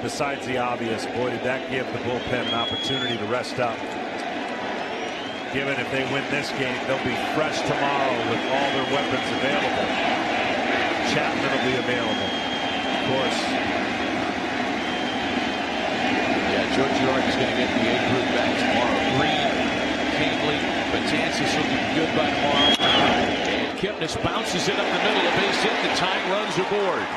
Speaker 6: Besides the obvious, boy, did that give the bullpen an opportunity to rest up. Given if they win this game, they'll be fresh tomorrow with all their weapons available. Chapman will be available, of course.
Speaker 2: Yeah, Joe Girardi's going to get the A group back tomorrow. Green, Cantley, Betances will be good by tomorrow. And Kipnis bounces it up the middle, a base hit. The tying runs aboard.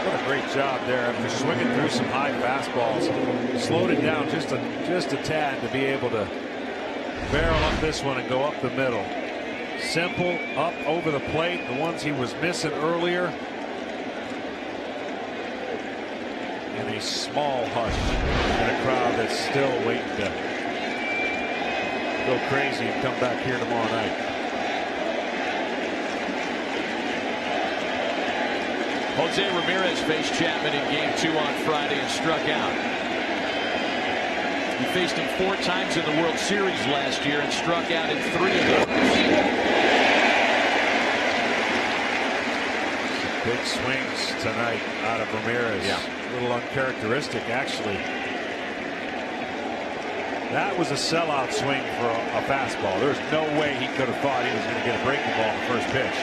Speaker 6: What a great job there after swinging through some high fastballs. Slowed it down just a tad to be able to barrel up this one and go up the middle. Simple, up over the plate, the ones he was missing earlier. And a small hush in a crowd that's still waiting to go crazy and come back here tomorrow night.
Speaker 2: Jose Ramirez faced Chapman in Game 2 on Friday and struck out. He faced him 4 times in the World Series last year and struck out in 3 of those.
Speaker 6: Some big swings tonight out of Ramirez.
Speaker 2: Yeah.
Speaker 6: A little uncharacteristic, actually. That was a sellout swing for a fastball. There's no way he could have thought he was going to get a breaking ball in the first pitch.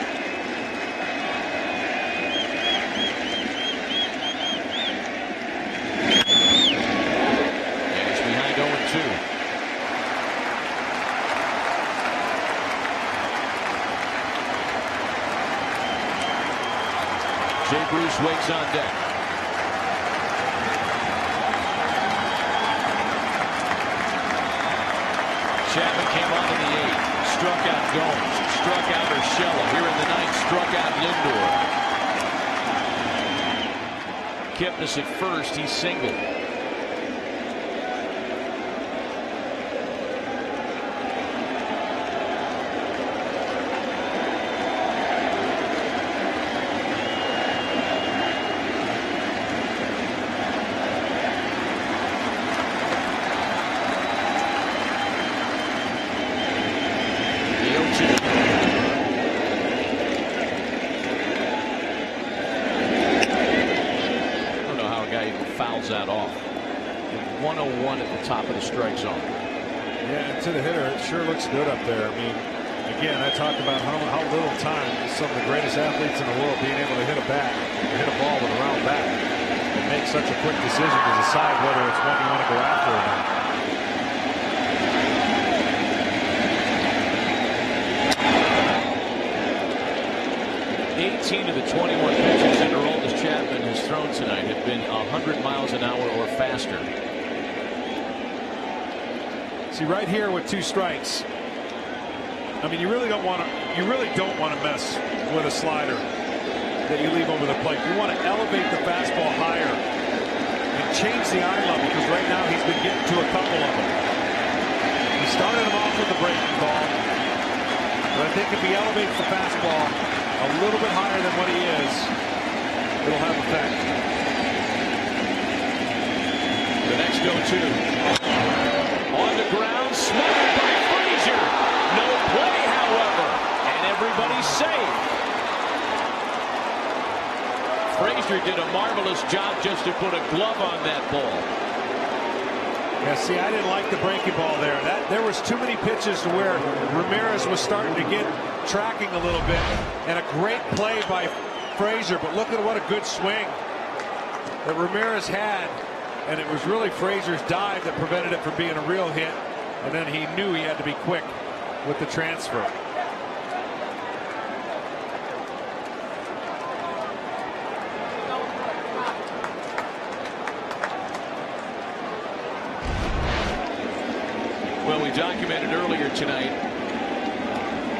Speaker 2: Jay Bruce waits on deck. Chapman came on in the 8th. Struck out Gomes. Struck out Urshela. Here in the 9th, struck out Lindor. Kipnis at first. He singled. That off. 101 at the top of the strike zone.
Speaker 6: Yeah, to the hitter, it sure looks good up there. I mean, again, I talked about how little time some of the greatest athletes in the world being able to hit a bat, or hit a ball with a round bat, and make such a quick decision to decide whether it's one you want to go after or not.
Speaker 2: 18 of the 21 pitches in Aroldis Chapman has thrown tonight have been 100 miles an hour or faster.
Speaker 6: See, right here with 2 strikes, I mean, you really don't want to mess with a slider that you leave over the plate. You want to elevate the fastball higher and change the eye level, because right now he's been getting to a couple of them. He started him off with the breaking ball, but I think if he elevates the fastball a little bit higher than what he is, it'll have effect.
Speaker 2: The next 0-2. On the ground, smothered by Frazier. No play, however, and everybody's safe. Frazier did a marvelous job just to put a glove on that ball.
Speaker 6: Yeah, see, I didn't like the breaking ball there. There was too many pitches to where Ramirez was starting to get tracking a little bit, and a great play by Frazier. But look at what a good swing that Ramirez had. And it was really Frazier's dive that prevented it from being a real hit. And then he knew he had to be quick with the transfer.
Speaker 2: Well, we documented earlier tonight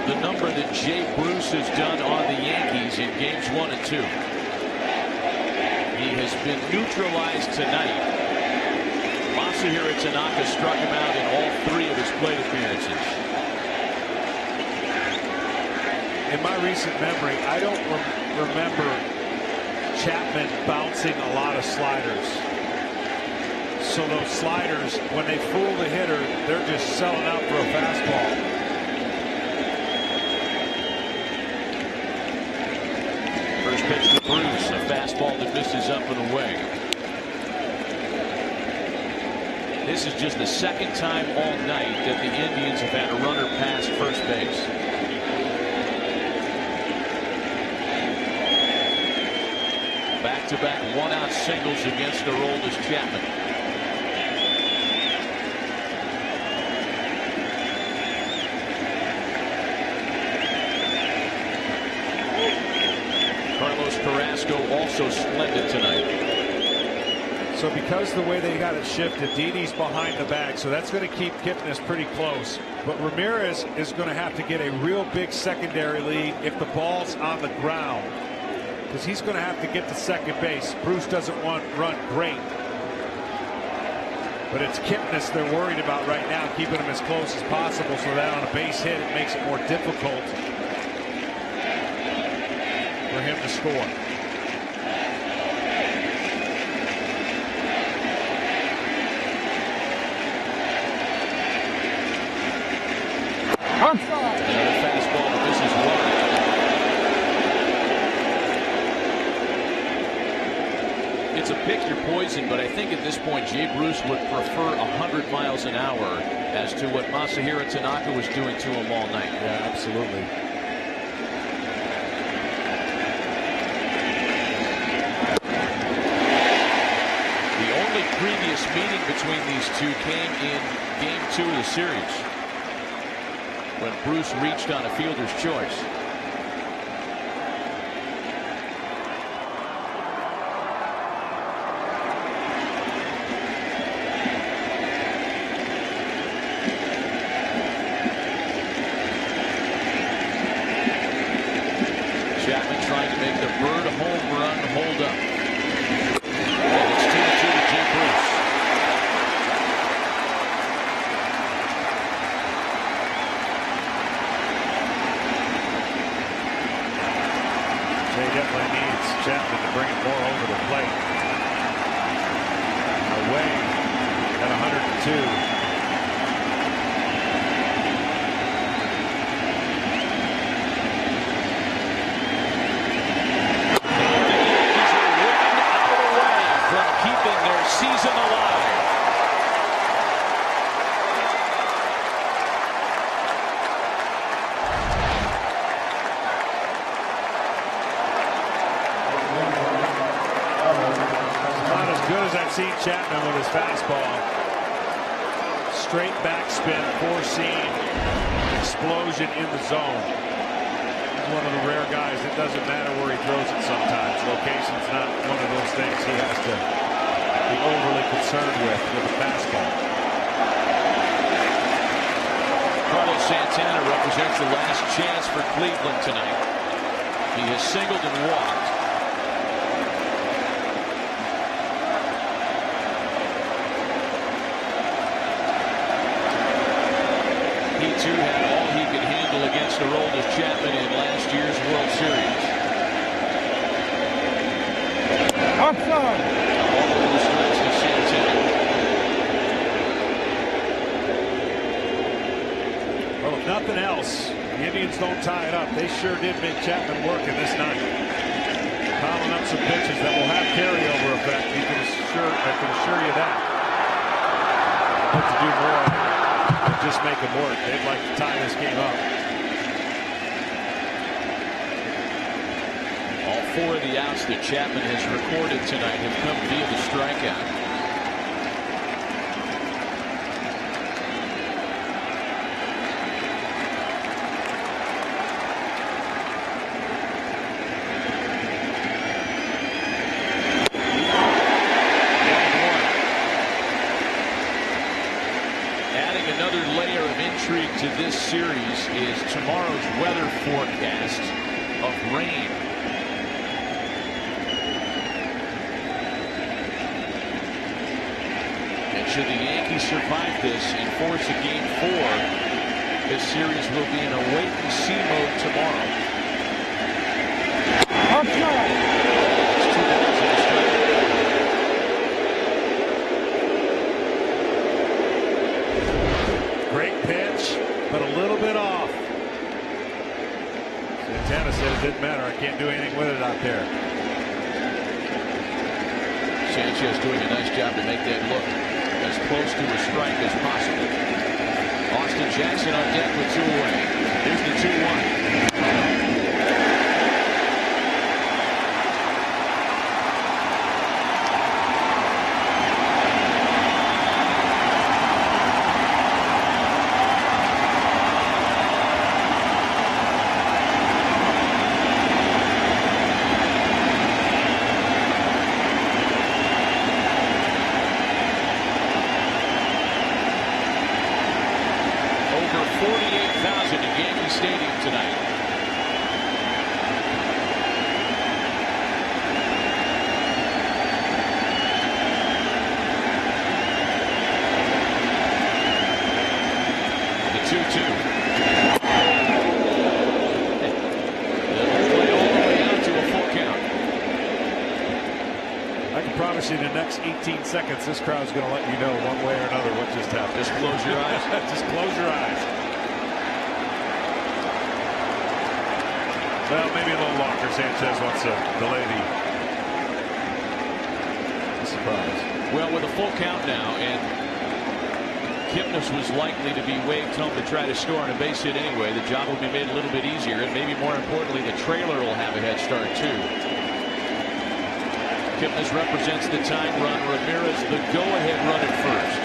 Speaker 2: the number that Jay Bruce has done on the Yankees in games 1 and 2. He has been neutralized tonight. Masahiro Tanaka struck him out in all 3 of his plate appearances.
Speaker 6: In my recent memory, I don't remember Chapman bouncing a lot of sliders. So those sliders, when they fool the hitter, they're just selling out for a fastball.
Speaker 2: First pitch to Bruce, a fastball that misses up and away. This is just the second time all night that the Indians have had a runner past first base. Back-to-back one-out singles against Aroldis Chapman. Carlos Carrasco also splendid tonight.
Speaker 6: So because the way they got it shifted, Didi's behind the bag, so that's going to keep Kipnis pretty close. But Ramirez is going to have to get a real big secondary lead if the ball's on the ground, because he's going to have to get to second base. Bruce doesn't run great, but it's Kipnis they're worried about right now, keeping him as close as possible so that on a base hit it makes it more difficult for him to score.
Speaker 2: Another fastball, but this is wide. It's a pick your poison, but I think at this point Jay Bruce would prefer 100 miles an hour as to what Masahiro Tanaka was doing to him all night.
Speaker 6: Yeah, absolutely.
Speaker 2: The only previous meeting between these two came in game 2 of the series, when Bruce reached on a fielder's choice. Chapman trying to make the Bird home run hold up. And it's 2-2 to Jay Bruce.
Speaker 6: Definitely needs Chapman to bring it more over the plate. Away at 102.
Speaker 2: Season alive.
Speaker 6: Not as good as I've seen Chapman with his fastball. Straight backspin, four-seam explosion in the zone. one of the rare guys. It doesn't matter where he throws it sometimes. Location's not one of those things he has to be overly concerned with the fastball.
Speaker 2: Carlos Santana represents the last chance for Cleveland tonight. He has singled and walked. He too had all he could handle against Aroldis Chapman in last year's World Series.
Speaker 7: Outside.
Speaker 2: All over the stretch to Santana.
Speaker 6: Well, if nothing else, the Indians don't tie it up. They sure did make Chapman work in this night. Piling up some pitches that will have carryover effect. I can assure you that. Hope to do more than just make them work. They'd like to tie this game up.
Speaker 2: All 4 of the outs that Chapman has recorded tonight have come via the strikeout. To this series is tomorrow's weather forecast of rain. And should the Yankees survive this and force a game 4, this series will be in a wait-and-see mode tomorrow. It's 2 balls and a strike.
Speaker 6: Great pitch, but a little bit off. Santana said it didn't matter. I can't do anything with it out there.
Speaker 2: Sanchez doing a nice job to make that look as close to a strike as possible. Austin Jackson on deck with 2 away. Here's the 2-1.
Speaker 6: In the next 18 seconds, this crowd's going to let you know one way or another what just happened.
Speaker 2: Just close your eyes.
Speaker 6: Just close your eyes. Well, maybe a little longer. Sanchez wants to delay the surprise.
Speaker 2: Well, with a full count now, and Kipnis was likely to be waved home to try to score on a base hit anyway, the job will be made a little bit easier, and maybe more importantly, the trailer will have a head start too. Kipnis represents the tying run. Ramirez the go-ahead run at first.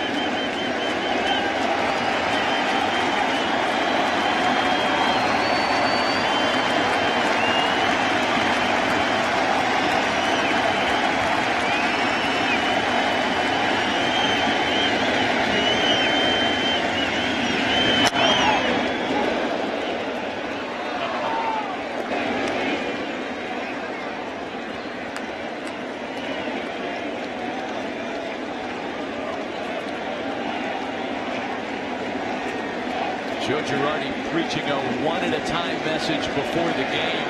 Speaker 2: Joe Girardi preaching a one-at-a-time message before the game,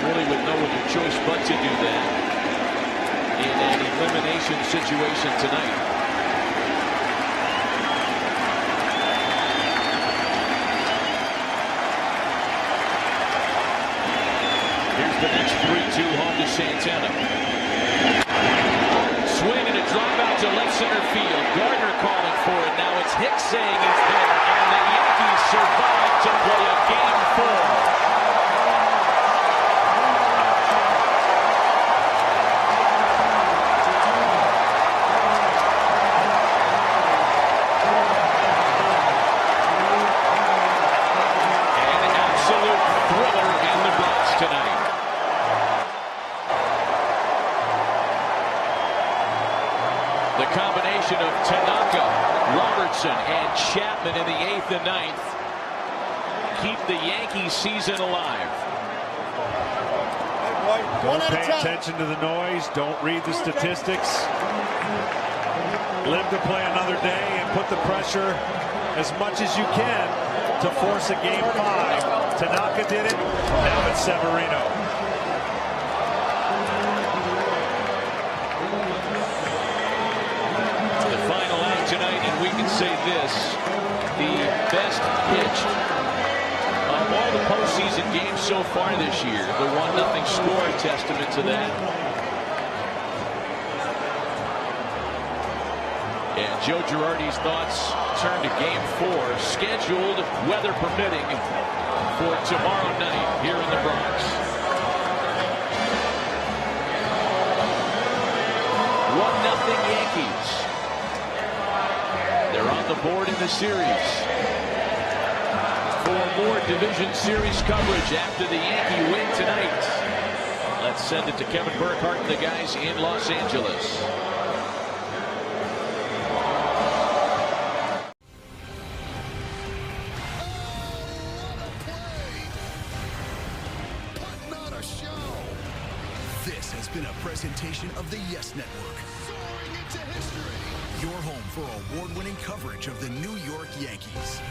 Speaker 2: really with no other choice but to do that in an elimination situation tonight. Here's the next 3-2 home to Santana. Swing and a drive out to left center field. Gardner calling for it. Now it's Hicks saying he's there, and the Yankees survive to play a game 4. An absolute thriller in the Bronx Donaldson and Chapman in the 8th and 9th keep the Yankees season alive.
Speaker 6: Don't pay attention to the noise. Don't read the statistics. Live to play another day and put the pressure as much as you can to force a game 5. Tanaka did it. Now it's Severino.
Speaker 2: The final out tonight, and we can say this: the best pitched of all the postseason games so far this year. The 1-0 score, testament to that. And Joe Girardi's thoughts turn to Game 4, scheduled, weather permitting, for tomorrow night here in the Bronx. 1-0 Yankees. They're on the board in the series. For more Division Series coverage after the Yankee win tonight, let's send it to Kevin Burkhardt and the guys in Los Angeles.
Speaker 1: This has been a presentation of the Yes Network. Soaring into history. Your home for award-winning coverage of the New York Yankees.